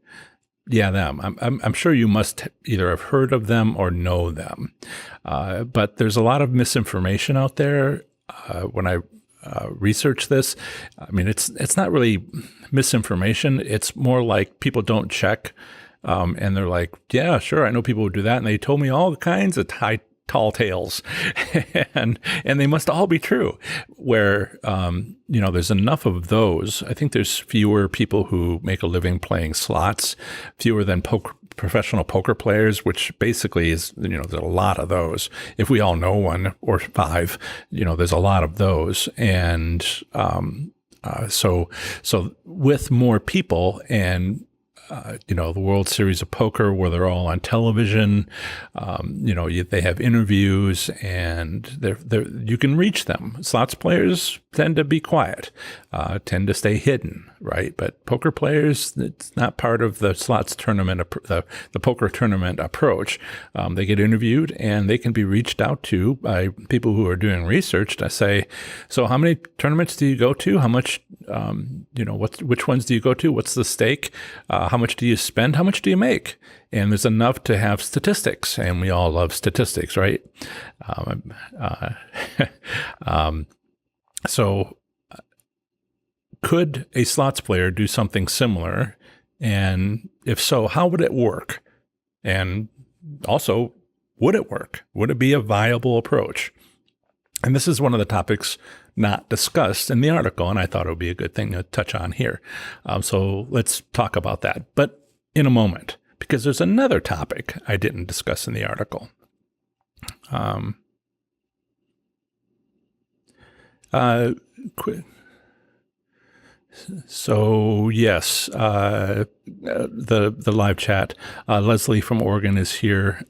Yeah, them. I'm sure you must either have heard of them or know them. But there's a lot of misinformation out there. When I research this, I mean, it's not really misinformation. It's more like people don't check, and they're like, yeah, sure, I know people who do that, and they told me all kinds of tall tales, and they must all be true. Where there's enough of those. I think there's fewer people who make a living playing slots, fewer than professional poker players, which basically is, there's a lot of those. If we all know one or five, there's a lot of those. And so with more people and the World Series of Poker, where they're all on television, they have interviews, and you can reach them. Slots players tend to be quiet, tend to stay hidden, right? But poker players, it's not part of the slots tournament, the poker tournament approach. They get interviewed, and they can be reached out to by people who are doing research to say, so how many tournaments do you go to? How much, which ones do you go to? What's the stake? How much do you spend? How much do you make? And there's enough to have statistics, and we all love statistics, right? So could a slots player do something similar? And if so, how would it work? And also, would it work? Would it be a viable approach? And this is one of the topics not discussed in the article, and I thought it would be a good thing to touch on here. So let's talk about that, but in a moment, because there's another topic I didn't discuss in the article. So yes, the live chat. Leslie from Oregon is here.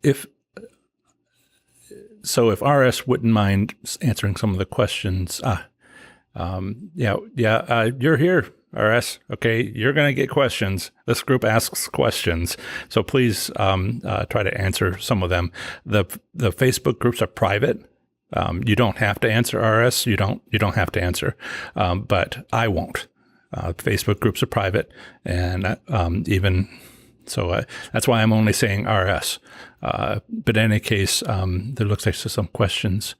If RS wouldn't mind answering some of the questions, you're here, RS. Okay, you're going to get questions. This group asks questions, so please try to answer some of them. The Facebook groups are private. You don't have to answer, RS. You don't have to answer, but I won't. Facebook groups are private, and even so, that's why I'm only saying RS. But in any case, there looks like there's some questions.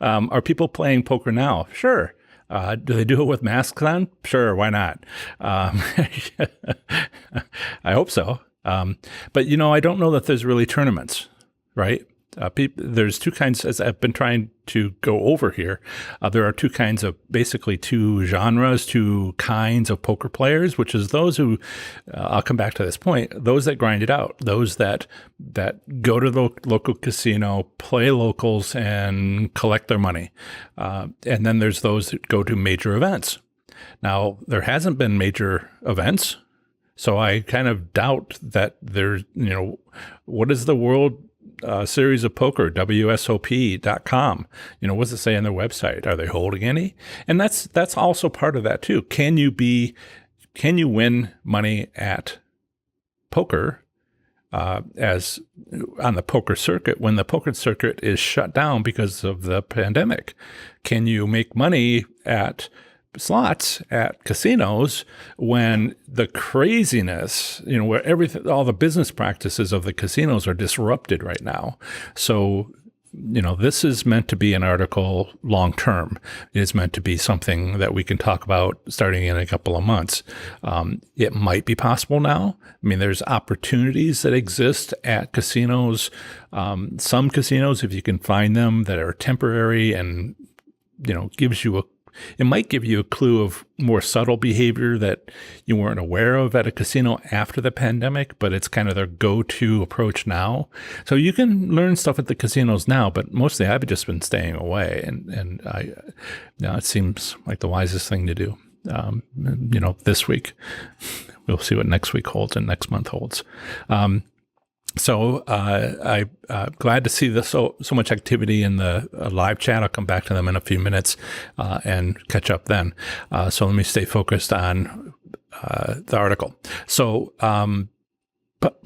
Are people playing poker now? Sure. Do they do it with masks on? Sure. Why not? I hope so. But, I don't know that there's really tournaments, right? There's two kinds, as I've been trying to go over here. There are basically two genres, two kinds of poker players, which is those who, I'll come back to this point, those that grind it out, those that go to the local casino, play locals, and collect their money. And then there's those that go to major events. Now, there hasn't been major events, so I kind of doubt that there's, what is the World Series of Poker, WSOP.com? What does it say on their website? Are they holding any? And that's also part of that too. Can you win money at poker as on the poker circuit when the poker circuit is shut down because of the pandemic? Can you make money at slots at casinos when the craziness, where all the business practices of the casinos are disrupted right now? So, this is meant to be an article long term. It is meant to be something that we can talk about starting in a couple of months. It might be possible now. There's opportunities that exist at casinos. Some casinos, if you can find them, that are temporary and, it might give you a clue of more subtle behavior that you weren't aware of at a casino after the pandemic, but it's kind of their go-to approach now. So you can learn stuff at the casinos now, but mostly I've just been staying away, and it seems like the wisest thing to do. This week, we'll see what next week holds and next month holds. So I'm glad to see so much activity in the live chat. I'll come back to them in a few minutes and catch up then. So let me stay focused on the article. So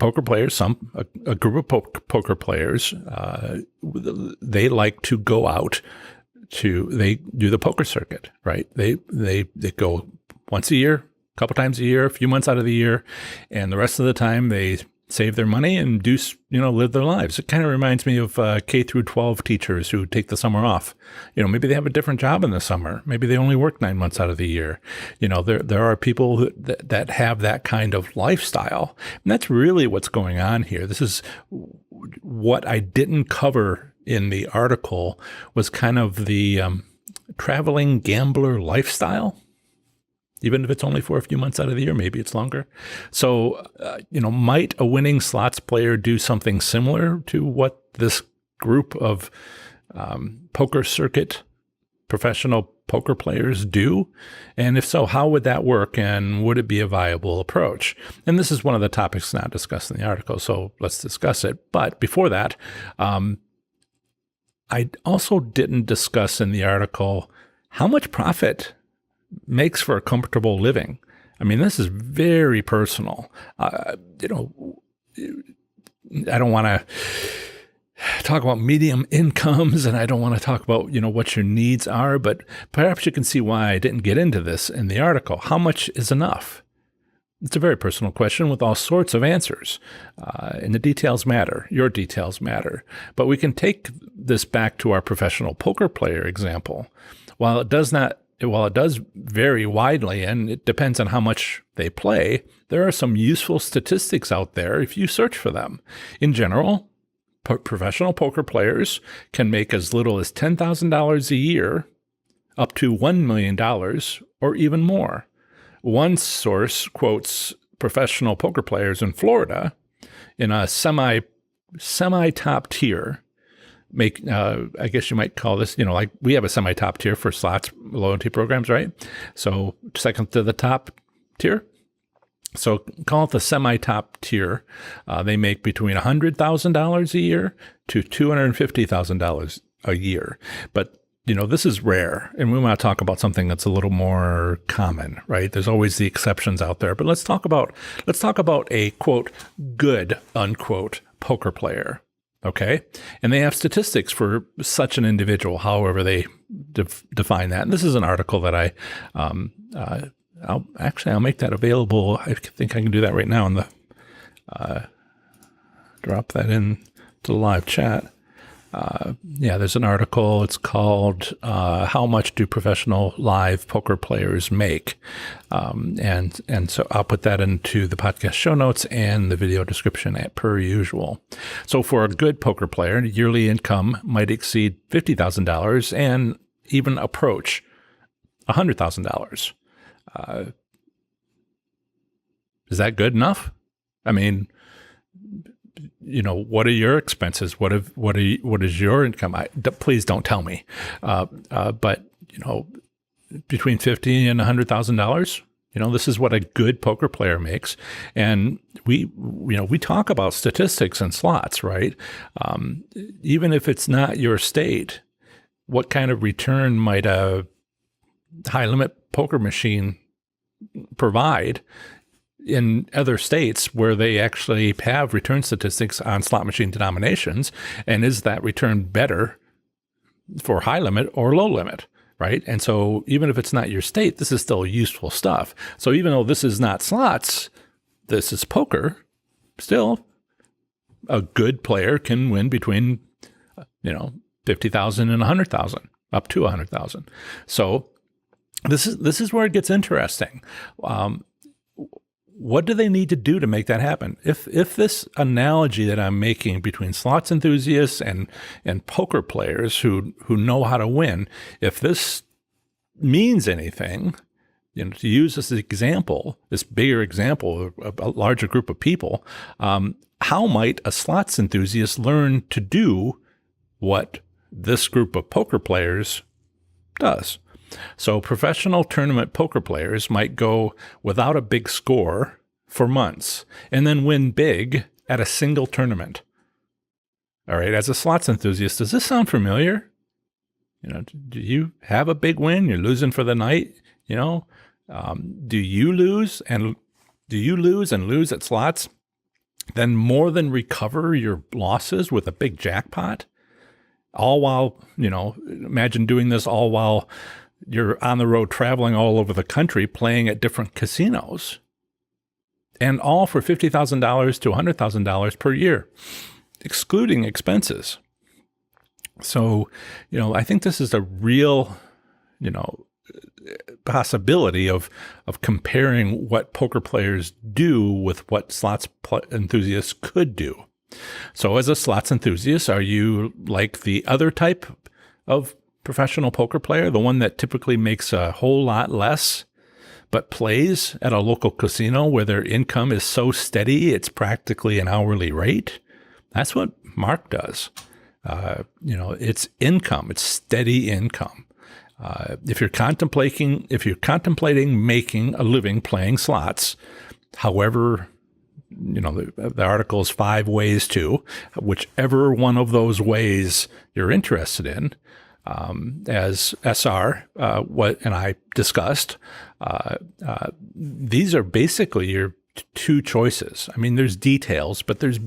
poker players, a group of poker players, they like to go out they do the poker circuit, right? They go once a year, a couple times a year, a few months out of the year, and the rest of the time they save their money and live their lives. It kind of reminds me of K through 12 teachers who take the summer off. Maybe they have a different job in the summer. Maybe they only work 9 months out of the year. There are people that have that kind of lifestyle. And that's really what's going on here. This is what I didn't cover in the article, was kind of the traveling gambler lifestyle. Even if it's only for a few months out of the year, maybe it's longer. So, might a winning slots player do something similar to what this group of poker circuit professional poker players do? And if so, how would that work? And would it be a viable approach? And this is one of the topics not discussed in the article, so let's discuss it. But before that, I also didn't discuss in the article how much profit makes for a comfortable living. This is very personal. I don't want to talk about medium incomes, and I don't want to talk about, what your needs are, but perhaps you can see why I didn't get into this in the article. How much is enough? It's a very personal question with all sorts of answers. And the details matter. Your details matter. But we can take this back to our professional poker player example. While it does vary widely, and it depends on how much they play, there are some useful statistics out there if you search for them. In general, professional poker players can make as little as $10,000 a year up to $1 million or even more. One source quotes professional poker players in Florida in a semi-top tier. I guess you might call this, like we have a semi-top tier for slots loyalty programs, right? So second to the top tier. So call it the semi-top tier. They make between $100,000 a year to $250,000 a year. But this is rare, and we want to talk about something that's a little more common, right? There's always the exceptions out there, but let's talk about a quote good unquote poker player, okay? And they have statistics for such an individual, however they define that. And this is an article that I'll make that available. I think I can do that right now and drop that in to the live chat. There's an article. It's called "How Much Do Professional Live Poker Players Make?" And so I'll put that into the podcast show notes and the video description per usual. So for a good poker player, yearly income might exceed $50,000 and even approach $100,000. Is that good enough? I mean, what are your expenses? What is your income? Please don't tell me. But between $50,000 and $100,000, this is what a good poker player makes. And we talk about statistics and slots, right? Even if it's not your state, what kind of return might a high limit poker machine provide in other states where they actually have return statistics on slot machine denominations? And is that return better for high limit or low limit, right? And so even if it's not your state, this is still useful stuff. So even though this is not slots, this is poker, still a good player can win between, $50,000 and $100,000, up to $100,000. So this is where it gets interesting. What do they need to do to make that happen? If this analogy that I'm making between slots enthusiasts and poker players who know how to win, if this means anything, to use this example, this bigger example of a larger group of people, how might a slots enthusiast learn to do what this group of poker players does? So professional tournament poker players might go without a big score for months and then win big at a single tournament. All right, as a slots enthusiast, does this sound familiar? Do you have a big win? You're losing for the night. Do you lose and lose at slots, then more than recover your losses with a big jackpot? All while, imagine doing this all while you're on the road traveling all over the country playing at different casinos, and all for $50,000 to $100,000 per year, excluding expenses. So, I think this is a real, possibility of comparing what poker players do with what slots enthusiasts could do. So as a slots enthusiast, are you like the other type of professional poker player, the one that typically makes a whole lot less, but plays at a local casino where their income is so steady it's practically an hourly rate? That's what Mark does. It's income, it's steady income. If you're contemplating making a living playing slots, however, the article is 5 ways to, whichever one of those ways you're interested in. As SR and I discussed, these are basically your two choices. I mean, there's details, but there's,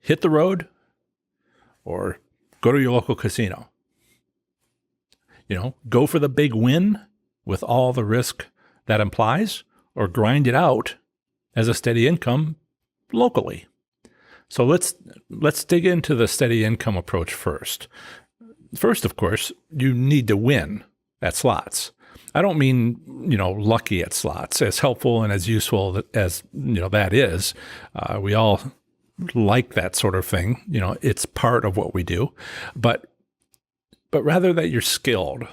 hit the road or go to your local casino. Go for the big win with all the risk that implies, or grind it out as a steady income locally. So let's dig into the steady income approach first. First, of course, you need to win at slots. I don't mean, lucky at slots, as helpful and as useful as, that is. We all like that sort of thing. It's part of what we do. But rather that you're skilled.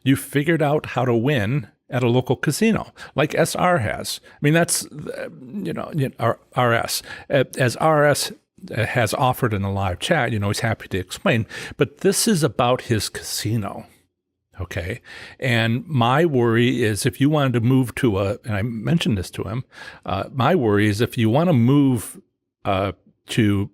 You figured out how to win at a local casino, like SR has. I mean, that's, RS. As RS has offered in the live chat, he's happy to explain. But this is about his casino. Okay. And my worry is if you wanted to move to and I mentioned this to him, my worry is if you want to move to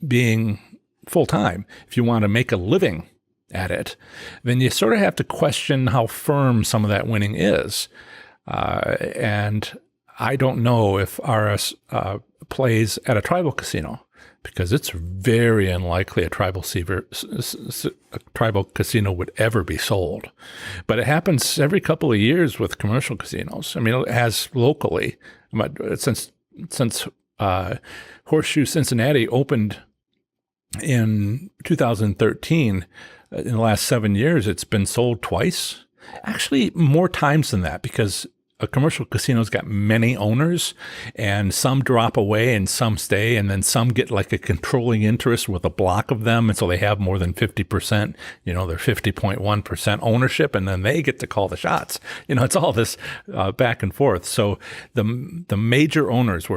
being full-time, if you want to make a living at it, then you sort of have to question how firm some of that winning is. And I don't know if RS plays at a tribal casino, because it's very unlikely a tribal casino would ever be sold. But it happens every couple of years with commercial casinos. I mean, it has locally. Since Horseshoe Cincinnati opened in 2013, in the last 7 years, it's been sold twice. Actually, more times than that, because a commercial casino's got many owners, and some drop away and some stay, and then some get like a controlling interest with a block of them, and so they have more than 50%, they're 50.1% ownership, and then they get to call the shots. It's all this back and forth. So the major owners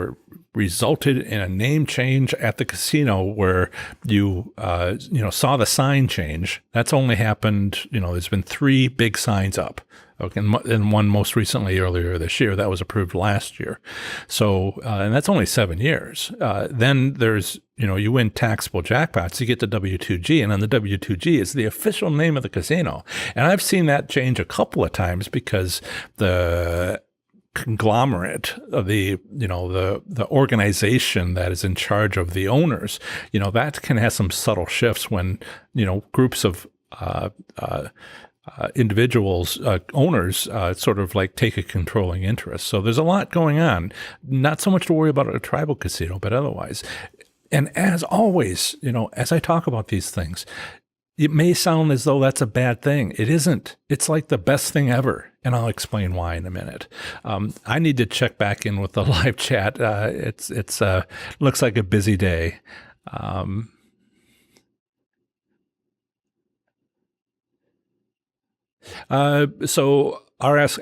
resulted in a name change at the casino where you saw the sign change. That's only happened, there's been 3 big signs up. Okay, and one most recently earlier this year that was approved last year. So, and that's only 7 years. Then there's, you win taxable jackpots, you get the W2G, and then the W2G is the official name of the casino. And I've seen that change a couple of times because the conglomerate of the organization that is in charge of the owners, that can have some subtle shifts when, groups of, individuals, owners, sort of like take a controlling interest. So there's a lot going on. Not so much to worry about at a tribal casino, but otherwise. And as always, as I talk about these things, it may sound as though that's a bad thing. It isn't. It's like the best thing ever. And I'll explain why in a minute. I need to check back in with the live chat. It's looks like a busy day. So RS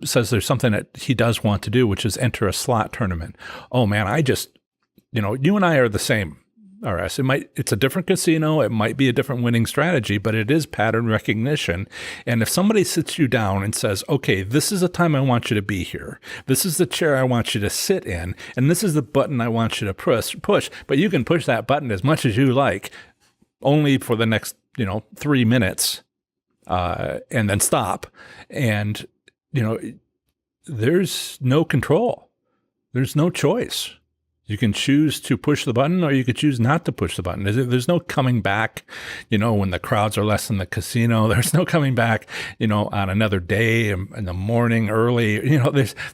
says there's something that he does want to do, which is enter a slot tournament. Oh man, you and I are the same, RS. It's a different casino. It might be a different winning strategy, but it is pattern recognition. And if somebody sits you down and says, okay, this is the time I want you to be here. This is the chair I want you to sit in. And this is the button I want you to push, but you can push that button as much as you like, only for the next, 3 minutes. And then stop. And, there's no control. There's no choice. You can choose to push the button or you could choose not to push the button. There's no coming back, when the crowds are less in the casino. There's no coming back, on another day in the morning early.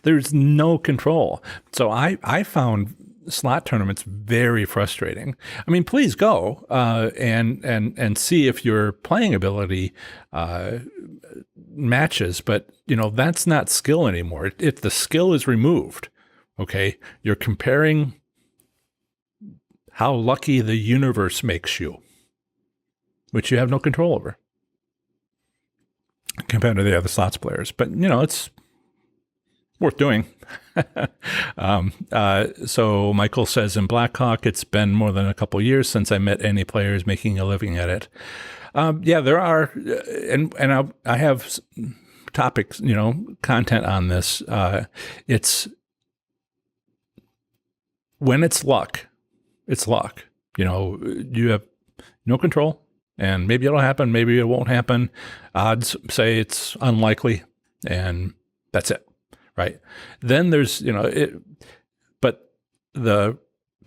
There's no control. So I found slot tournaments very frustrating. I mean, please go and see if your playing ability matches, but that's not skill anymore. If the skill is removed, okay, you're comparing how lucky the universe makes you, which you have no control over compared to the other slots players. But it's worth doing. So Michael says in Blackhawk, it's been more than a couple years since I met any players making a living at it. Yeah, there are, and I have topics, content on this. It's when it's luck. You have no control, and maybe it'll happen, maybe it won't happen. Odds say it's unlikely, and that's it. Right. Then there's, but the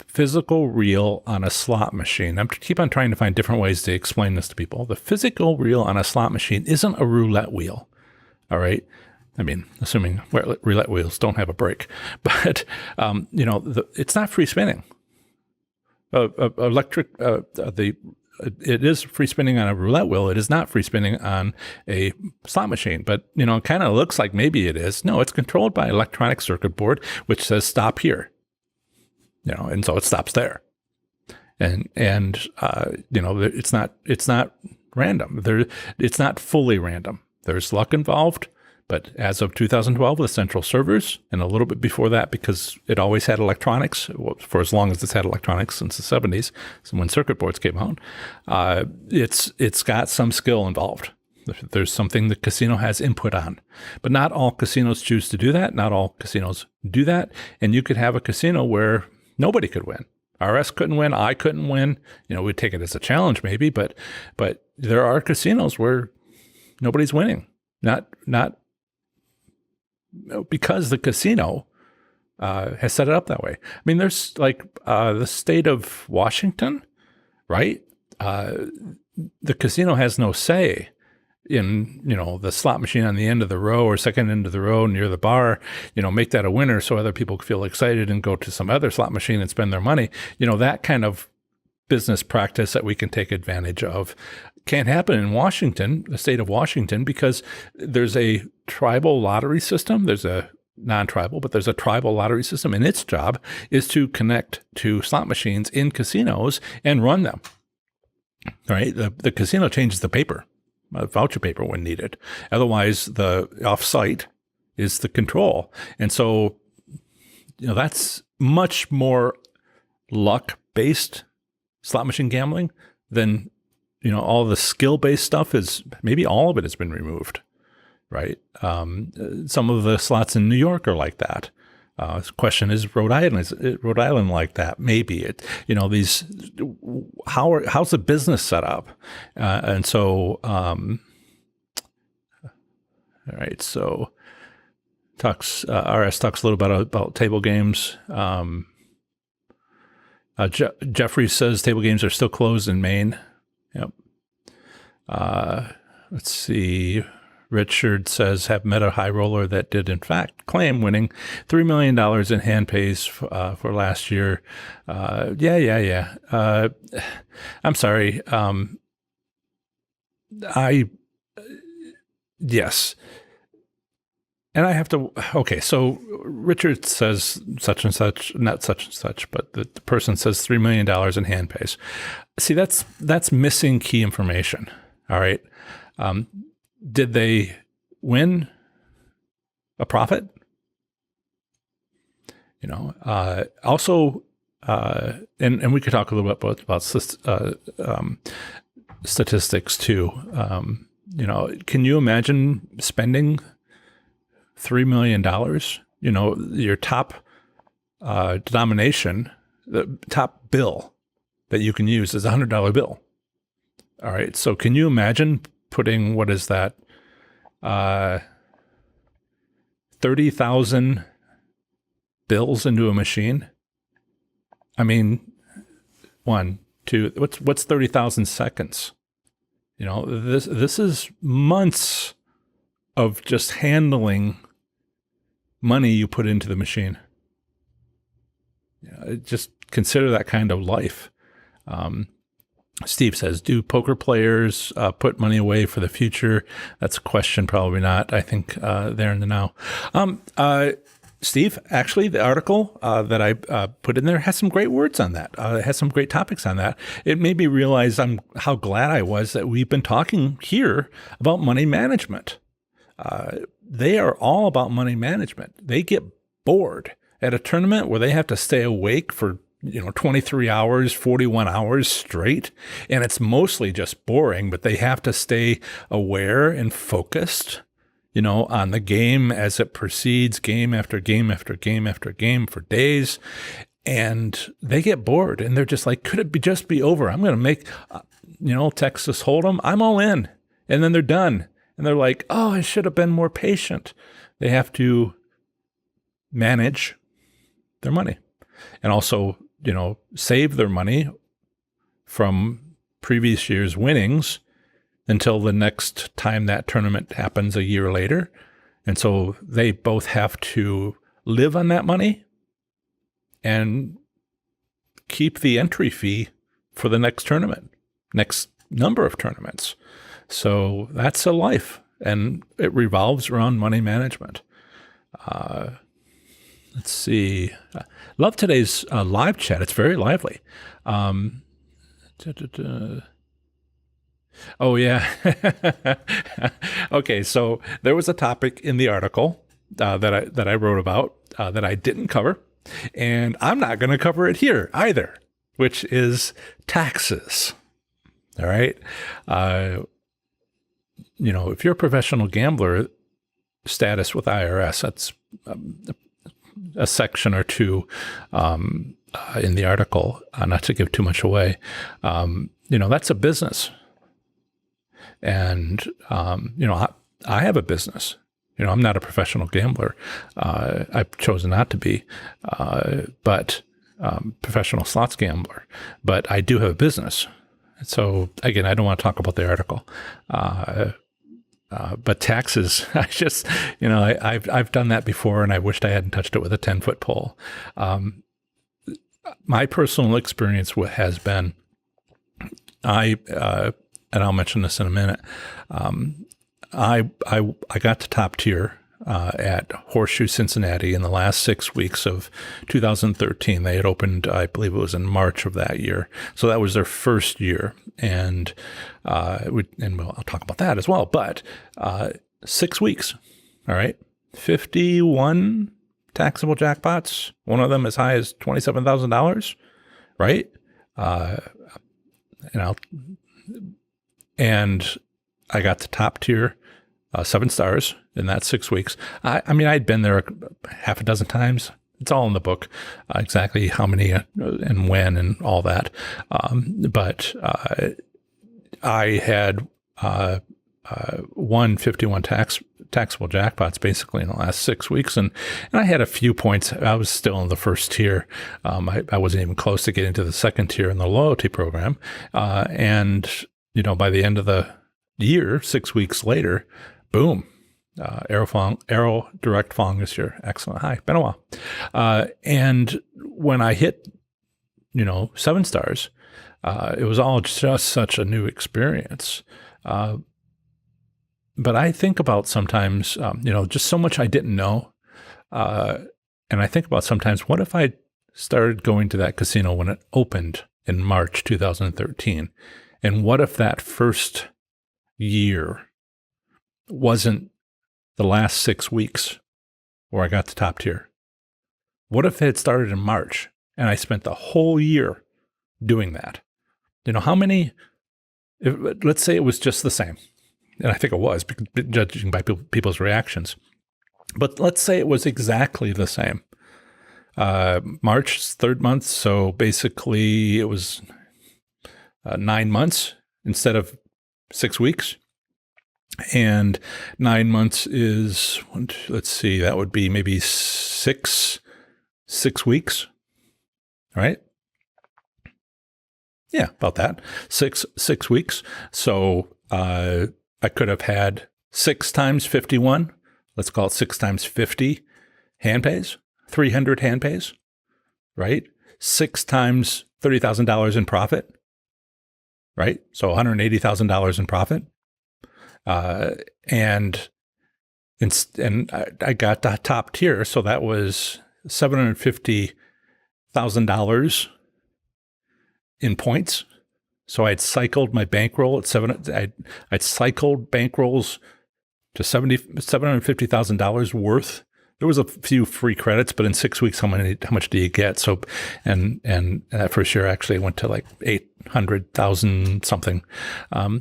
physical reel on a slot machine, I keep on trying to find different ways to explain this to people. The physical reel on a slot machine isn't a roulette wheel. All right. I mean, assuming roulette wheels don't have a brake, but it's not free spinning. It is free spinning on a roulette wheel. It is not free spinning on a slot machine. But it kind of looks like maybe it is. No, it's controlled by an electronic circuit board, which says stop here. And so it stops there. And it's not random. It's not fully random. There's luck involved. But as of 2012, with central servers, and a little bit before that, because it always had electronics, for as long as it's had electronics since the 70s, so when circuit boards came out, it's got some skill involved. There's something the casino has input on. But not all casinos choose to do that. Not all casinos do that. And you could have a casino where nobody could win. RS couldn't win. I couldn't win. We'd take it as a challenge maybe, but there are casinos where nobody's winning. Not because the casino has set it up that way. I mean, there's like the state of Washington, right? The casino has no say in, the slot machine on the end of the row or second end of the row near the bar, make that a winner so other people feel excited and go to some other slot machine and spend their money. That kind of business practice that we can take advantage of can't happen in Washington, the state of Washington, because there's a tribal lottery system. There's a non-tribal, but there's a tribal lottery system, and its job is to connect to slot machines in casinos and run them. Right? The casino changes the paper, voucher paper when needed. Otherwise, the off-site is the control. And so, that's much more luck-based slot machine gambling than all the skill-based stuff is. Maybe all of it has been removed, right? Some of the slots in New York are like that. The question is, Rhode Island like that? Maybe how's the business set up? And so, all right. So, RS talks a little bit about table games. Jeffrey says table games are still closed in Maine. Yep. Let's see. Richard says, have met a high roller that did, in fact, claim winning $3 million in hand pays for last year. Yeah. I'm sorry. Yes. And I have to, okay, so Richard says such and such, not such and such, but the person says $3 million in hand pays. See, that's missing key information, all right? Did they win a profit? Also, and we could talk a little bit about statistics too. Can you imagine spending $3 million, your top denomination, the top bill that you can use is a $100 bill. All right. So can you imagine putting, what is that? 30,000 bills into a machine? I mean, 1, 2, what's 30,000 seconds? This is months of just handling money you put into the machine. Just consider that kind of life. Steve says, do poker players put money away for the future? That's a question, probably not. I think there in the now. Steve, actually, the article that I put in there has some great words on that. It has some great topics on that. It made me realize how glad I was that we've been talking here about money management. They are all about money management. They get bored at a tournament where they have to stay awake for 23 hours, 41 hours straight. And it's mostly just boring, but they have to stay aware and focused, on the game as it proceeds, game after game after game after game for days. And they get bored and they're just like, could it just be over? I'm going to make, Texas Hold'em. I'm all in. And then they're done. And they're like, oh, I should have been more patient. They have to manage their money and also, save their money from previous year's winnings until the next time that tournament happens a year later. And so they both have to live on that money and keep the entry fee for the next tournament, next number of tournaments. So that's a life, and it revolves around money management. Let's see. Love today's live chat. It's very lively. Oh, yeah. Okay, so there was a topic in the article that I wrote about that I didn't cover, and I'm not going to cover it here either, which is taxes. All right. If you're a professional gambler, status with IRS, that's a section or two in the article, not to give too much away. That's a business. And, I have a business. I'm not a professional gambler. I've chosen not to be, but professional slots gambler. But I do have a business. So, again, I don't want to talk about the article. But taxes, I've done that before, and I wished I hadn't touched it with a 10-foot pole. My personal experience has been, and I'll mention this in a minute. I got to top tier at Horseshoe Cincinnati in the last 6 weeks of 2013. They had opened, I believe it was in March of that year. So that was their first year. And I'll talk about that as well. But 6 weeks, all right, 51 taxable jackpots, one of them as high as $27,000, right? And I got to top tier, 7 stars in that 6 weeks. I'd been there half a dozen times. It's all in the book, exactly how many and when and all that. But I had won 51 taxable jackpots basically in the last 6 weeks. And I had a few points. I was still in the first tier. I wasn't even close to getting to the second tier in the loyalty program. And by the end of the year, 6 weeks later, boom, Arrow Direct Fong this year. Excellent. Hi, been a while. And when I hit, 7 stars, it was all just such a new experience. But I think about sometimes, just so much I didn't know. And I think about sometimes, what if I started going to that casino when it opened in March 2013? And what if that first year wasn't the last 6 weeks where I got the top tier? What if it had started in March and I spent the whole year doing that? How many, let's say it was just the same. And I think it was, judging by people's reactions. But let's say it was exactly the same. March, third month, so basically it was 9 months instead of 6 weeks. And 9 months is, let's see, that would be maybe six weeks, right? Yeah, about that. Six weeks. So I could have had 6 times 51. Let's call it 6 times 50 hand pays, 300 hand pays, right? 6 times $30,000 in profit, right? So $180,000 in profit. And I got the top tier. So that was $750,000 in points. So I'd cycled my bankroll at I'd cycled bankrolls to $750,000 worth. There was a few free credits, but in 6 weeks, how much do you get? So, and that first year actually went to like 800,000 something.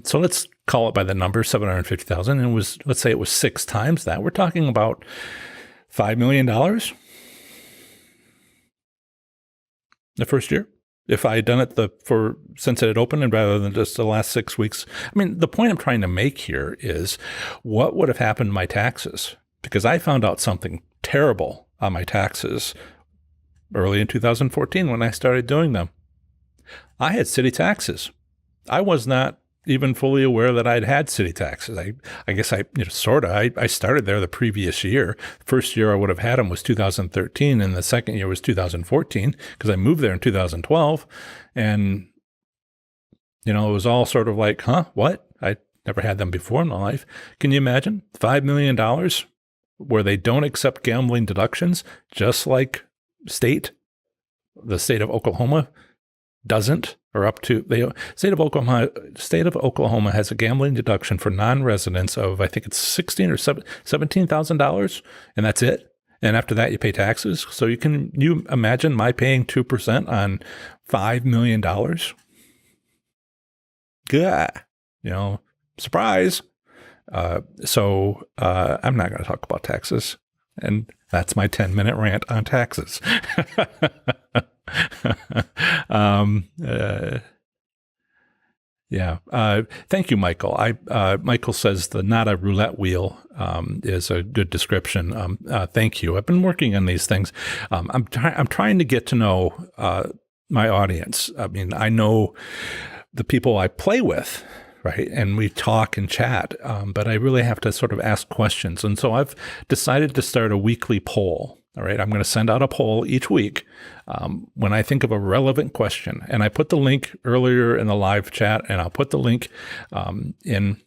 So let's call it by the number, 750,000. And let's say it was 6 times that. We're talking about $5 million the first year. If I had done it since it had opened and rather than just the last 6 weeks. The point I'm trying to make here is what would have happened to my taxes? Because I found out something terrible on my taxes early in 2014 when I started doing them. I had city taxes. I was not even fully aware that I'd had city taxes. I guess I started there the previous year. First year I would have had them was 2013, and the second year was 2014 because I moved there in 2012. And, it was all sort of like, huh, what? I never had them before in my life. Can you imagine $5 million where they don't accept gambling deductions, just like the state of Oklahoma doesn't, or up to the state of Oklahoma has a gambling deduction for non-residents of, I think it's $16,000 or $17,000, and that's it. And after that, you pay taxes. So you imagine my paying 2% on $5 million? Yeah, surprise. So I'm not going to talk about taxes, and that's my 10-minute rant on taxes. Yeah. Thank you, Michael. Michael says the not a roulette wheel is a good description. Thank you. I've been working on these things. I'm trying to get to know my audience. I mean, I know the people I play with, right? And we talk and chat, but I really have to sort of ask questions. And so I've decided to start a weekly poll. All right, I'm going to send out a poll each week when I think of a relevant question. And I put the link earlier in the live chat, and I'll put the link in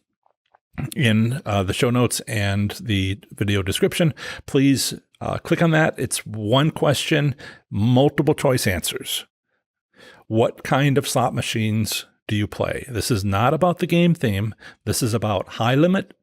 the show notes and the video description. Please click on that. It's one question, multiple choice answers. What kind of slot machines do you play? This is not about the game theme. This is about high limit,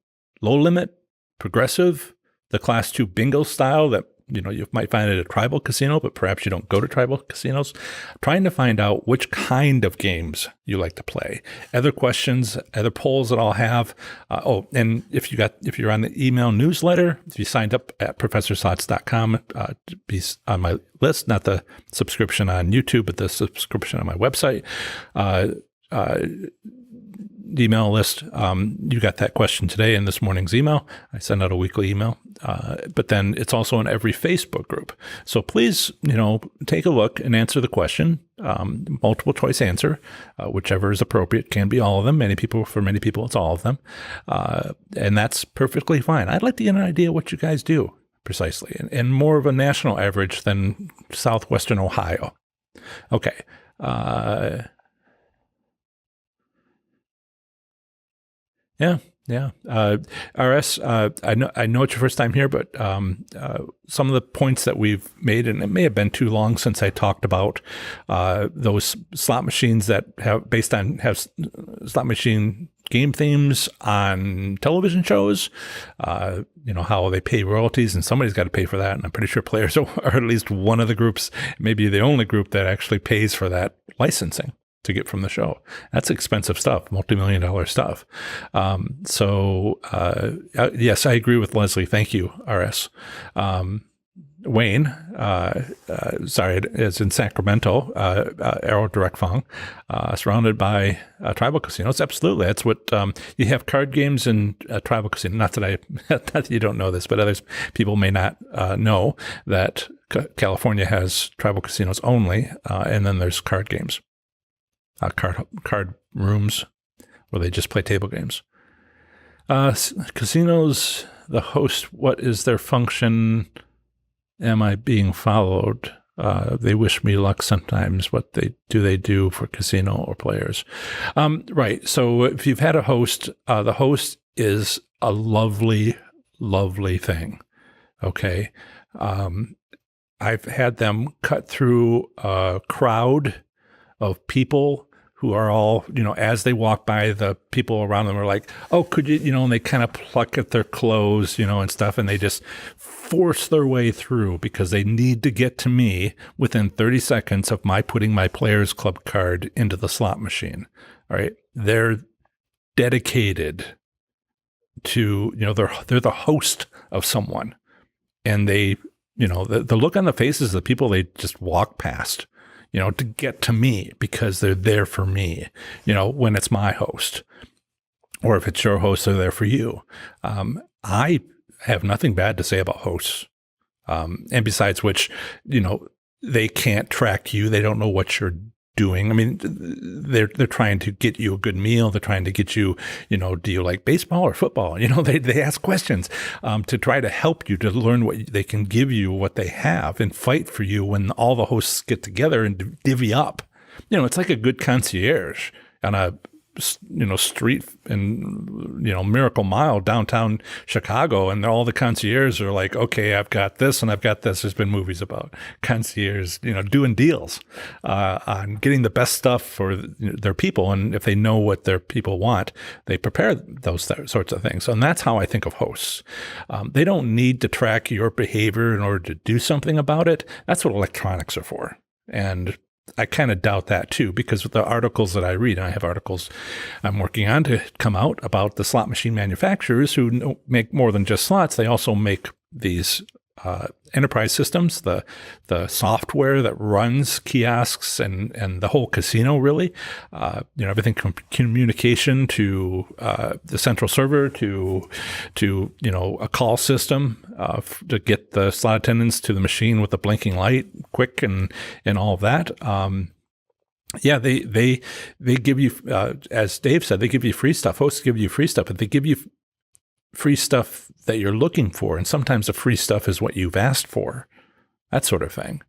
low limit, progressive, the class 2 bingo style that you might find at a tribal casino, but perhaps you don't go to tribal casinos. Trying to find out which kind of games you like to play. Other questions, other polls that I'll have. And if you're on the email newsletter, if you signed up at professorslots.com, be on my list, not the subscription on YouTube, but the subscription on my website. Email list. You got that question today in this morning's email. I send out a weekly email, but then it's also in every Facebook group. So please, take a look and answer the question. Multiple choice answer, whichever is appropriate. Can be all of them. For many people, it's all of them, and that's perfectly fine. I'd like to get an idea what you guys do precisely, and more of a national average than Southwestern Ohio. Okay. Yeah. RS, I know it's your first time here, but some of the points that we've made, and it may have been too long since I talked about those slot machines that have slot machine game themes on television shows, how they pay royalties, and somebody's got to pay for that. And I'm pretty sure players are at least one of the groups, maybe the only group that actually pays for that licensing to get from the show. That's expensive stuff, multi-million-dollar stuff. Yes, I agree with Leslie. Thank you, RS. Wayne, sorry, is in Sacramento, Arrow Direct Fong, surrounded by tribal casinos. Absolutely. That's what you have card games in tribal casino. Not that you don't know this, but others people may not know that California has tribal casinos only, and then there's card games. Card rooms where they just play table games. Casinos, the host, what is their function? Am I being followed? They wish me luck sometimes. What they do for casino or players? Right. So if you've had a host, the host is a lovely, lovely thing. Okay. I've had them cut through a crowd of people who are all, as they walk by, the people around them are like, oh, could you, and they kind of pluck at their clothes, and stuff, and they just force their way through because they need to get to me within 30 seconds of my putting my Players Club card into the slot machine. All right. They're dedicated to, they're the host of someone, and they, the look on the faces of the people they just walk past, to get to me because they're there for me, when it's my host, or if it's your host, they're there for you. I have nothing bad to say about hosts. And besides which, they can't track you. They don't know what you're doing. I mean, they're trying to get you a good meal. They're trying to get you, do you like baseball or football? They ask questions to try to help you to learn what they can give you, what they have, and fight for you when all the hosts get together and divvy up. It's like a good concierge on a street in Miracle Mile downtown Chicago, and all the concierges are like, okay, I've got this and I've got this. There's been movies about concierges doing deals on getting the best stuff for their people, and if they know what their people want, they prepare those sorts of things. And that's how I think of hosts. They don't need to track your behavior in order to do something about it. That's what electronics are for. And I kind of doubt that too, because with the articles that I read, and I have articles I'm working on to come out about the slot machine manufacturers who make more than just slots. They also make these enterprise systems, the software that runs kiosks and the whole casino, really. Everything from communication to the central server to a call system to get the slot attendants to the machine with the blinking light quick and all of that. They give you, as Dave said, they give you free stuff. Hosts give you free stuff, but they give you free stuff that you're looking for. And sometimes the free stuff is what you've asked for, that sort of thing.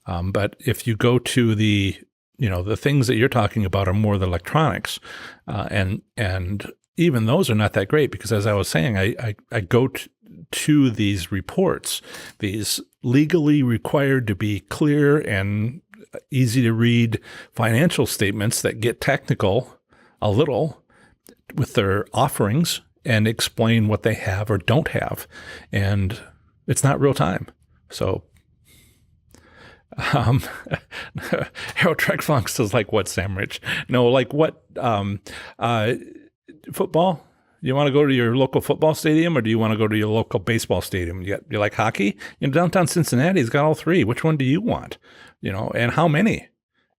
But if you go to the things that you're talking about are more the electronics, and even those are not that great, because as I was saying, I go to these reports, these legally required to be clear and easy to read financial statements that get technical a little with their offerings and explain what they have or don't have. And it's not real time. So Harold Trexlong says, like what, Sam Rich? No, like what, football? You want to go to your local football stadium, or do you want to go to your local baseball stadium? You like hockey? Downtown Cincinnati's got all three. Which one do you want? And how many?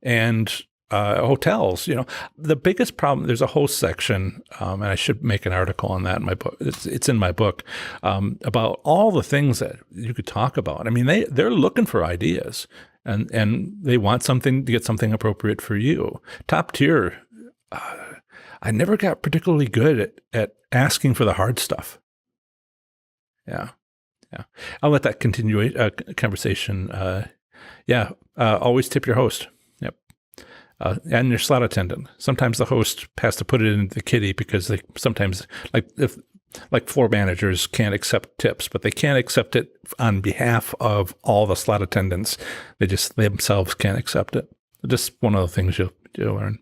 And hotels, the biggest problem, there's a host section, and I should make an article on that in my book. It's in my book, about all the things that you could talk about. I mean, they're looking for ideas, and they want something to get something appropriate for you. Top tier, I never got particularly good at asking for the hard stuff. Yeah. I'll let that continue conversation. Always tip your host. And your slot attendant. Sometimes the host has to put it in the kitty because they sometimes, like floor managers can't accept tips, but they can't accept it on behalf of all the slot attendants. They themselves can't accept it. Just one of the things you'll learn.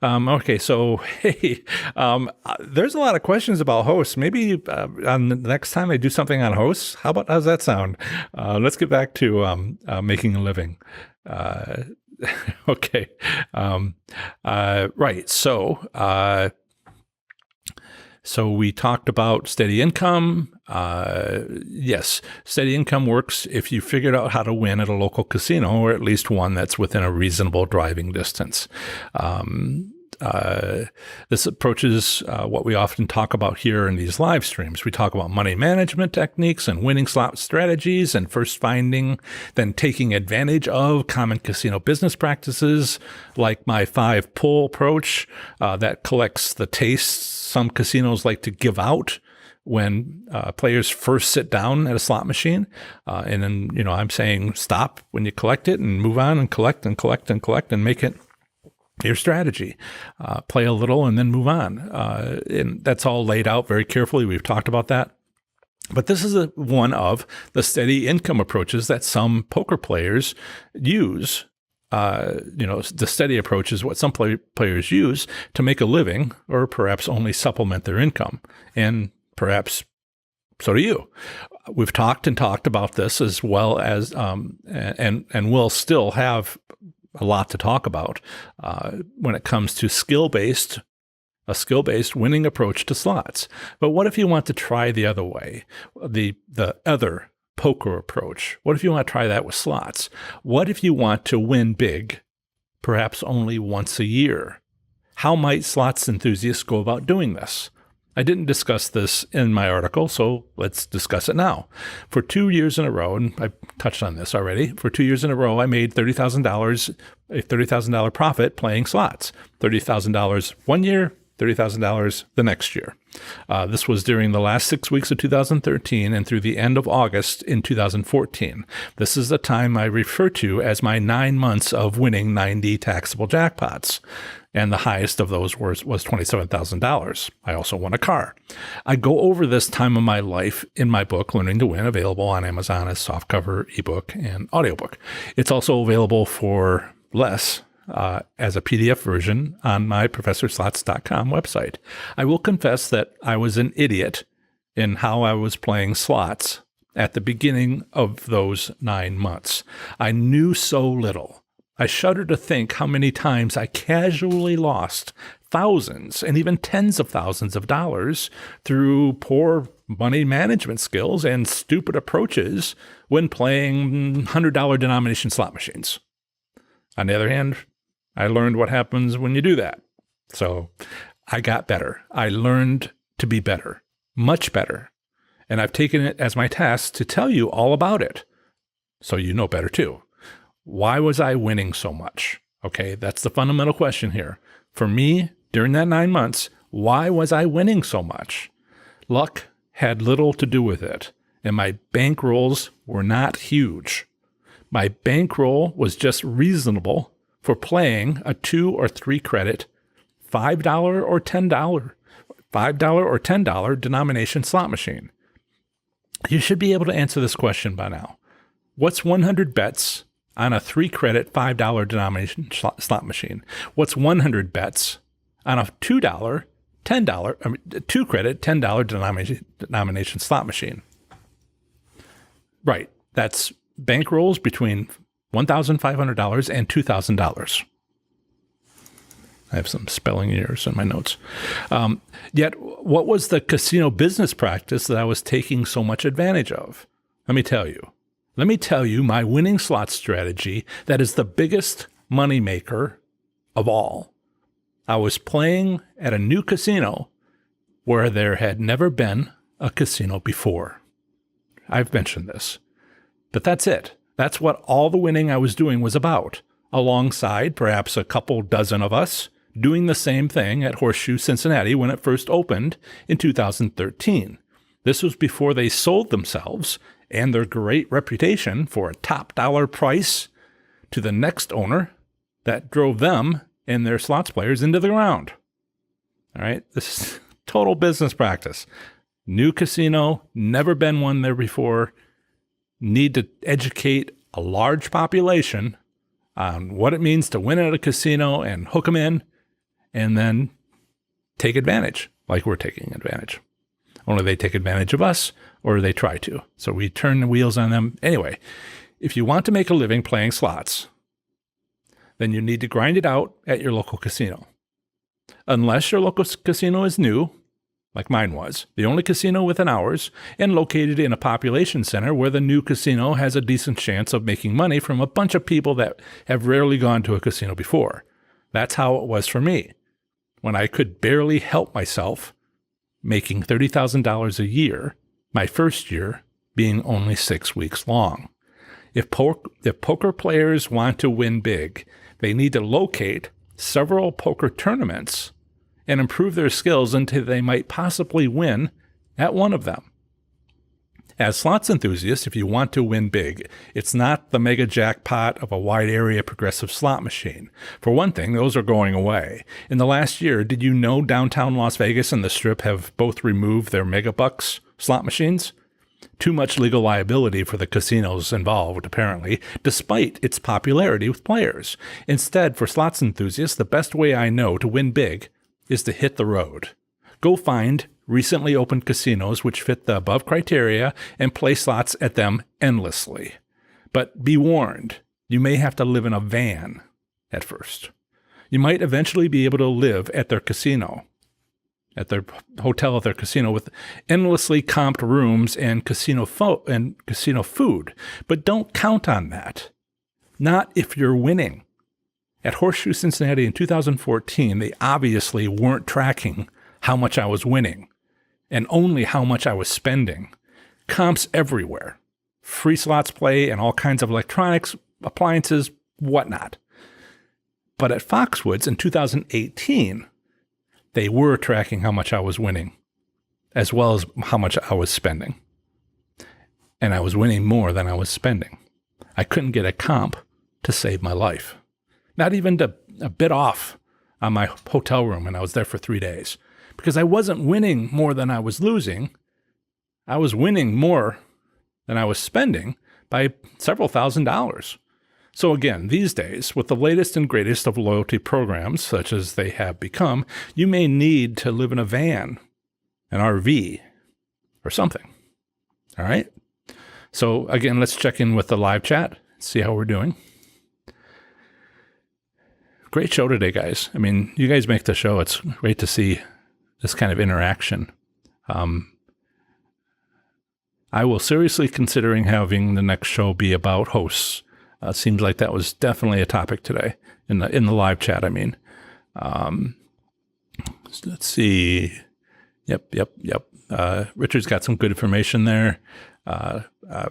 Okay, so hey, there's a lot of questions about hosts. Maybe on the next time I do something on hosts, how's that sound? Let's get back to making a living. Okay. Right. So we talked about steady income. Yes, steady income works if you figured out how to win at a local casino, or at least one that's within a reasonable driving distance. This approaches what we often talk about here in these live streams. We talk about money management techniques and winning slot strategies, and first finding, then taking advantage of common casino business practices, like my 5-pull approach that collects the tastes some casinos like to give out when players first sit down at a slot machine. And then, I'm saying stop when you collect it and move on and collect and collect and collect and make it your strategy. Play a little and then move on. And that's all laid out very carefully. We've talked about that. But this is one of the steady income approaches that some poker players use. The steady approach is what some players use to make a living, or perhaps only supplement their income. And perhaps so do you. We've talked about this, as well as, and we'll still have a lot to talk about when it comes to a skill-based winning approach to slots. But what if you want to try the other way, the other poker approach? What if you want to try that with slots? What if you want to win big, perhaps only once a year? How might slots enthusiasts go about doing this? I didn't discuss this in my article, so let's discuss it now. For 2 years in a row, and I touched on this already, for 2 years in a row, I made $30,000, a $30,000 profit playing slots. $30,000 one year, $30,000 the next year. This was during the last 6 weeks of 2013 and through the end of August in 2014. This is the time I refer to as my 9 months of winning 90 taxable jackpots. And the highest of those was $27,000. I also won a car. I go over this time of my life in my book, Learning to Win, available on Amazon as softcover, ebook, and audiobook. It's also available for less as a PDF version on my ProfessorSlots.com website. I will confess that I was an idiot in how I was playing slots at the beginning of those 9 months. I knew so little. I shudder to think how many times I casually lost thousands and even tens of thousands of dollars through poor money management skills and stupid approaches when playing $100 denomination slot machines. On the other hand, I learned what happens when you do that. So I got better. I learned to be better, much better. And I've taken it as my task to tell you all about it so you know better too. Why was I winning so much? Okay, that's the fundamental question here. For me, during that 9 months, why was I winning so much? Luck had little to do with it, and my bankrolls were not huge. My bankroll was just reasonable for playing a 2 or 3 credit, $5 or $10 denomination slot machine. You should be able to answer this question by now. What's 100 bets on a 3 credit, $5 denomination slot machine? What's 100 bets on a $2, $10, 2 credit, $10 denomination slot machine? Right. That's bankrolls between $1,500 and $2,000. I have some spelling errors in my notes. Yet, what was the casino business practice that I was taking so much advantage of? Let me tell you. My winning slot strategy that is the biggest moneymaker of all. I was playing at a new casino where there had never been a casino before. I've mentioned this. But that's it. That's what all the winning I was doing was about, alongside perhaps a couple dozen of us doing the same thing at Horseshoe Cincinnati when it first opened in 2013. This was before they sold themselves and their great reputation for a top dollar price to the next owner that drove them and their slots players into the ground. All right, this is total business practice. New casino, never been one there before. Need to educate a large population on what it means to win at a casino and hook them in and then take advantage like we're taking advantage. Only they take advantage of us, or they try to. So we turn the wheels on them. Anyway, if you want to make a living playing slots, then you need to grind it out at your local casino. Unless your local casino is new, like mine was, the only casino within hours, and located in a population center where the new casino has a decent chance of making money from a bunch of people that have rarely gone to a casino before. That's how it was for me, when I could barely help myself making $30,000 a year, my first year being only 6 weeks long. If poker players want to win big, they need to locate several poker tournaments and improve their skills until they might possibly win at one of them. As slots enthusiasts, if you want to win big, it's not the mega jackpot of a wide area progressive slot machine. For one thing, those are going away. In the last year, did you know downtown Las Vegas and the Strip have both removed their mega bucks slot machines? Too much legal liability for the casinos involved, apparently, despite its popularity with players. Instead, for slots enthusiasts, the best way I know to win big is to hit the road. Go find recently opened casinos which fit the above criteria and play slots at them endlessly. But be warned, you may have to live in a van at first. You might eventually be able to live at their casino, at their hotel at their casino with endlessly comped rooms and casino food. But don't count on that. Not if you're winning. At Horseshoe Cincinnati in 2014, they obviously weren't tracking how much I was winning. and only how much I was spending. Comps everywhere. Free slots play and all kinds of electronics, appliances, whatnot. But at Foxwoods in 2018, they were tracking how much I was winning, as well as how much I was spending. And I was winning more than I was spending. I couldn't get a comp to save my life. Not even to a bit off on my hotel room, and I was there for 3 days. Because I wasn't winning more than I was losing. I was winning more than I was spending by several $1,000s. So again, these days, with the latest and greatest of loyalty programs, such as they have become, you may need to live in a van, an RV, or something. All right? So again, let's check in with the live chat, see how we're doing. Great show today, guys. I mean, you guys make the show. It's great to see this kind of interaction. I will seriously considering having the next show be about hosts. Seems like that was definitely a topic today in the live chat. I mean, let's see. Yep. Richard's got some good information there.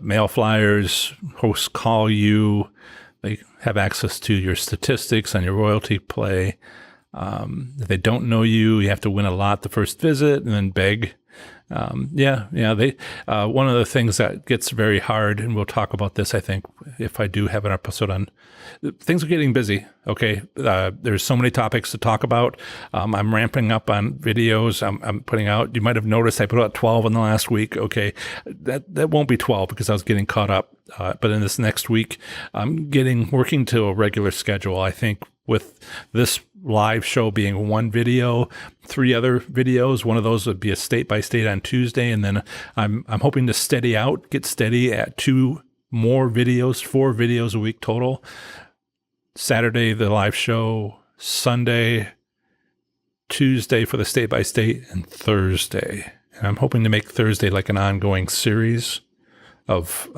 Mail flyers, hosts call you. They have access to your statistics on your royalty play. If they don't know you, you have to win a lot the first visit and then beg. They, one of the things that gets very hard, and we'll talk about this, I think, if I do have an episode on, things are getting busy. Okay. There's so many topics to talk about. I'm ramping up on videos. I'm putting out, you might have noticed I put out 12 in the last week. Okay. That won't be 12 because I was getting caught up. But in this next week, I'm working to a regular schedule. I think with this live show being one video, 3 other videos. One of those would be a state by state on Tuesday. And then I'm hoping to get steady at 2 more videos, 4 videos a week total. Saturday, the live show, Sunday, Tuesday for the state by state, and Thursday. And I'm hoping to make Thursday like an ongoing series of,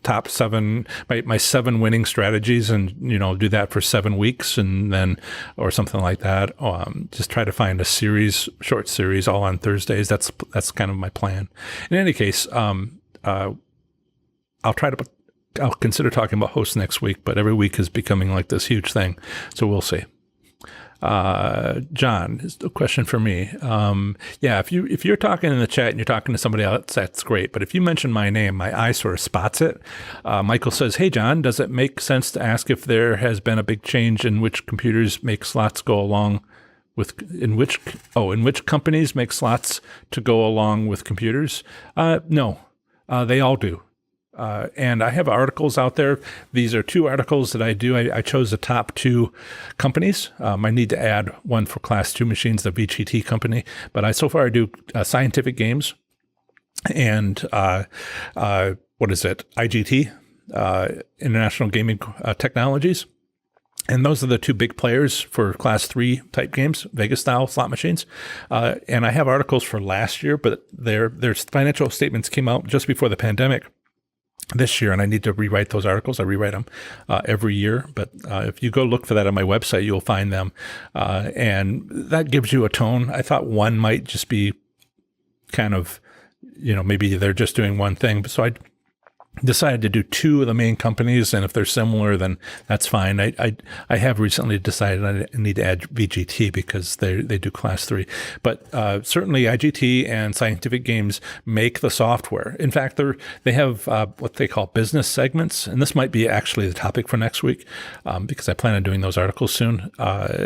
top 7, my 7 winning strategies, and, do that for 7 weeks, and then, or something like that. Just try to find a short series all on Thursdays. That's kind of my plan. In any case, I'll consider talking about hosts next week, but every week is becoming like this huge thing. So we'll see. John, is a question for me. If you're talking in the chat and you're talking to somebody else, that's great. But if you mention my name, my eye sort of spots it. Michael says, "Hey, John, does it make sense to ask if there has been a big change in which computers make slots go along with, in which companies make slots to go along with computers?" No, they all do. And I have articles out there. These are 2 articles that I do. I chose the top 2 companies. I need to add one for Class 2 machines, the VGT company. But so far I do Scientific Games and IGT, International Gaming Technologies. And those are the 2 big players for Class 3 type games, Vegas-style slot machines. And I have articles for last year, but their financial statements came out just before the pandemic this year, and I need to rewrite those articles. I rewrite them every year, but if you go look for that on my website, you'll find them, and that gives you a tone. I thought one might just be kind of, maybe they're just doing one thing, so I decided to do 2 of the main companies, and if they're similar, then that's fine. I have recently decided I need to add VGT because they do Class 3. But certainly IGT and Scientific Games make the software. In fact, they have what they call business segments, and this might be actually the topic for next week because I plan on doing those articles soon.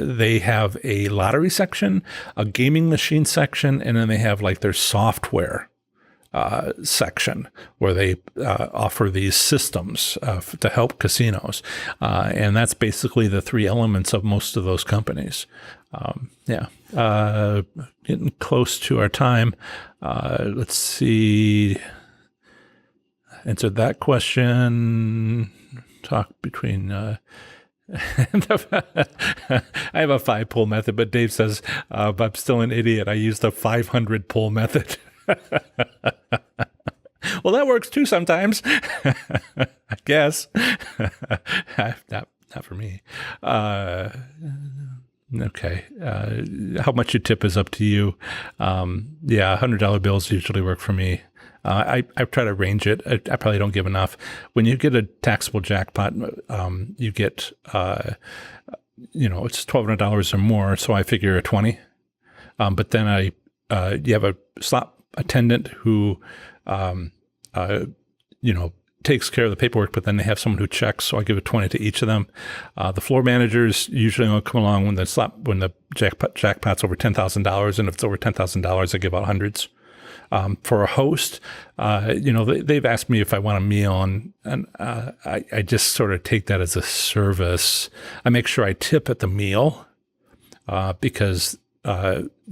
They have a lottery section, a gaming machine section, and then they have like their software section where they offer these systems to help casinos. And that's basically the 3 elements of most of those companies. Getting close to our time. Let's see. Answered that question. Talk between... I have a 5-pull method, but Dave says, I'm still an idiot. I use the 500-pull method. Well, that works too sometimes. I guess. Not for me. Okay. How much you tip is up to you. Yeah, $100 bills usually work for me. I try to range it. I probably don't give enough. When you get a taxable jackpot, you get, it's $1,200 or more. So I figure a 20. But then you have a slot attendant who, takes care of the paperwork, but then they have someone who checks. So I give a 20 to each of them. The floor managers usually only come along when the jackpot's over $10,000. And if it's over $10,000, I give out hundreds. For a host, they've asked me if I want a meal, and I just sort of take that as a service. I make sure I tip at the meal, because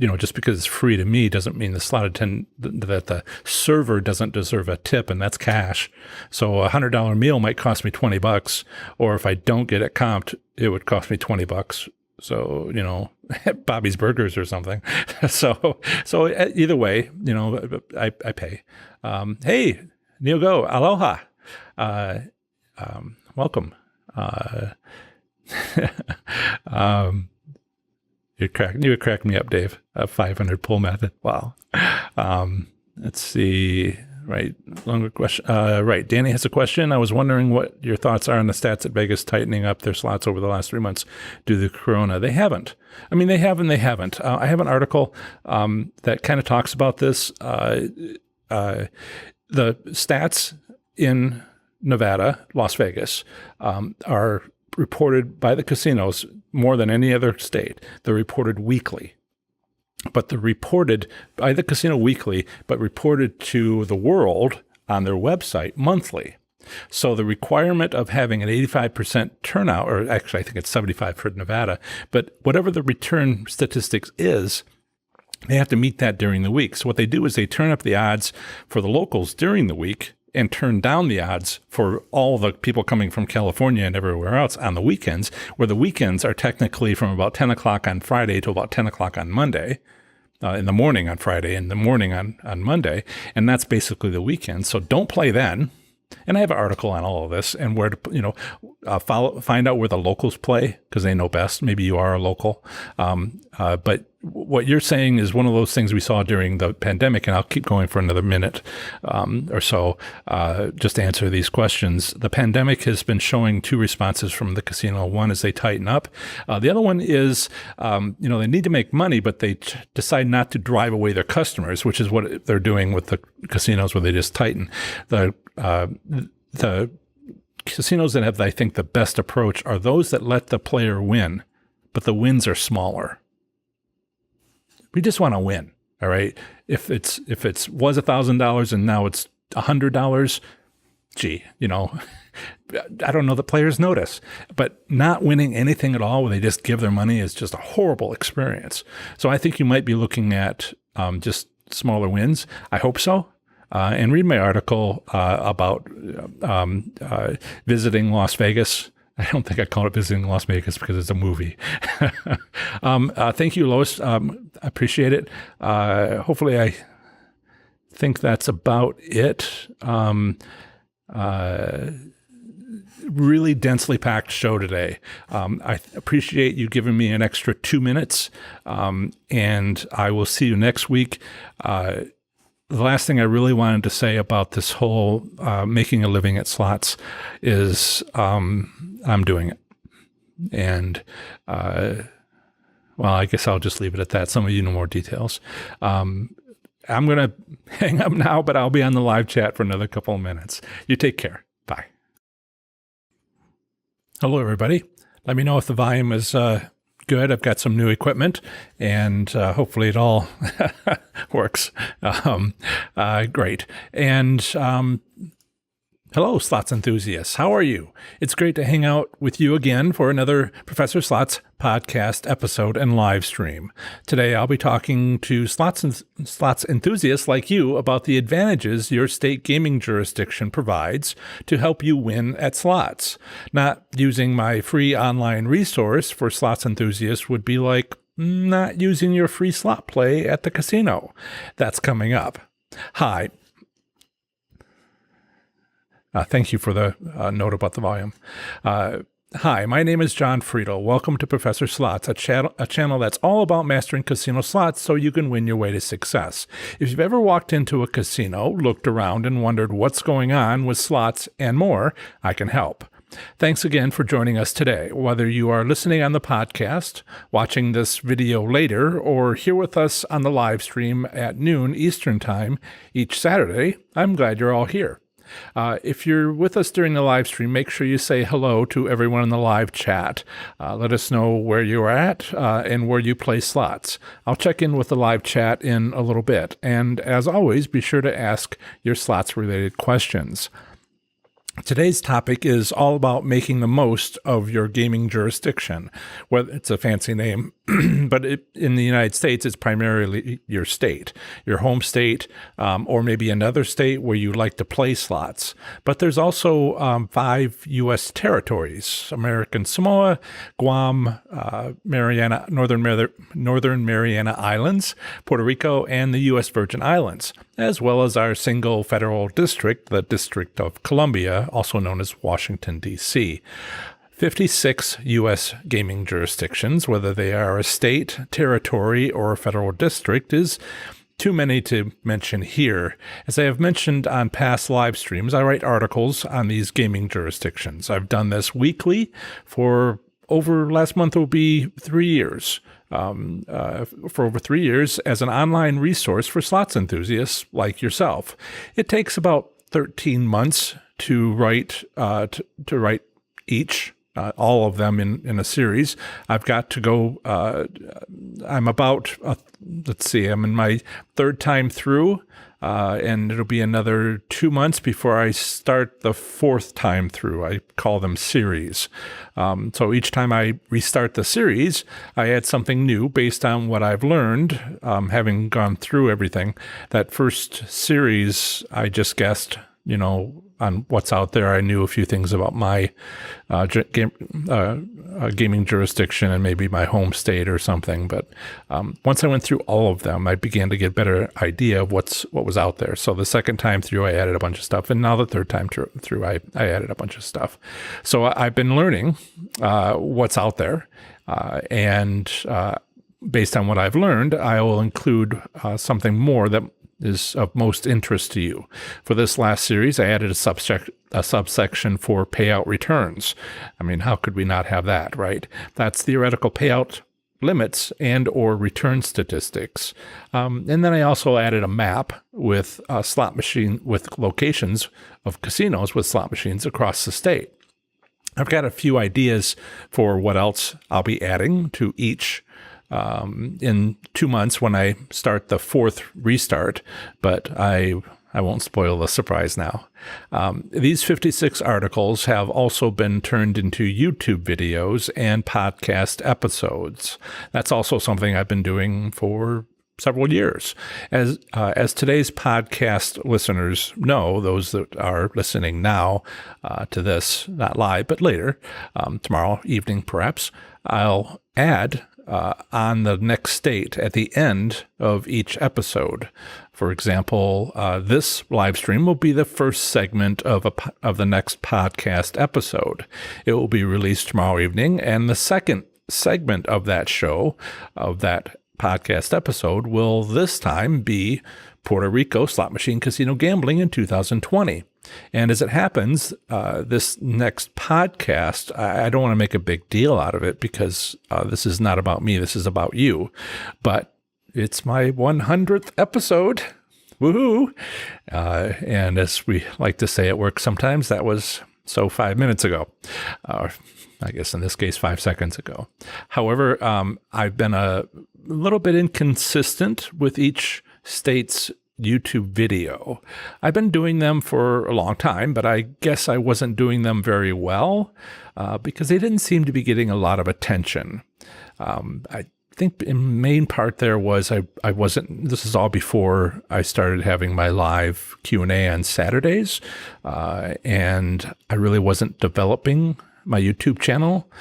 just because it's free to me doesn't mean the slot attendant, that the server doesn't deserve a tip, and that's cash. So $100 meal might cost me $20, or if I don't get it comped, it would cost me $20. So, Bobby's Burgers or something. So either way, I pay. Hey, Neil Go, aloha. Welcome. You would crack me up, Dave. 500 pull method. Wow. Let's see. Right. Longer question. Right. Danny has a question. I was wondering what your thoughts are on the stats at Vegas tightening up their slots over the last 3 months due to Corona. They haven't. I mean, they have and they haven't. I have an article that kind of talks about this. The stats in Nevada, Las Vegas, are reported by the casinos more than any other state. They're reported weekly. But they're reported by the casino weekly, but reported to the world on their website monthly. So the requirement of having an 85% turnout, or actually I think it's 75 for Nevada, but whatever the return statistics is, they have to meet that during the week. So what they do is they turn up the odds for the locals during the week and turn down the odds for all the people coming from California and everywhere else on the weekends, where the weekends are technically from about 10 o'clock on Friday to about 10 o'clock on Monday, in the morning on Friday, in the morning on Monday. And that's basically the weekend. So don't play then. And I have an article on all of this and where to, find out where the locals play, because they know best. Maybe you are a local. But what you're saying is one of those things we saw during the pandemic, and I'll keep going for another minute or so, just to answer these questions. The pandemic has been showing two responses from the casino. One is they tighten up. The other one is, they need to make money, but they decide not to drive away their customers, which is what they're doing with the casinos where they just tighten. The casinos that have, I think, the best approach are those that let the player win, but the wins are smaller. We just want to win, all right? If it's was $1,000 and now it's $100, gee, I don't know that players notice. But not winning anything at all where they just give their money is just a horrible experience. So I think you might be looking at just smaller wins. I hope so. And read my article about visiting Las Vegas. I don't think I call it visiting Las Vegas because it's a movie. Thank you, Lois. I appreciate it. Hopefully, I think that's about it. Really densely packed show today. I appreciate you giving me an extra 2 minutes, and I will see you next week. The last thing I really wanted to say about this whole making a living at slots is I'm doing it. And, I guess I'll just leave it at that. Some of you know more details. I'm going to hang up now, but I'll be on the live chat for another couple of minutes. You take care. Bye. Hello, everybody. Let me know if the volume is good. I've got some new equipment, and hopefully it all works. Great. And hello, Slots enthusiasts. How are you? It's great to hang out with you again for another Professor Slots podcast episode and live stream. Today, I'll be talking to slots enthusiasts like you about the advantages your state gaming jurisdiction provides to help you win at slots. Not using my free online resource for slots enthusiasts would be like not using your free slot play at the casino. That's coming up. Hi. Thank you for the note about the volume. Hi, my name is John Friedel. Welcome to Professor Slots, a channel that's all about mastering casino slots so you can win your way to success. If you've ever walked into a casino, looked around, and wondered what's going on with slots and more, I can help. Thanks again for joining us today. Whether you are listening on the podcast, watching this video later, or here with us on the live stream at noon Eastern Time each Saturday, I'm glad you're all here. If you're with us during the live stream, make sure you say hello to everyone in the live chat. Let us know where you're at and where you play slots. I'll check in with the live chat in a little bit. And as always, be sure to ask your slots-related questions. Today's topic is all about making the most of your gaming jurisdiction. Well, it's a fancy name, but in the United States, it's primarily your state, your home state, or maybe another state where you like to play slots. But there's also 5 U.S. territories: American Samoa, Guam, Northern Mariana Islands, Puerto Rico, and the U.S. Virgin Islands, as well as our single federal district, the District of Columbia, also known as Washington, D.C. 56 U.S. gaming jurisdictions, whether they are a state, territory, or a federal district, is too many to mention here. As I have mentioned on past live streams, I write articles on these gaming jurisdictions. I've done this weekly for last month will be 3 years. For over 3 years as an online resource for slots enthusiasts like yourself. It takes about 13 months to write each, all of them in a series. I've got to go. I'm about I'm in my third time through. And it'll be another 2 months before I start the fourth time through. I call them series. So each time I restart the series, I add something new based on what I've learned, having gone through everything. That first series, I just guessed, on what's out there. I knew a few things about my gaming jurisdiction and maybe my home state or something. But once I went through all of them, I began to get a better idea of what was out there. So the second time through, I added a bunch of stuff. And now the third time through, I added a bunch of stuff. So I've been learning what's out there. And based on what I've learned, I will include something more that is of most interest to you. For this last series, I added a subsection for payout returns. I mean, how could we not have that, right? That's theoretical payout limits and or return statistics. And then I also added a map with slot machine with locations of casinos with slot machines across the state. I've got a few ideas for what else I'll be adding to each in 2 months when I start the fourth restart, but I won't spoil the surprise now. These 56 articles have also been turned into YouTube videos and podcast episodes. That's also something I've been doing for several years. As today's podcast listeners know, those that are listening now to this, not live, but later, tomorrow evening perhaps, I'll add on the next state at the end of each episode. For example, this live stream will be the first segment of the next podcast episode. It will be released tomorrow evening, and the second segment of that show, of that podcast episode, will this time be Puerto Rico slot machine casino gambling in 2020. And as it happens, this next podcast, I don't want to make a big deal out of it because this is not about me. This is about you. But it's my 100th episode. Woohoo! And as we like to say at work sometimes, that was 5 minutes ago. I guess in this case, 5 seconds ago. However, I've been a little bit inconsistent with each state's YouTube video. I've been doing them for a long time, but I guess I wasn't doing them very well because they didn't seem to be getting a lot of attention. I think in main part there was I wasn't, this is all before I started having my live Q&A on Saturdays, and I really wasn't developing my YouTube channel.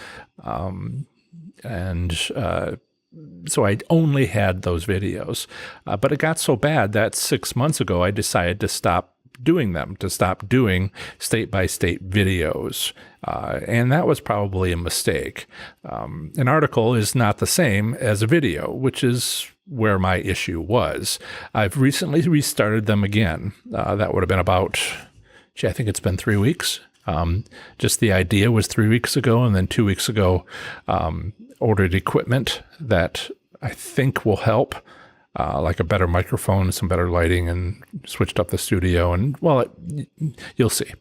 So I only had those videos, but it got so bad that 6 months ago, I decided to stop doing them, to stop doing state-by-state videos. And that was probably a mistake. An article is not the same as a video, which is where my issue was. I've recently restarted them again. That would have been about, I think it's been 3 weeks. Just the idea was 3 weeks ago, and then 2 weeks ago, ordered equipment that I think will help, like a better microphone, some better lighting, and switched up the studio. And well, you'll see.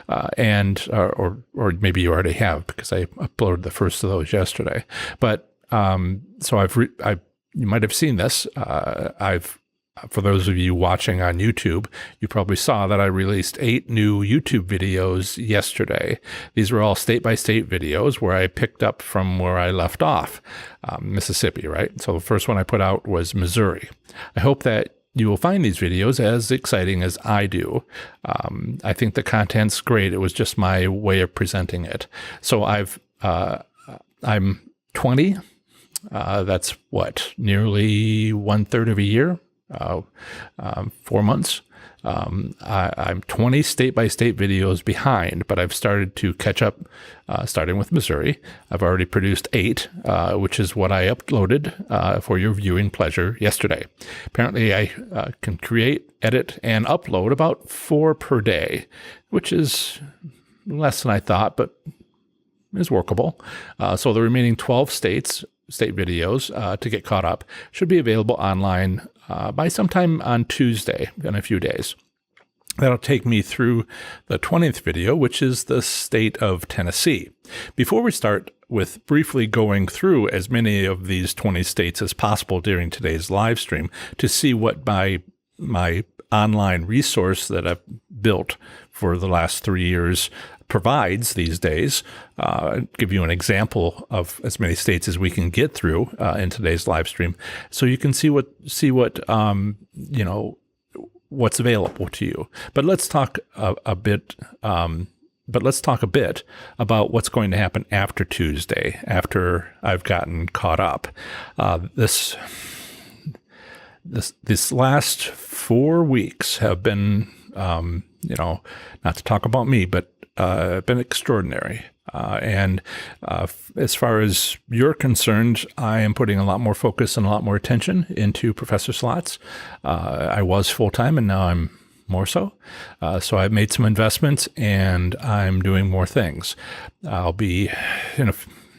Or maybe you already have, because I uploaded the first of those yesterday. But so you might have seen this. For those of you watching on YouTube, you probably saw that I released 8 new YouTube videos yesterday. These were all state-by-state videos where I picked up from where I left off, Mississippi, right? So the first one I put out was Missouri. I hope that you will find these videos as exciting as I do. I think the content's great. It was just my way of presenting it. So I'm 20. That's what, nearly 1/3 of a year. 4 months. I'm 20 state-by-state videos behind, but I've started to catch up, starting with Missouri. I've already produced 8, which is what I uploaded for your viewing pleasure yesterday. Apparently, I can create, edit, and upload about 4 per day, which is less than I thought, but is workable. So the remaining 12 state videos to get caught up should be available online by sometime on Tuesday in a few days. That'll take me through the 20th video, which is the state of Tennessee. Before we start with briefly going through as many of these 20 states as possible during today's live stream to see what my online resource that I've built for the last 3 years provides these days, give you an example of as many states as we can get through in today's live stream, so you can see what what's available to you. But let's talk a bit about what's going to happen after Tuesday, after I've gotten caught up. This last 4 weeks have been, not to talk about me, but been extraordinary. And as far as you're concerned, I am putting a lot more focus and a lot more attention into Professor Slots. I was full-time, and now I'm more so. So I've made some investments, and I'm doing more things. I'll be, in a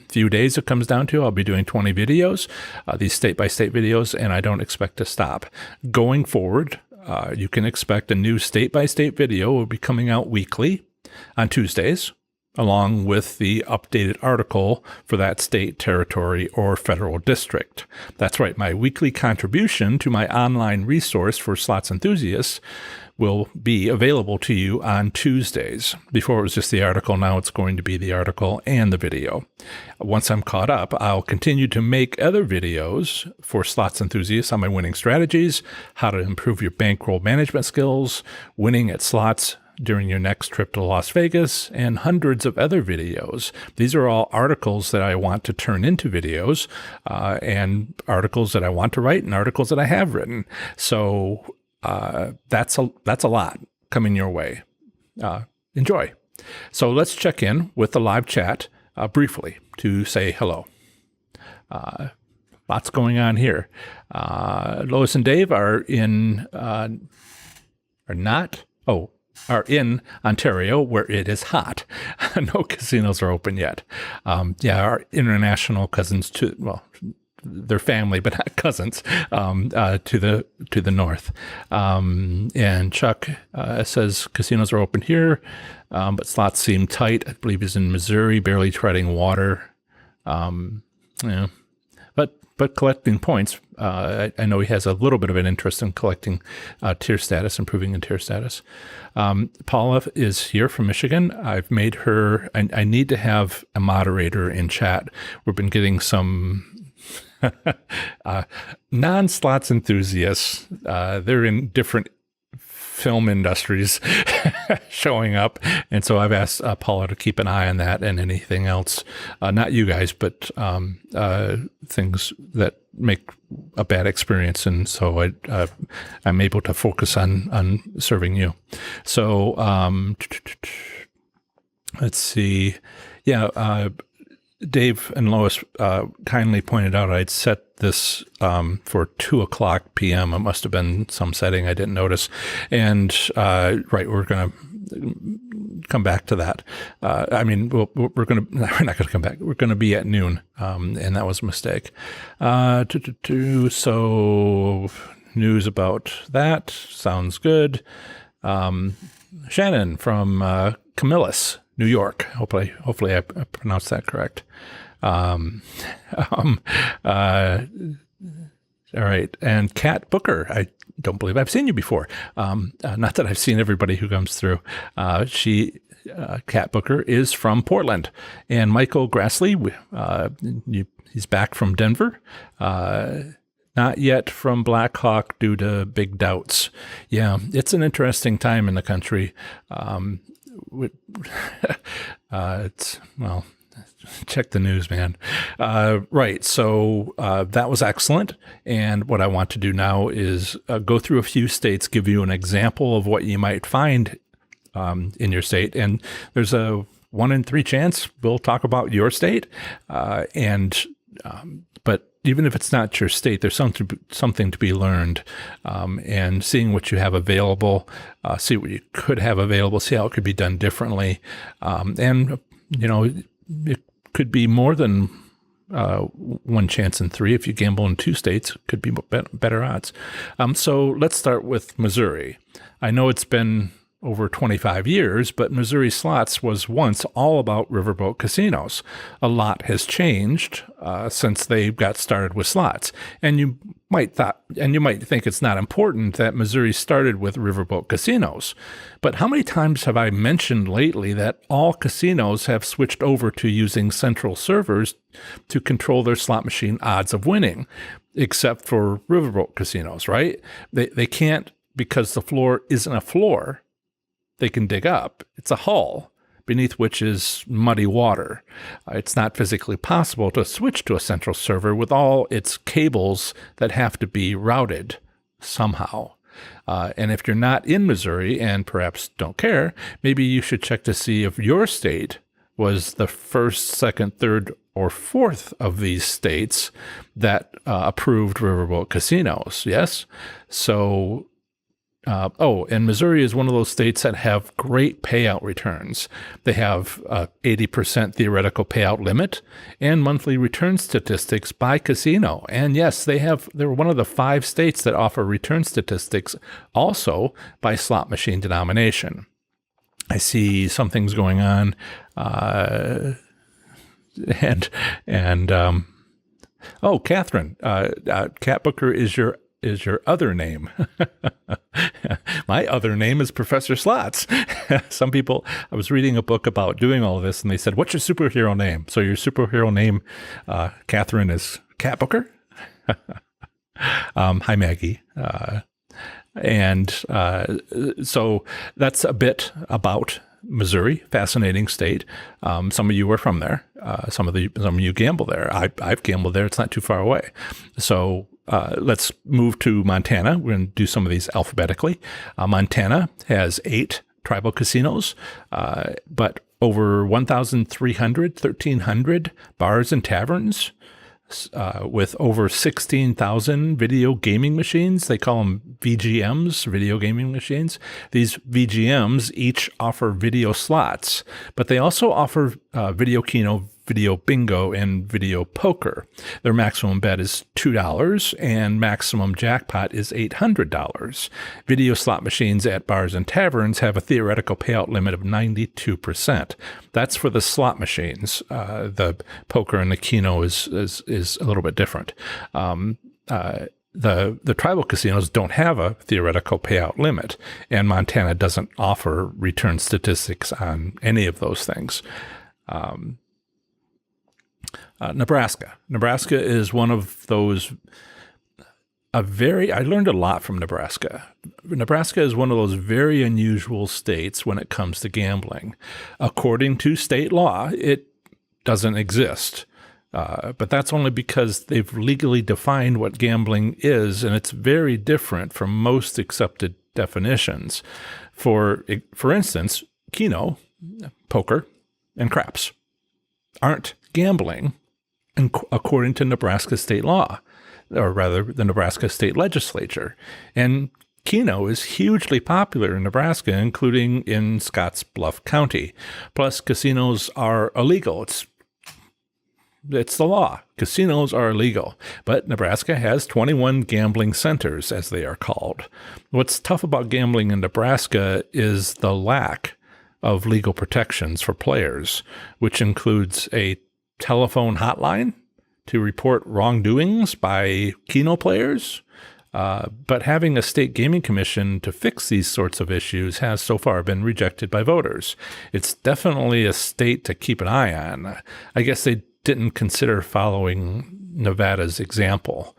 few days it comes down to, I'll be doing 20 videos, these state-by-state videos, and I don't expect to stop. Going forward, you can expect a new state-by-state video will be coming out weekly on Tuesdays, along with the updated article for that state, territory, or federal district. That's right, my weekly contribution to my online resource for slots enthusiasts will be available to you on Tuesdays. Before it was just the article, now it's going to be the article and the video. Once I'm caught up, I'll continue to make other videos for slots enthusiasts on my winning strategies, how to improve your bankroll management skills, winning at slots during your next trip to Las Vegas, and hundreds of other videos. These are all articles that I want to turn into videos, and articles that I want to write, and articles that I have written. So that's a lot coming your way. Enjoy. So let's check in with the live chat briefly to say hello. Lots going on here. Lois and Dave are in Ontario, where it is hot. No casinos are open yet. Our international cousins too. Well, their family, but not cousins, to the north. And Chuck says casinos are open here, but slots seem tight. I believe he's in Missouri, barely treading water. But collecting points, I know he has a little bit of an interest in collecting tier status, improving in tier status. Paula is here from Michigan. I've made her, I need to have a moderator in chat. We've been getting some non-slots enthusiasts. They're in different film industries showing up. And so I've asked Paula to keep an eye on that and anything else, not you guys, but things that make a bad experience. And so I'm able to focus on serving you. So let's see. Yeah. Dave and Lois kindly pointed out I'd set this for 2:00 p.m. It must have been some setting I didn't notice. And right, we're going to come back to that. I mean, we're not going to come back. We're going to be at noon, and that was a mistake. So news about that sounds good. Shannon from Camillus, New York. Hopefully I pronounced that correct. All right. And Kat Booker. I don't believe I've seen you before. Not that I've seen everybody who comes through. Kat Booker is from Portland. And Michael Grassley, he's back from Denver. Not yet from Black Hawk due to big doubts. Yeah, it's an interesting time in the country. Check the news, man. Right. So that was excellent. And what I want to do now is go through a few states, give you an example of what you might find in your state. And there's a 1 in 3 chance we'll talk about your state. But even if it's not your state, there's something to be learned, and seeing what you have available, see what you could have available, see how it could be done differently. And, it could be more than 1 chance in 3. If you gamble in 2 states, it could be better odds. So let's start with Missouri. I know it's been over 25 years, but Missouri slots was once all about riverboat casinos. A lot has changed since they got started with slots. And you might think it's not important that Missouri started with riverboat casinos. But how many times have I mentioned lately that all casinos have switched over to using central servers to control their slot machine odds of winning, except for riverboat casinos, right? They can't, because the floor isn't a floor they can dig up. It's a hull beneath which is muddy water. It's not physically possible to switch to a central server with all its cables that have to be routed somehow. And if you're not in Missouri and perhaps don't care, maybe you should check to see if your state was the first, second, third, or fourth of these states that approved riverboat casinos. Yes? So and Missouri is one of those states that have great payout returns. They have 80% theoretical payout limit and monthly return statistics by casino. And yes, they're one of the 5 states that offer return statistics also by slot machine denomination. I see something's going on, Catherine, Kat Booker is your other name. My other name is Professor Slots. Some people, I was reading a book about doing all of this, and they said, what's your superhero name? So your superhero name, Catherine, is Kat Booker? Hi, Maggie. So that's a bit about Missouri, fascinating state. Some of you are from there. Some of you gamble there. I've gambled there. It's not too far away. So let's move to Montana. We're going to do some of these alphabetically. Montana has 8 tribal casinos, but over 1,300 bars and taverns, with over 16,000 video gaming machines. They call them VGMs, video gaming machines. These VGMs each offer video slots, but they also offer video keno, video bingo, and video poker. Their maximum bet is $2 and maximum jackpot is $800. Video slot machines at bars and taverns have a theoretical payout limit of 92%. That's for the slot machines. The poker and the keno is a little bit different. The tribal casinos don't have a theoretical payout limit, and Montana doesn't offer return statistics on any of those things. Nebraska. Nebraska is one of those I learned a lot from Nebraska. Nebraska is one of those very unusual states when it comes to gambling. According to state law, it doesn't exist. But that's only because they've legally defined what gambling is, and it's very different from most accepted definitions. For instance, Keno, poker, and craps aren't gambling according to Nebraska state law, or rather the Nebraska state legislature. And Keno is hugely popular in Nebraska, including in Scottsbluff County. Plus, casinos are illegal. It's the law. Casinos are illegal. But Nebraska has 21 gambling centers, as they are called. What's tough about gambling in Nebraska is the lack of legal protections for players, which includes a telephone hotline to report wrongdoings by Keno players. But having a state gaming commission to fix these sorts of issues has so far been rejected by voters. It's definitely a state to keep an eye on. I guess they didn't consider following Nevada's example.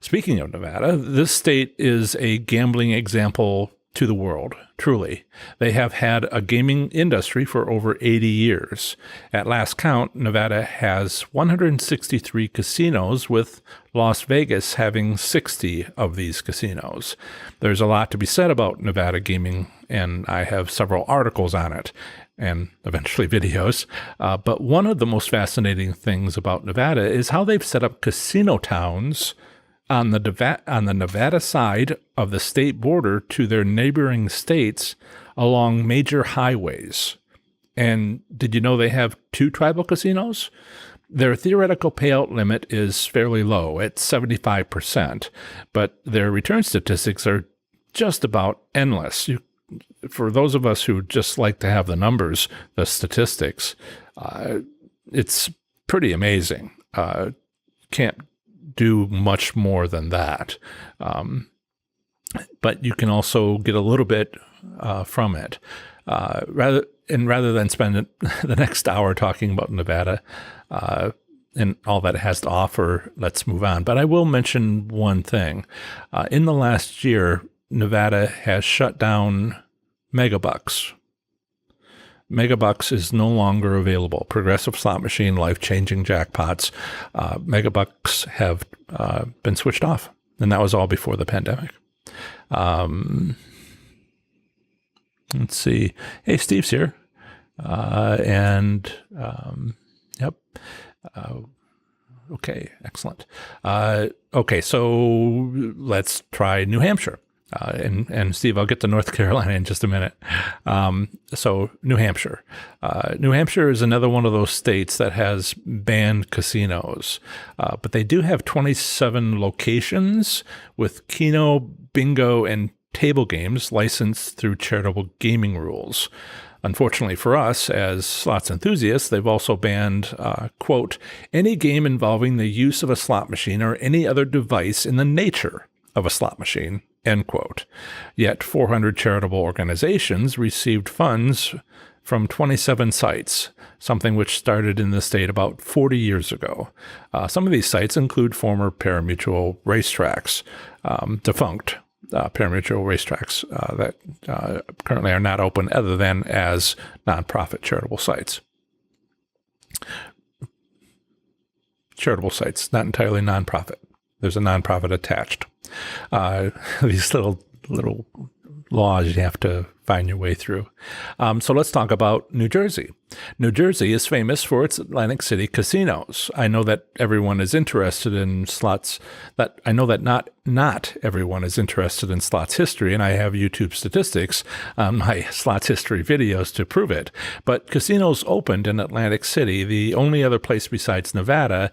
Speaking of Nevada, this state is a gambling example to the world, truly. They have had a gaming industry for over 80 years. At last count, Nevada has 163 casinos, with Las Vegas having 60 of these casinos. There's a lot to be said about Nevada gaming, and I have several articles on it, and eventually videos. But one of the most fascinating things about Nevada is how they've set up casino towns on the Nevada side of the state border to their neighboring states along major highways. And did you know they have 2 tribal casinos? Their theoretical payout limit is fairly low at 75%, but their return statistics are just about endless. For those of us who just like to have the numbers, the statistics, it's pretty amazing. Can't do much more than that. But you can also get a little bit from it. Rather than spend the next hour talking about Nevada and all that it has to offer, let's move on. But I will mention one thing. In the last year, Nevada has shut down Megabucks. Megabucks is no longer available. Progressive slot machine, life-changing jackpots. Megabucks have been switched off, and that was all before the pandemic. Let's see. Hey, Steve's here. Yep. Okay, excellent. Okay, so let's try New Hampshire. And Steve, I'll get to North Carolina in just a minute. So New Hampshire. New Hampshire is another one of those states that has banned casinos, but they do have 27 locations with Keno, bingo, and table games licensed through charitable gaming rules. Unfortunately for us, as slots enthusiasts, they've also banned, quote, any game involving the use of a slot machine or any other device in the nature of a slot machine, end quote. Yet 400 charitable organizations received funds from 27 sites, something which started in the state about 40 years ago. Some of these sites include former parimutuel racetracks, defunct parimutuel racetracks that currently are not open other than as nonprofit charitable sites. Charitable sites, not entirely nonprofit. There's a nonprofit attached. These little laws you have to find your way through. So let's talk about New Jersey. New Jersey is famous for its Atlantic City casinos. I know that everyone is interested in slots. I know that not everyone is interested in slots history, and I have YouTube statistics on my slots history videos to prove it. But casinos opened in Atlantic City, the only other place besides Nevada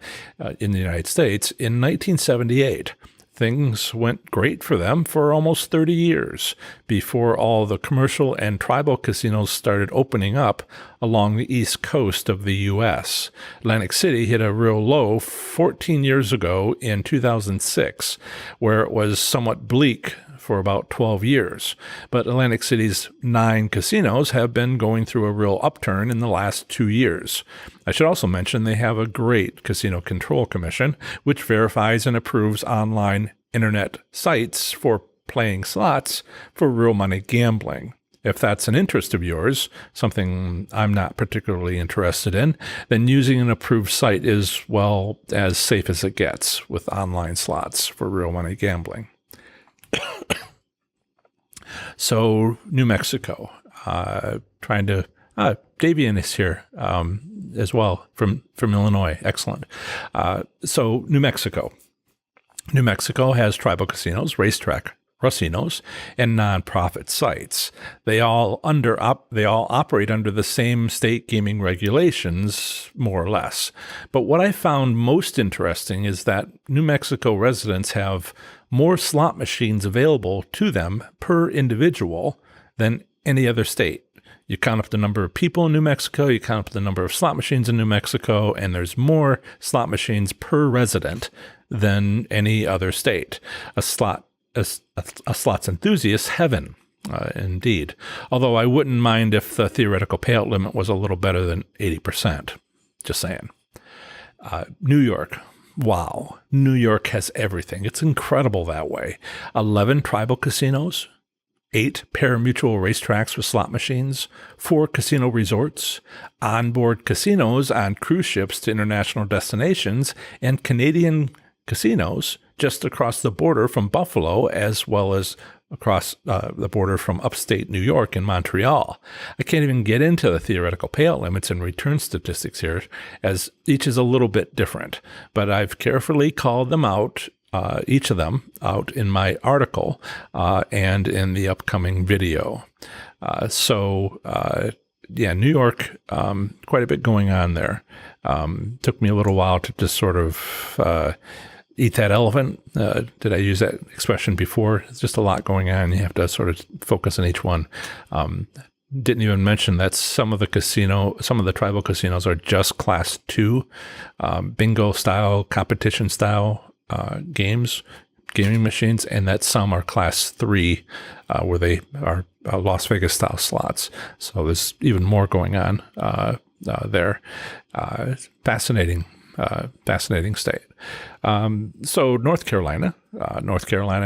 in the United States, in 1978. Things went great for them for almost 30 years before all the commercial and tribal casinos started opening up along the east coast of the U.S. Atlantic City hit a real low 14 years ago in 2006, where it was somewhat bleak for about 12 years. But Atlantic City's 9 casinos have been going through a real upturn in the last 2 years. I should also mention they have a great casino control commission, which verifies and approves online internet sites for playing slots for real money gambling. If that's an interest of yours, something I'm not particularly interested in, then using an approved site is, well, as safe as it gets with online slots for real money gambling. So, New Mexico, Davian is here as well from Illinois. Excellent. So, New Mexico. New Mexico has tribal casinos, racetrack casinos, and nonprofit sites. They all operate under the same state gaming regulations, more or less. But what I found most interesting is that New Mexico residents have more slot machines available to them per individual than any other state. You count up the number of people in New Mexico, you count up the number of slot machines in New Mexico, and there's more slot machines per resident than any other state. A slots enthusiast heaven, indeed. Although I wouldn't mind if the theoretical payout limit was a little better than 80%. Just saying. New York. Wow. New York has everything. It's incredible that way. 11 tribal casinos, 8 pari-mutuel racetracks with slot machines, 4 casino resorts, onboard casinos on cruise ships to international destinations, and Canadian casinos just across the border from Buffalo, as well as across the border from upstate New York and Montreal. I can't even get into the theoretical payout limits and return statistics here, as each is a little bit different. But I've carefully called them out, each of them out in my article and in the upcoming video. New York, quite a bit going on there. Took me a little while to just sort of eat that elephant. Did I use that expression before? It's just a lot going on. You have to sort of focus on each one. Didn't even mention that some of the tribal casinos are just class 2, bingo style, competition style gaming machines, and that some are class 3, where they are Las Vegas style slots. So there's even more going on there. Fascinating state. So North Carolina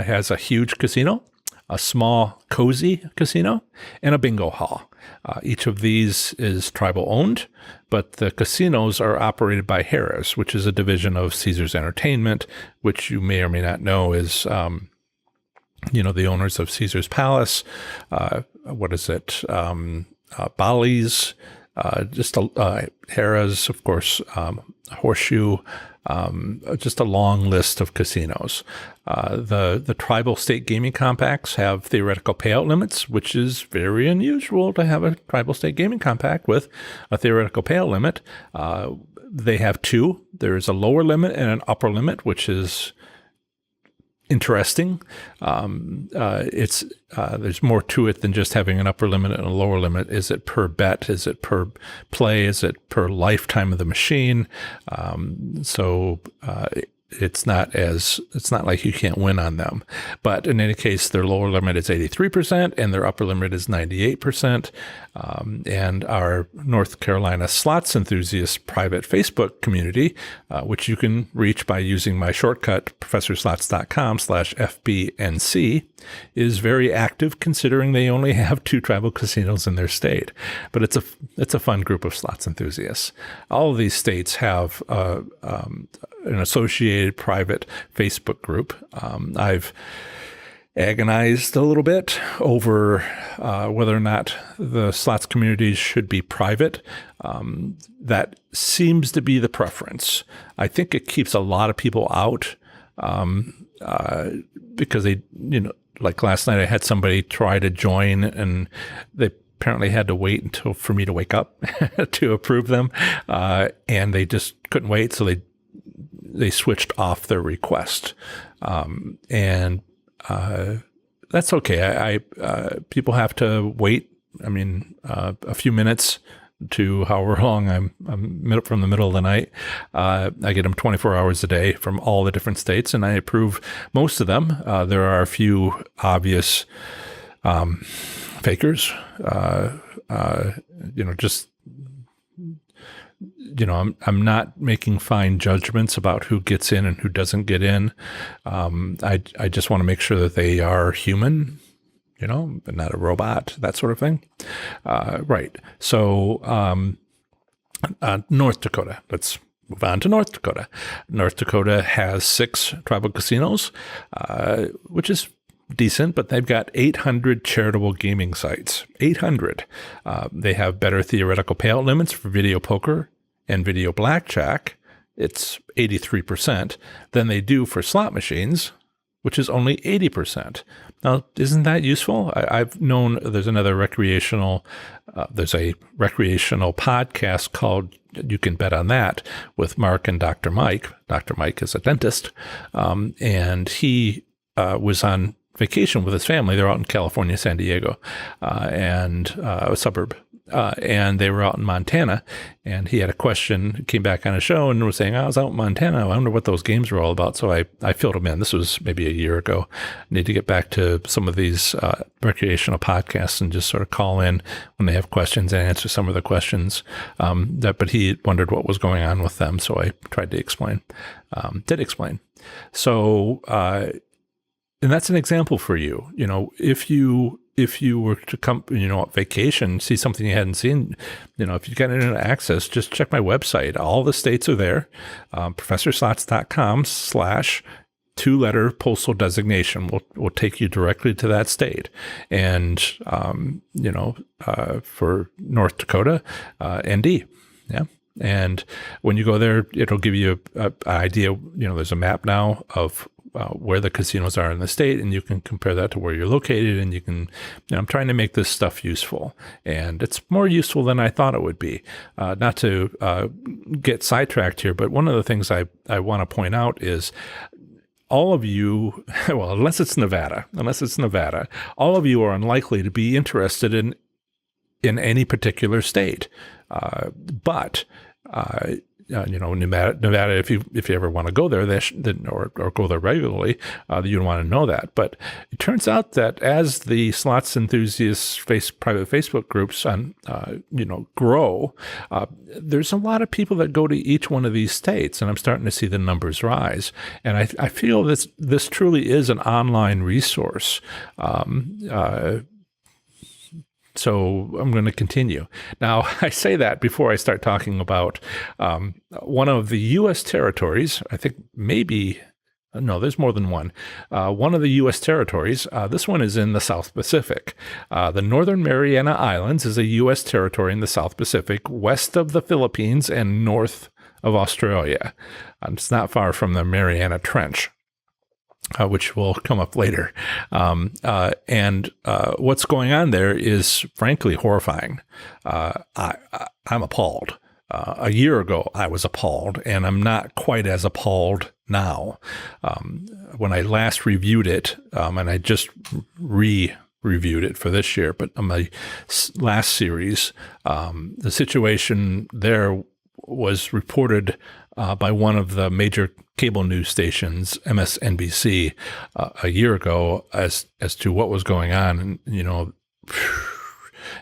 has a huge casino, a small, cozy casino, and a bingo hall. Each of these is tribal owned, but the casinos are operated by Harrah's, which is a division of Caesars Entertainment, which you may or may not know is, the owners of Caesar's Palace. Bally's, Harrah's, of course, Horseshoe, just a long list of casinos. The tribal state gaming compacts have theoretical payout limits, which is very unusual to have a tribal state gaming compact with a theoretical payout limit. They have 2. There's a lower limit and an upper limit, which is interesting. There's more to it than just having an upper limit and a lower limit. Is it per bet? Is it per play? Is it per lifetime of the machine? It's not like you can't win on them. But in any case, their lower limit is 83% and their upper limit is 98%. And our North Carolina slots enthusiast private Facebook community, which you can reach by using my shortcut, professorslots.com/FBNC, is very active, considering they only have 2 tribal casinos in their state. But it's a fun group of slots enthusiasts. All of these states have an associated private Facebook group. I've agonized a little bit over whether or not the slots communities should be private. That seems to be the preference. I think it keeps a lot of people out because they, like last night I had somebody try to join and they apparently had to wait for me to wake up to approve them. And they just couldn't wait. So they switched off their request. That's okay. People have to wait. A few minutes to however long I'm from the middle of the night. I get them 24 hours a day from all the different states, and I approve most of them. There are a few obvious fakers. Just I'm not making fine judgments about who gets in and who doesn't get in. I just want to make sure that they are human, but not a robot, that sort of thing. Right. So North Dakota. Let's move on to North Dakota. North Dakota has 6 tribal casinos, which is decent, but they've got 800 charitable gaming sites. 800. They have better theoretical payout limits for video poker and video blackjack. It's 83% than they do for slot machines, which is only 80%. Now, isn't that useful? I've known there's a recreational podcast called You Can Bet on That with Mark and Dr. Mike. Dr. Mike is a dentist, and he was on vacation with his family. They're out in California, San Diego, and a suburb. And they were out in Montana, and he had a question, came back on a show and was saying, I was out in Montana. I wonder what those games were all about. So I filled him in. This was maybe a year ago. I need to get back to some of these recreational podcasts and just sort of call in when they have questions and answer some of the questions. But he wondered what was going on with them. So I tried to explain, did explain. So, and that's an example for you. If you were to come, on vacation, see something you hadn't seen, if you got internet access, just check my website. All the states are there. ProfessorSlots.com/2-letter postal designation will take you directly to that state. And, for North Dakota, ND. Yeah. And when you go there, it'll give you an idea. There's a map now of where the casinos are in the state, and you can compare that to where you're located, and you can, I'm trying to make this stuff useful, and it's more useful than I thought it would be. Not to get sidetracked here, but one of the things I want to point out is all of you, well, unless it's Nevada, all of you are unlikely to be interested in any particular state. But Nevada, if you ever want to go there, or go there regularly, you'd want to know that. But it turns out that as the slots enthusiasts private Facebook groups grow, there's a lot of people that go to each one of these states, and I'm starting to see the numbers rise. And I feel this truly is an online resource. So I'm going to continue. Now, I say that before I start talking about one of the U.S. territories. I think there's more than one. One of the U.S. territories, this one is in the South Pacific. The Northern Mariana Islands is a U.S. territory in the South Pacific, west of the Philippines and north of Australia. It's not far from the Mariana Trench, which will come up later. And what's going on there is frankly horrifying. I'm appalled. A year ago, I was appalled, and I'm not quite as appalled now. When I last reviewed it, and I just reviewed it for this year, but on my last series, the situation there was reported by one of the major cable news stations, MSNBC, a year ago as to what was going on. And,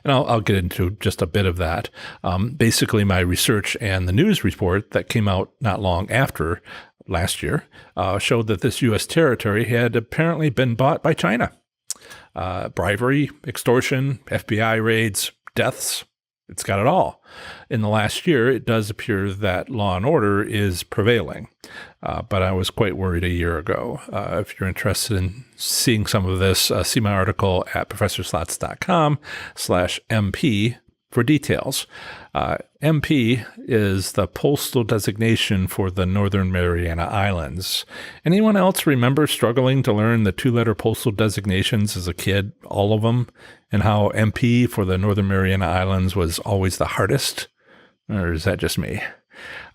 and I'll get into just a bit of that. Basically, my research and the news report that came out not long after last year showed that this U.S. territory had apparently been bought by China. Bribery, extortion, FBI raids, deaths. It's got it all. In the last year, it does appear that law and order is prevailing, but I was quite worried a year ago. If you're interested in seeing some of this, see my article at ProfessorSlots.com/MP for details. MP is the postal designation for the Northern Mariana Islands. Anyone else remember struggling to learn the 2-letter postal designations as a kid, all of them, and how MP for the Northern Mariana Islands was always the hardest? Or is that just me?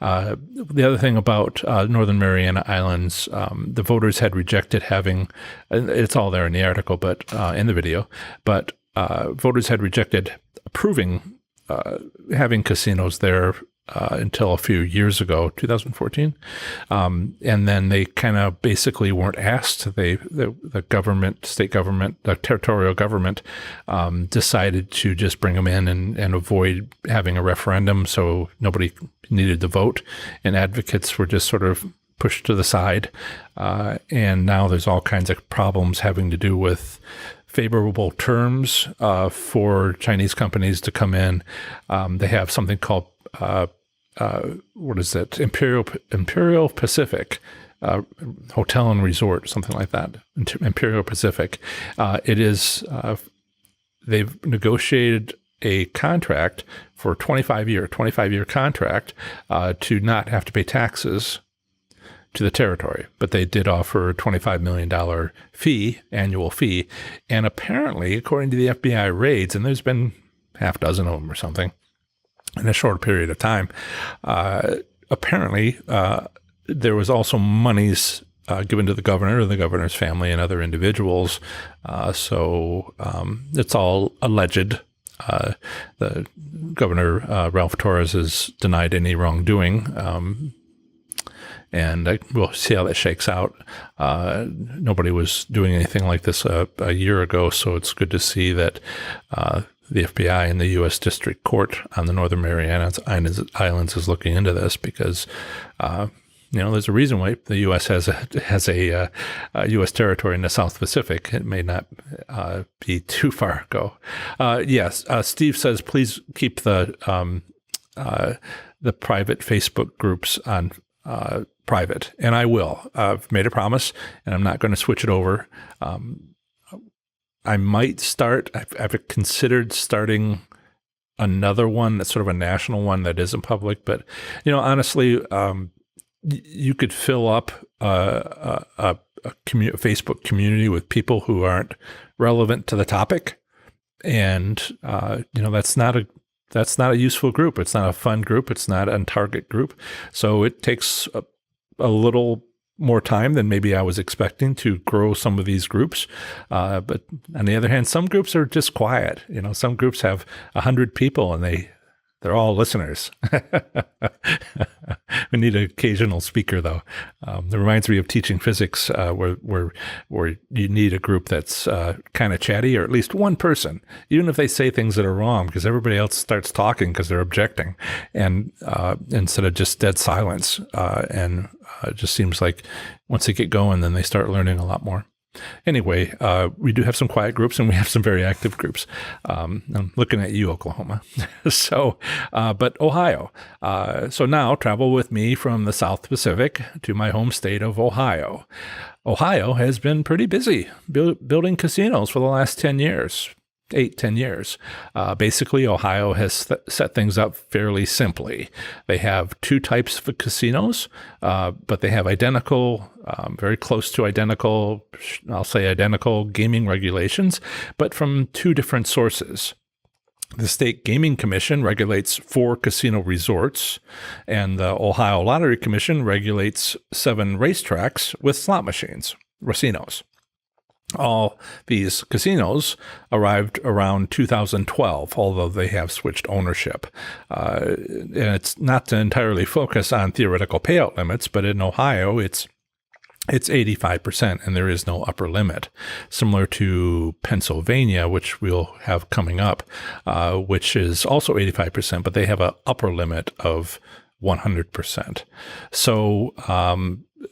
The other thing about Northern Mariana Islands, the voters had rejected having, it's all there in the article, but in the video, but voters had rejected approving having casinos there until a few years ago, 2014. And then they kind of basically weren't asked. The government, state government, the territorial government decided to just bring them in and avoid having a referendum, so nobody needed to vote. And advocates were just sort of pushed to the side. And now there's all kinds of problems having to do with favorable terms for Chinese companies to come in. They have something called what is it? Imperial Pacific Hotel and Resort, something like that. Imperial Pacific. It is. They've negotiated a contract for a 25-year contract to not have to pay taxes to the territory, but they did offer a $25 million annual fee. And apparently, according to the FBI raids, and there's been half dozen of them or something in a short period of time, apparently there was also monies given to the governor or the governor's family and other individuals. So it's all alleged. The governor, Ralph Torres, has denied any wrongdoing. And we'll see how that shakes out. Nobody was doing anything like this a year ago, so it's good to see that the FBI and the U.S. District Court on the Northern Marianas Islands is looking into this because, there's a reason why the U.S. has a U.S. territory in the South Pacific. It may not be too far ago. Yes, Steve says, please keep the private Facebook groups on private, and I will. I've made a promise, and I'm not going to switch it over. I might start. I've considered starting another one that's sort of a national one that isn't public, but honestly, you could fill up a Facebook community with people who aren't relevant to the topic, and that's not a useful group. It's not a fun group. It's not a target group. So it takes a little more time than maybe I was expecting to grow some of these groups. But on the other hand, some groups are just quiet. Some groups have 100 people and they're all listeners. We need an occasional speaker, though. It reminds me of teaching physics, where you need a group that's kind of chatty, or at least one person, even if they say things that are wrong, because everybody else starts talking because they're objecting, and instead of just dead silence. And it just seems like once they get going, then they start learning a lot more. Anyway, we do have some quiet groups and we have some very active groups. I'm looking at you, Oklahoma. But Ohio. So now travel with me from the South Pacific to my home state of Ohio. Ohio has been pretty busy building casinos for the last 10 years. 10 years. Basically, Ohio has set things up fairly simply. They have two types of casinos, but they have identical, very close to identical, I'll say identical gaming regulations, but from two different sources. The State Gaming Commission regulates 4 casino resorts, and the Ohio Lottery Commission regulates 7 racetracks with slot machines, racinos. All these casinos arrived around 2012, although they have switched ownership. And it's not to entirely focus on theoretical payout limits, but in Ohio, it's 85%, and there is no upper limit, similar to Pennsylvania, which we'll have coming up, which is also 85%, but they have an upper limit of 100%. So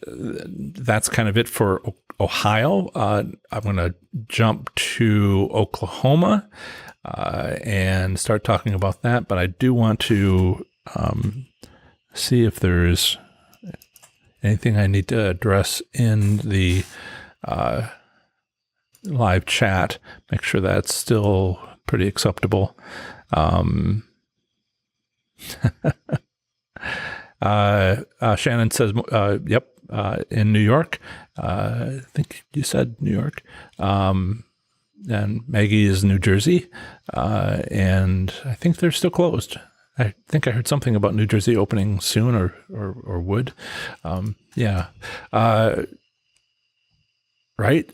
that's kind of it for Ohio. I'm going to jump to Oklahoma and start talking about that, but I do want to see if there's anything I need to address in the live chat. Make sure that's still pretty acceptable. Shannon says, yep, in New York. I think you said New York. And Maggie is New Jersey. And I think they're still closed. I think I heard something about New Jersey opening soon or would. Yeah. Right.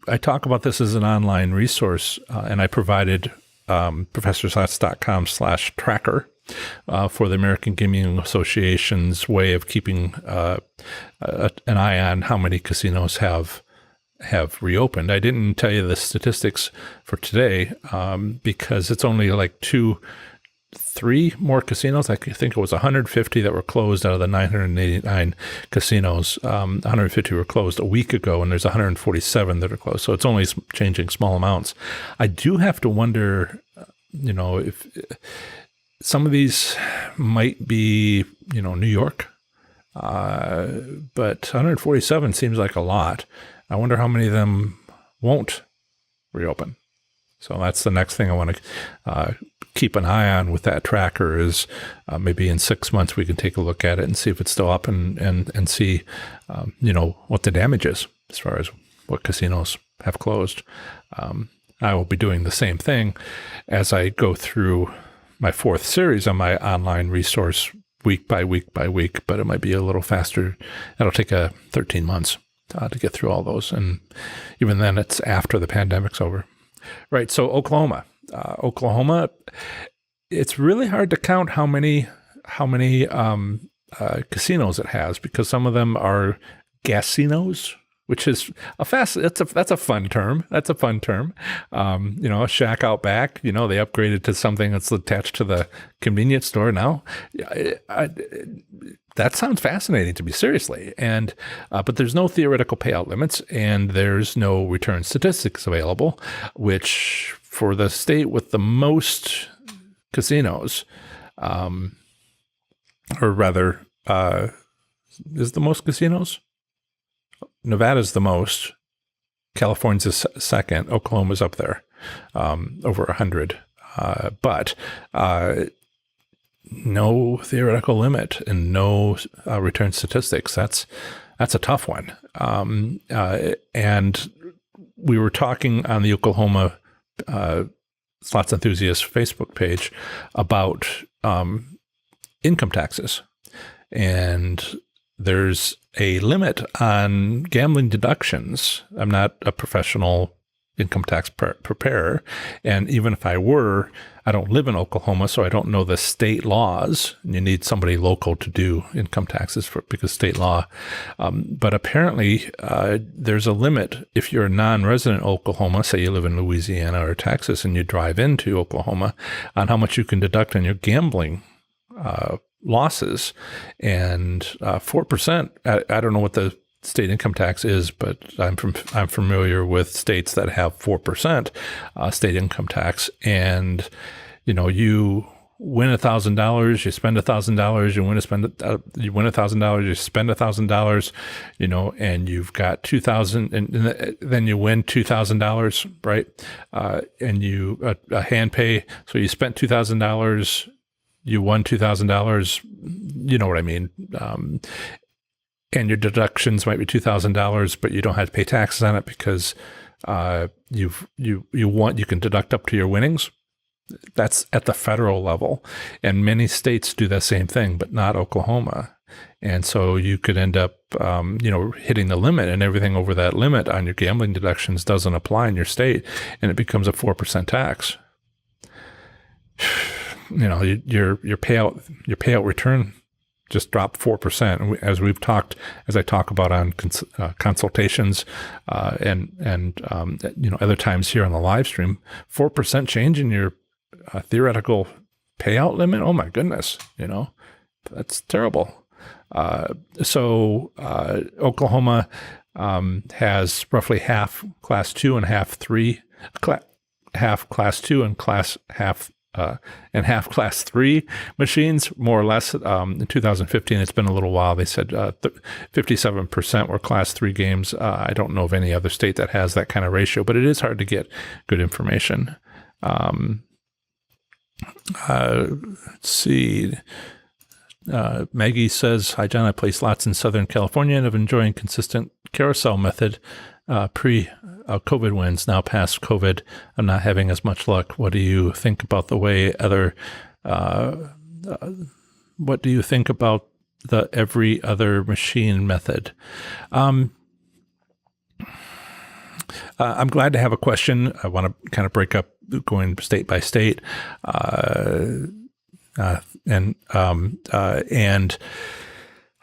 I talk about this as an online resource, and I provided professorshots.com/tracker for the American Gaming Association's way of keeping an eye on how many casinos have reopened. I didn't tell you the statistics for today because it's only like 3 more casinos. I think it was 150 that were closed out of the 989 casinos. 150 were closed a week ago, and there's 147 that are closed. So it's only changing small amounts. I do have to wonder, if some of these might be, New York, but 147 seems like a lot. I wonder how many of them won't reopen. So that's the next thing I want to keep an eye on with that tracker is maybe in 6 months we can take a look at it and see if it's still up and see, what the damage is as far as what casinos have closed. I will be doing the same thing as I go through my 4th series on my online resource week by week by week, but it might be a little faster. It'll take 13 months to get through all those. And even then, it's after the pandemic's over. Right. So Oklahoma, it's really hard to count how many casinos it has because some of them are gasinos, which is that's a fun term. That's a fun term. A shack out back, they upgraded to something that's attached to the convenience store now. That sounds fascinating to me, seriously. And but there's no theoretical payout limits, and there's no return statistics available, which for the state with the most casinos, or rather, is the most casinos? Nevada's the most. California's second. Oklahoma's up there, over 100. But no theoretical limit and no return statistics. That's a tough one. And we were talking on the Oklahoma Slots Enthusiast Facebook page about income taxes. And there's a limit on gambling deductions. I'm not a professional income tax preparer. And even if I were, I don't live in Oklahoma, so I don't know the state laws. You need somebody local to do income taxes because state law. But apparently, there's a limit if you're a non-resident in Oklahoma, say you live in Louisiana or Texas, and you drive into Oklahoma, on how much you can deduct on your gambling losses. And 4%, I don't know what the state income tax is, but I'm familiar with states that have 4% state income tax. And, you win $1,000, you spend $1,000, you win $1,000, you spend $1,000, and you've got $2,000, and then you win $2,000, right? And you a hand pay, so you spent $2,000, you won $2,000, you know what I mean? And your deductions might be $2,000, but you don't have to pay taxes on it because you can deduct up to your winnings. That's at the federal level, and many states do the same thing, but not Oklahoma. And so you could end up, hitting the limit, and everything over that limit on your gambling deductions doesn't apply in your state, and it becomes a 4% tax. Your payout return just dropped 4%. As I talk about on consultations and other times here on the live stream, 4% change in your theoretical payout limit. Oh my goodness, that's terrible. So Oklahoma has roughly half Class 2 and half 3, half Class 2 and half Class 3 machines, more or less. In 2015, it's been a little while. They said 57% were Class 3 games. I don't know of any other state that has that kind of ratio, but it is hard to get good information. Let's see. Maggie says, "Hi, John. I play slots in Southern California and have enjoying consistent carousel method pre-COVID wins. Now past COVID, I'm not having as much luck. What do you think about the way what do you think about the every other machine method?" I'm glad to have a question. I want to kind of break up going state by state. And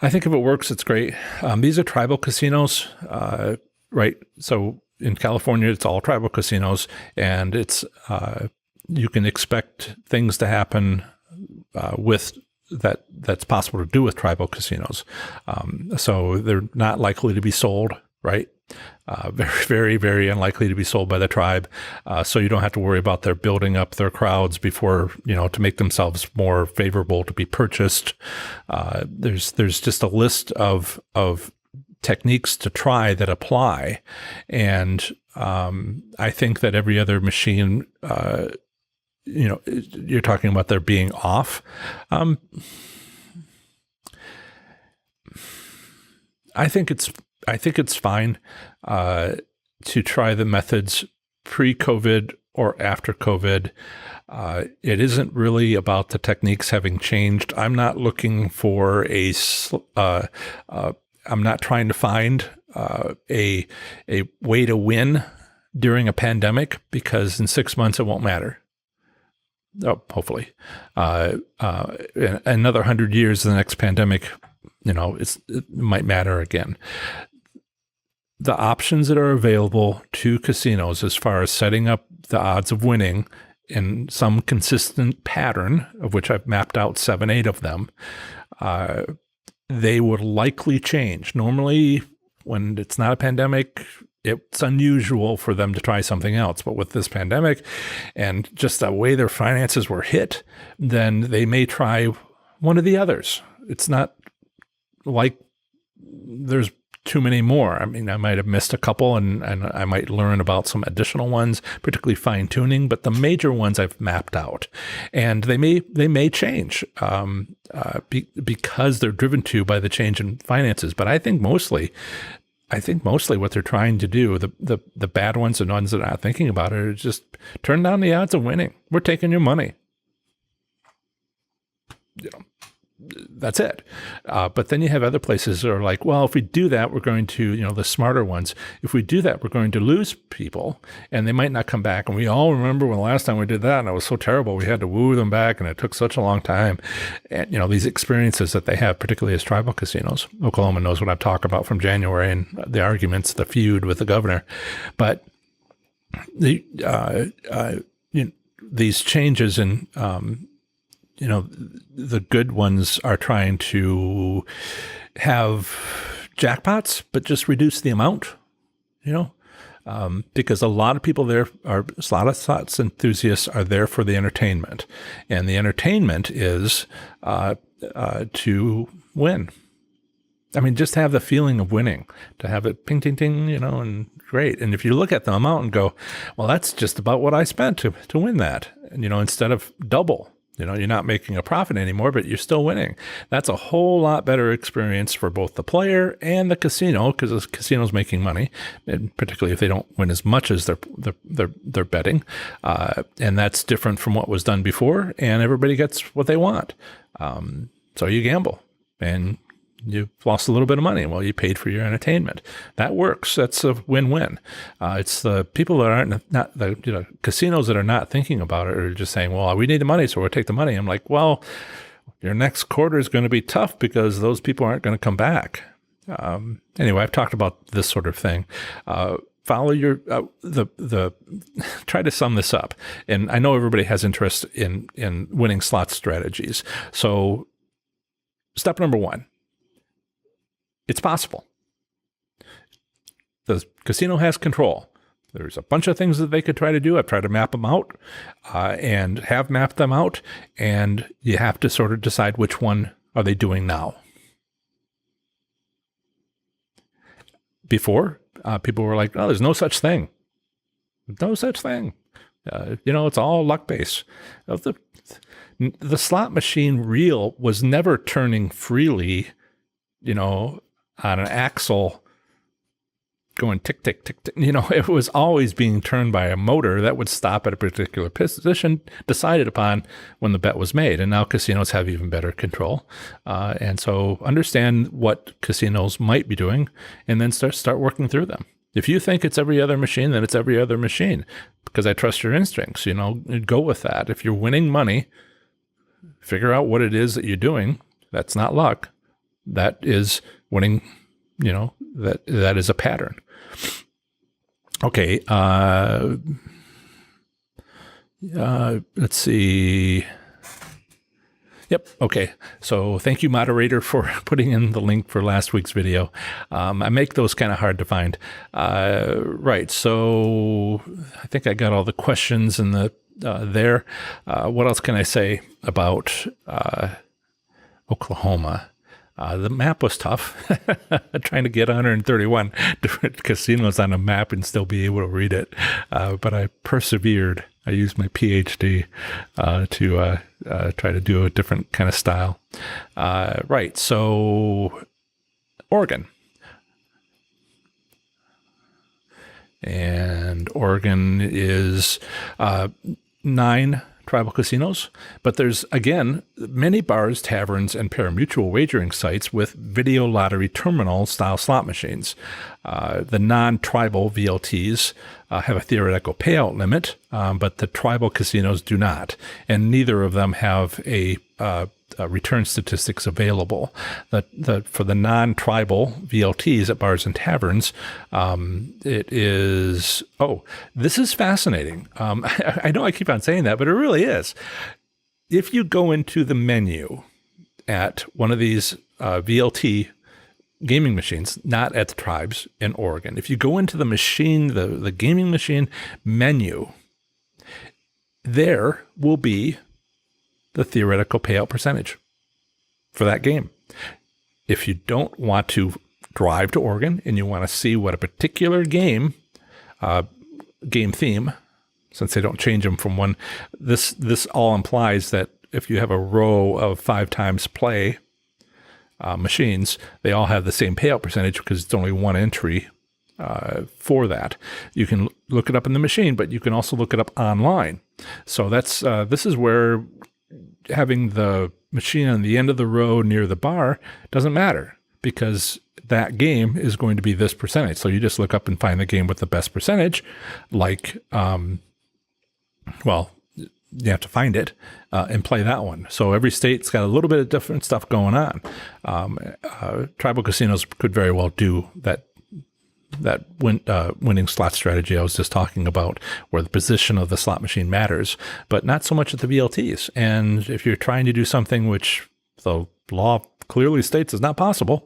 I think if it works, it's great. These are tribal casinos, right? So in California, it's all tribal casinos, and it's you can expect things to happen with that's possible to do with tribal casinos. So they're not likely to be sold, right? Very, very, very unlikely to be sold by the tribe. So you don't have to worry about their building up their crowds before, to make themselves more favorable to be purchased. There's just a list of techniques to try that apply. And I think that every other machine, you're talking about there being off. I think it's fine to try the methods pre-COVID or after COVID. It isn't really about the techniques having changed. I'm not looking for I'm not trying to find a way to win during a pandemic, because in 6 months it won't matter. Oh, hopefully. Another 100 years, the next pandemic, it might matter again. The options that are available to casinos as far as setting up the odds of winning in some consistent pattern, of which I've mapped out 7, 8 of them, they would likely change. Normally, when it's not a pandemic, it's unusual for them to try something else. But with this pandemic and just the way their finances were hit, then they may try one of the others. It's not like there's too many more. I mean, I might have missed a couple, and I might learn about some additional ones, particularly fine tuning, but the major ones I've mapped out, and they may change because they're driven to by the change in finances. But I think mostly what they're trying to do, the bad ones and ones that are not thinking about it, are just turn down the odds of winning. We're taking your money. That's it. But then you have other places that are like, well, if we do that, we're going to, the smarter ones, if we do that, we're going to lose people and they might not come back. And we all remember when the last time we did that, and it was so terrible, we had to woo them back and it took such a long time. And, these experiences that they have, particularly as tribal casinos. Oklahoma knows what I'm talking about from January and the arguments, the feud with the governor. But these changes in, the good ones are trying to have jackpots, but just reduce the amount, because a lot of people there a lot of slots enthusiasts are there for the entertainment, and the entertainment is to win. I mean, just have the feeling of winning, to have it ping, ting, ting, and great. And if you look at the amount and go, well, that's just about what I spent to win that, and, instead of double. You're not making a profit anymore, but you're still winning. That's a whole lot better experience for both the player and the casino, because the casino's making money, and particularly if they don't win as much as they're betting. And that's different from what was done before, and everybody gets what they want. So you gamble, and you lost a little bit of money. Well, you paid for your entertainment. That works. That's a win-win. It's the people that not the casinos that are not thinking about it, are just saying, well, we need the money, so we'll take the money. I'm like, well, your next quarter is going to be tough because those people aren't going to come back. Anyway, I've talked about this sort of thing. Follow your try to sum this up. And I know everybody has interest in winning slot strategies. So step number 1. It's possible. The casino has control. There's a bunch of things that they could try to do. I've tried to map them out and have mapped them out. And you have to sort of decide which one are they doing now. Before, people were like, oh, there's no such thing. No such thing. It's all luck-based. The slot machine reel was never turning freely, on an axle going tick, tick, tick, tick. It was always being turned by a motor that would stop at a particular position decided upon when the bet was made. And now casinos have even better control. And so understand what casinos might be doing and then start working through them. If you think it's every other machine, then it's every other machine, because I trust your instincts, go with that. If you're winning money, figure out what it is that you're doing. That's not luck. That is winning, that is a pattern. Okay. Let's see. Yep. Okay. So thank you, moderator, for putting in the link for last week's video. I make those kind of hard to find. Right. So I think I got all the questions in there. What else can I say about Oklahoma? The map was tough. Trying to get 131 different casinos on a map and still be able to read it. But I persevered. I used my PhD to try to do a different kind of style. Right. So Oregon. And Oregon is 9 tribal casinos, but there's, again, many bars, taverns, and pari-mutuel wagering sites with video lottery terminal style slot machines. The non-tribal VLTs have a theoretical payout limit, but the tribal casinos do not, and neither of them have a return statistics available. For the non-tribal VLTs at bars and taverns, it is, this is fascinating. I know I keep on saying that, but it really is. If you go into the menu at one of these VLT gaming machines, not at the tribes in Oregon, if you go into the machine, the gaming machine menu, there will be the theoretical payout percentage for that game. If you don't want to drive to Oregon and you want to see what a particular game theme, since they don't change them from one, this all implies that if you have a row of 5 times play machines, they all have the same payout percentage because it's only one entry for that. You can look it up in the machine, but you can also look it up online. So this is where having the machine on the end of the row near the bar doesn't matter, because that game is going to be this percentage. So you just look up and find the game with the best percentage, like, you have to find it and play that one. So every state's got a little bit of different stuff going on. Tribal casinos could very well do that winning slot strategy I was just talking about, where the position of the slot machine matters, but not so much at the VLTs. And if you're trying to do something which the law clearly states is not possible,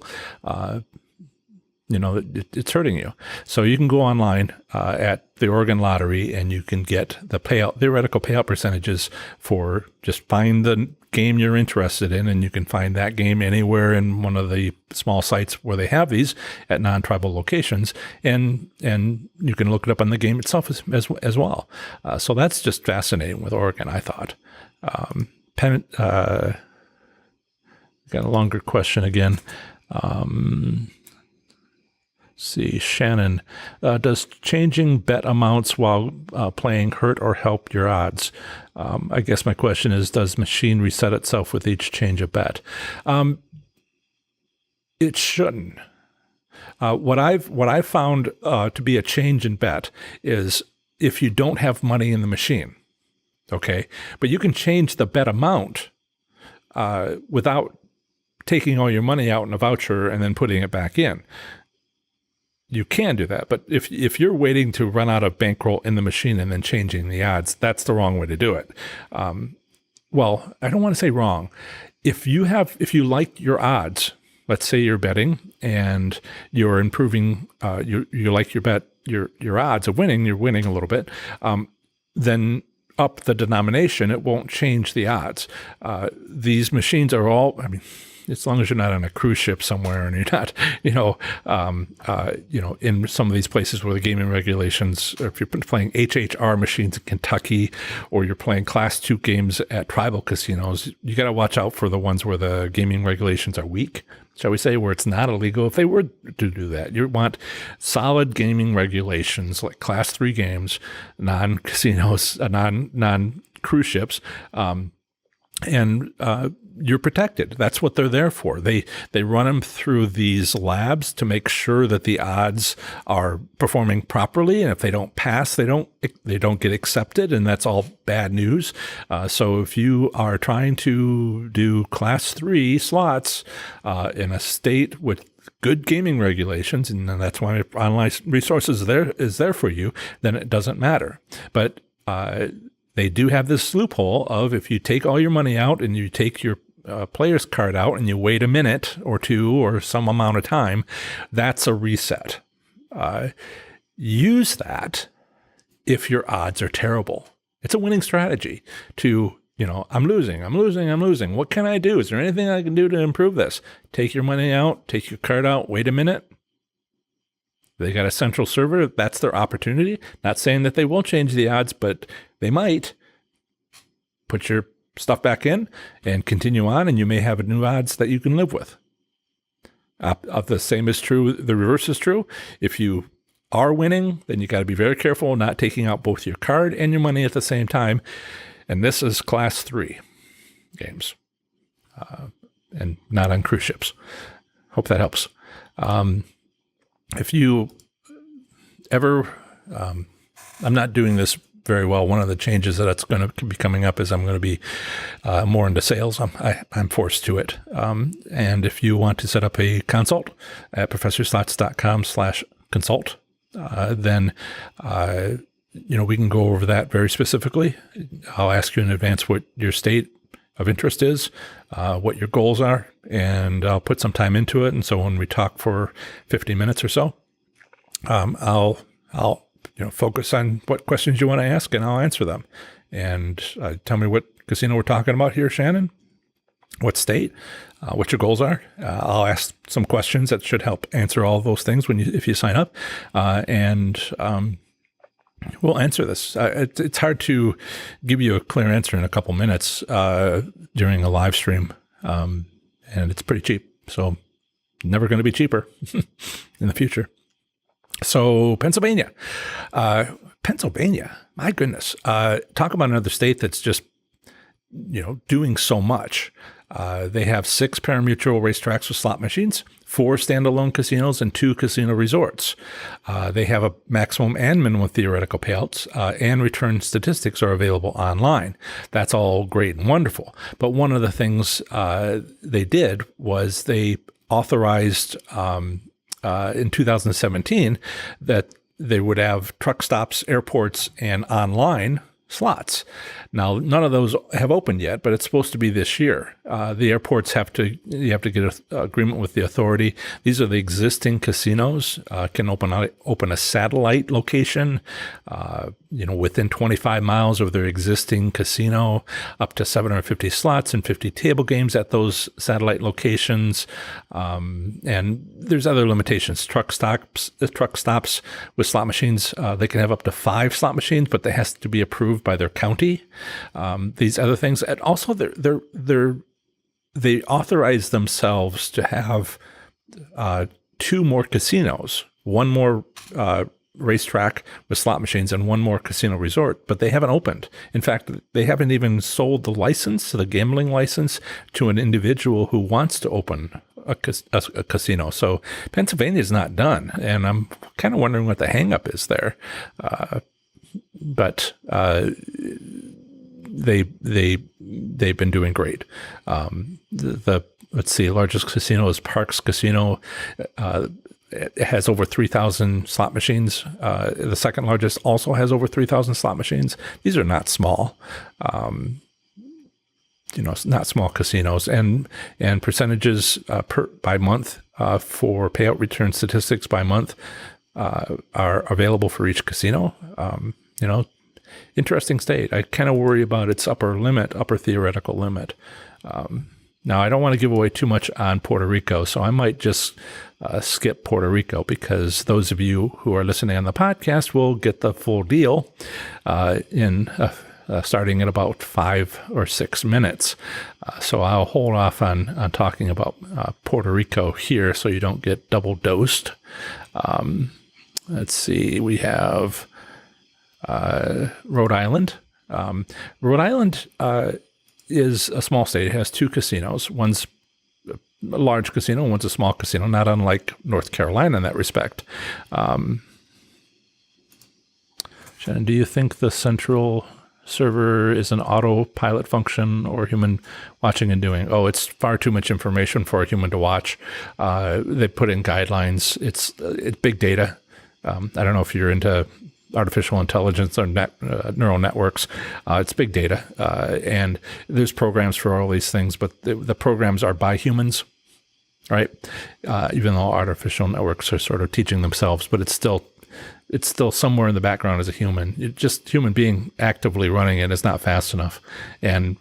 it's hurting you. So you can go online at the Oregon Lottery and you can get the theoretical payout percentages for, just find the game you're interested in, and you can find that game anywhere in one of the small sites where they have these at non-tribal locations, and you can look it up on the game itself as well. So that's just fascinating with Oregon, I thought. Got a longer question again. See, Shannon, does changing bet amounts while playing hurt or help your odds? I guess my question is, does machine reset itself with each change of bet? It shouldn't. What I've found to be a change in bet is if you don't have money in the machine, okay, but you can change the bet amount without taking all your money out in a voucher and then putting it back in. You can do that, but if you're waiting to run out of bankroll in the machine and then changing the odds, that's the wrong way to do it. Well, I don't want to say wrong. If you like your odds, let's say you're betting and you're improving, you like your odds of winning, you're winning a little bit, then up the denomination, it won't change the odds. These machines are all, as long as you're not on a cruise ship somewhere and you're not, in some of these places where the gaming regulations, or if you're playing HHR machines in Kentucky, or you're playing Class 2 games at tribal casinos, you got to watch out for the ones where the gaming regulations are weak, shall we say, where it's not illegal. If they were to do that, you want solid gaming regulations like Class 3 games, non-casinos, non-cruise ships, and you're protected. That's what they're there for. They run them through these labs to make sure that the odds are performing properly, and if they don't pass, they don't get accepted, and that's all bad news. So if you are trying to do Class 3 slots in a state with good gaming regulations, and that's why online resources is there for you, then it doesn't matter. But they do have this loophole of if you take all your money out and you take your player's card out and you wait a minute or two or some amount of time, that's a reset. Use that if your odds are terrible. It's a winning strategy to, I'm losing. What can I do? Is there anything I can do to improve this? Take your money out, take your card out, wait a minute. They got a central server. That's their opportunity. Not saying that they will change the odds, but they might. Put your stuff back in and continue on, and you may have new odds that you can live with. The same is true. The reverse is true. If you are winning, then you got to be very careful not taking out both your card and your money at the same time. And this is Class 3 games, and not on cruise ships. Hope that helps. If you ever, I'm not doing this very well. One of the changes that's going to be coming up is I'm going to be more into sales. I'm forced to it. And if you want to set up a consult at professorslots.com/consult, then we can go over that very specifically. I'll ask you in advance what your state of interest is, what your goals are, and I'll put some time into it. And so when we talk for 50 minutes or so, I'll focus on what questions you want to ask, and I'll answer them. And tell me what casino we're talking about here, Shannon. What state? What your goals are. I'll ask some questions that should help answer all of those things if you sign up, and we'll answer this. It's hard to give you a clear answer in a couple minutes during a live stream, and it's pretty cheap. So never going to be cheaper in the future. So Pennsylvania, my goodness, talk about another state that's just, doing so much. They have 6 pari-mutuel racetracks with slot machines, 4 standalone casinos, and 2 casino resorts. They have a maximum and minimum theoretical payouts, and return statistics are available online. That's all great and wonderful. But one of the things they did was they authorized in 2017 that they would have truck stops, airports, and online slots. Now, none of those have opened yet, but it's supposed to be this year. The airports you have to get an agreement with the authority. These are the existing casinos, can open a satellite location, within 25 miles of their existing casino, up to 750 slots and 50 table games at those satellite locations. And there's other limitations. Truck stops with slot machines, they can have up to 5 slot machines, but they has to be approved by their county. These other things, and also they authorize themselves to have 2 more casinos, 1 more racetrack with slot machines and 1 more casino resort, but they haven't opened. In fact, they haven't even sold the license, the gambling license, to an individual who wants to open a casino. So Pennsylvania is not done, and I'm kind of wondering what the hang-up is there. But they've been doing great. Let's see, largest casino is Parks Casino. It has over 3,000 slot machines. The second largest also has over 3,000 slot machines. These are not small, not small casinos. And percentages by month for payout return statistics by month are available for each casino. Interesting state. I kind of worry about its upper theoretical limit. Now, I don't want to give away too much on Puerto Rico, so I might just skip Puerto Rico, because those of you who are listening on the podcast will get the full deal starting in about 5 or 6 minutes. So I'll hold off on talking about Puerto Rico here so you don't get double dosed. Let's see, we have Rhode Island. Rhode Island is a small state. It has two casinos. One's a large casino, one's a small casino, not unlike North Carolina in that respect. Shannon, do you think the central server is an autopilot function or human watching and doing? Oh, it's far too much information for a human to watch. They put in guidelines. It's big data. I don't know if you're into artificial intelligence or neural networks. It's big data. And there's programs for all these things, but the programs are by humans, right? Even though artificial networks are sort of teaching themselves, but it's still somewhere in the background as a human. Just human being actively running it is not fast enough. And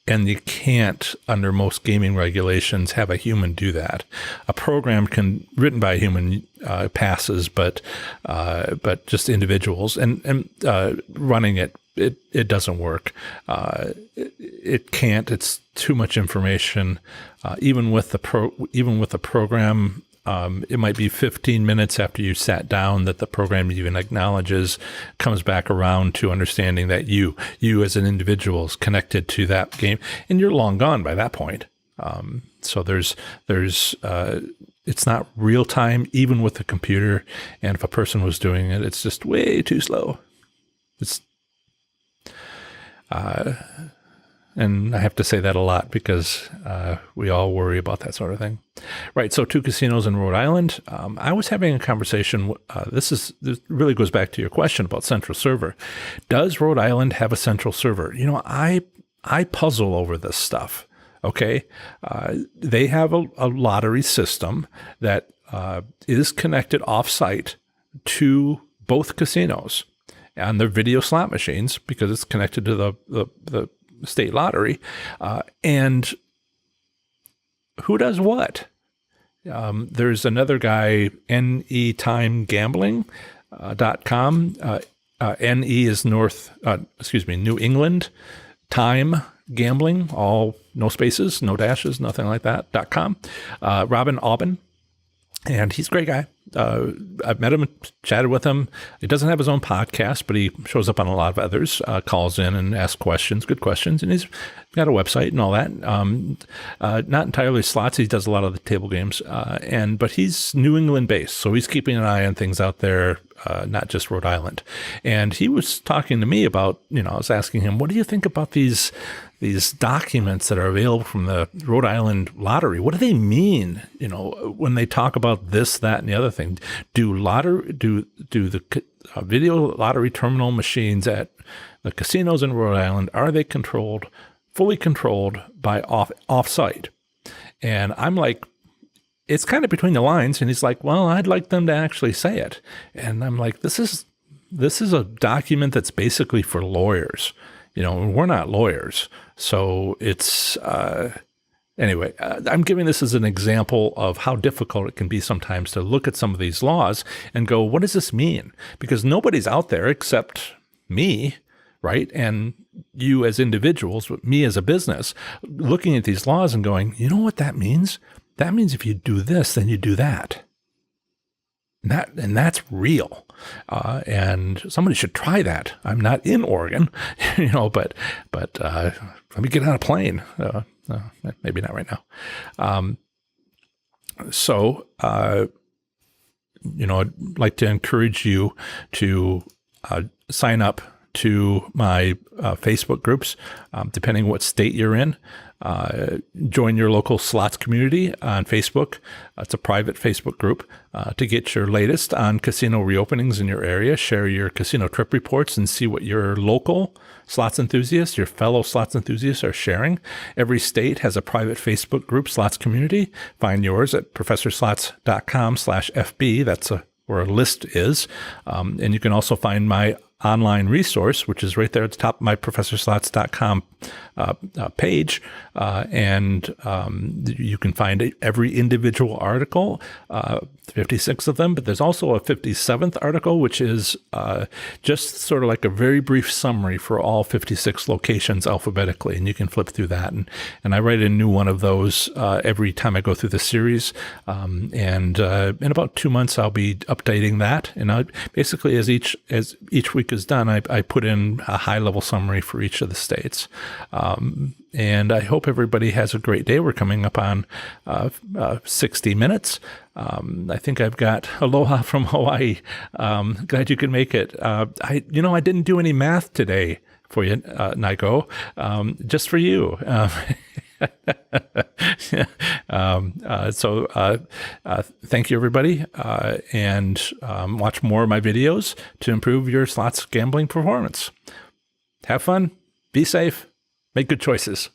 and you can't, under most gaming regulations, have a human do that. A program written by a human passes, but just individuals and running it doesn't work. It can't. It's too much information. Even with the program. It might be 15 minutes after you sat down that the program even acknowledges, comes back around to understanding that you as an individual is connected to that game, and you're long gone by that point. So there's it's not real time, even with the computer. And if a person was doing it, it's just way too slow. And I have to say that a lot because we all worry about that sort of thing. Right, so 2 casinos in Rhode Island. I was having a conversation. This really goes back to your question about central server. Does Rhode Island have a central server? I puzzle over this stuff, okay? They have a lottery system that is connected off-site to both casinos and their video slot machines because it's connected to the state lottery, and who does what? There's another guy, netimegambling.com. NE is New England Time Gambling, all no spaces, no dashes, nothing like that, .com. Robin Aubin, and he's a great guy. I've met him, chatted with him. He doesn't have his own podcast, but he shows up on a lot of others, calls in and asks questions, good questions. And he's got a website and all that. Not entirely slots. He does a lot of the table games. But he's New England based. So he's keeping an eye on things out there, not just Rhode Island. And he was talking to me about, I was asking him, what do you think about these documents that are available from the Rhode Island lottery? What do they mean? When they talk about this, that, and the other thing, do the video lottery terminal machines at the casinos in Rhode Island, are they fully controlled by off-site? And I'm like, it's kind of between the lines. And he's like, well, I'd like them to actually say it. And I'm like, this is a document that's basically for lawyers. We're not lawyers. So it's, anyway, I'm giving this as an example of how difficult it can be sometimes to look at some of these laws and go, what does this mean? Because nobody's out there except me, right? And you as individuals, me as a business, looking at these laws and going, you know what that means? That means if you do this, then you do that. And that's real. And somebody should try that. I'm not in Oregon, but let me get on a plane. Maybe not right now. I'd like to encourage you to sign up to my Facebook groups, depending what state you're in. Join your local slots community on Facebook. It's a private Facebook group to get your latest on casino reopenings in your area. Share your casino trip reports and see what your local slots enthusiasts, your fellow slots enthusiasts are sharing. Every state has a private Facebook group, slots community. Find yours at professorslots.com/FB. That's where a list is. And you can also find my online resource, which is right there at the top of my professorslots.com page. And you can find every individual article, 56 of them, but there's also a 57th article, which is just sort of like a very brief summary for all 56 locations alphabetically. And you can flip through that. And I write a new one of those every time I go through the series. And in about 2 months, I'll be updating that. And basically, as each week week is done, I put in a high-level summary for each of the states. And I hope everybody has a great day. We're coming up on 60 minutes. I think I've got aloha from Hawaii. Glad you could make it. I didn't do any math today for you, Naiko, just for you. Thank you, everybody, and watch more of my videos to improve your slots gambling performance. Have fun, be safe, make good choices.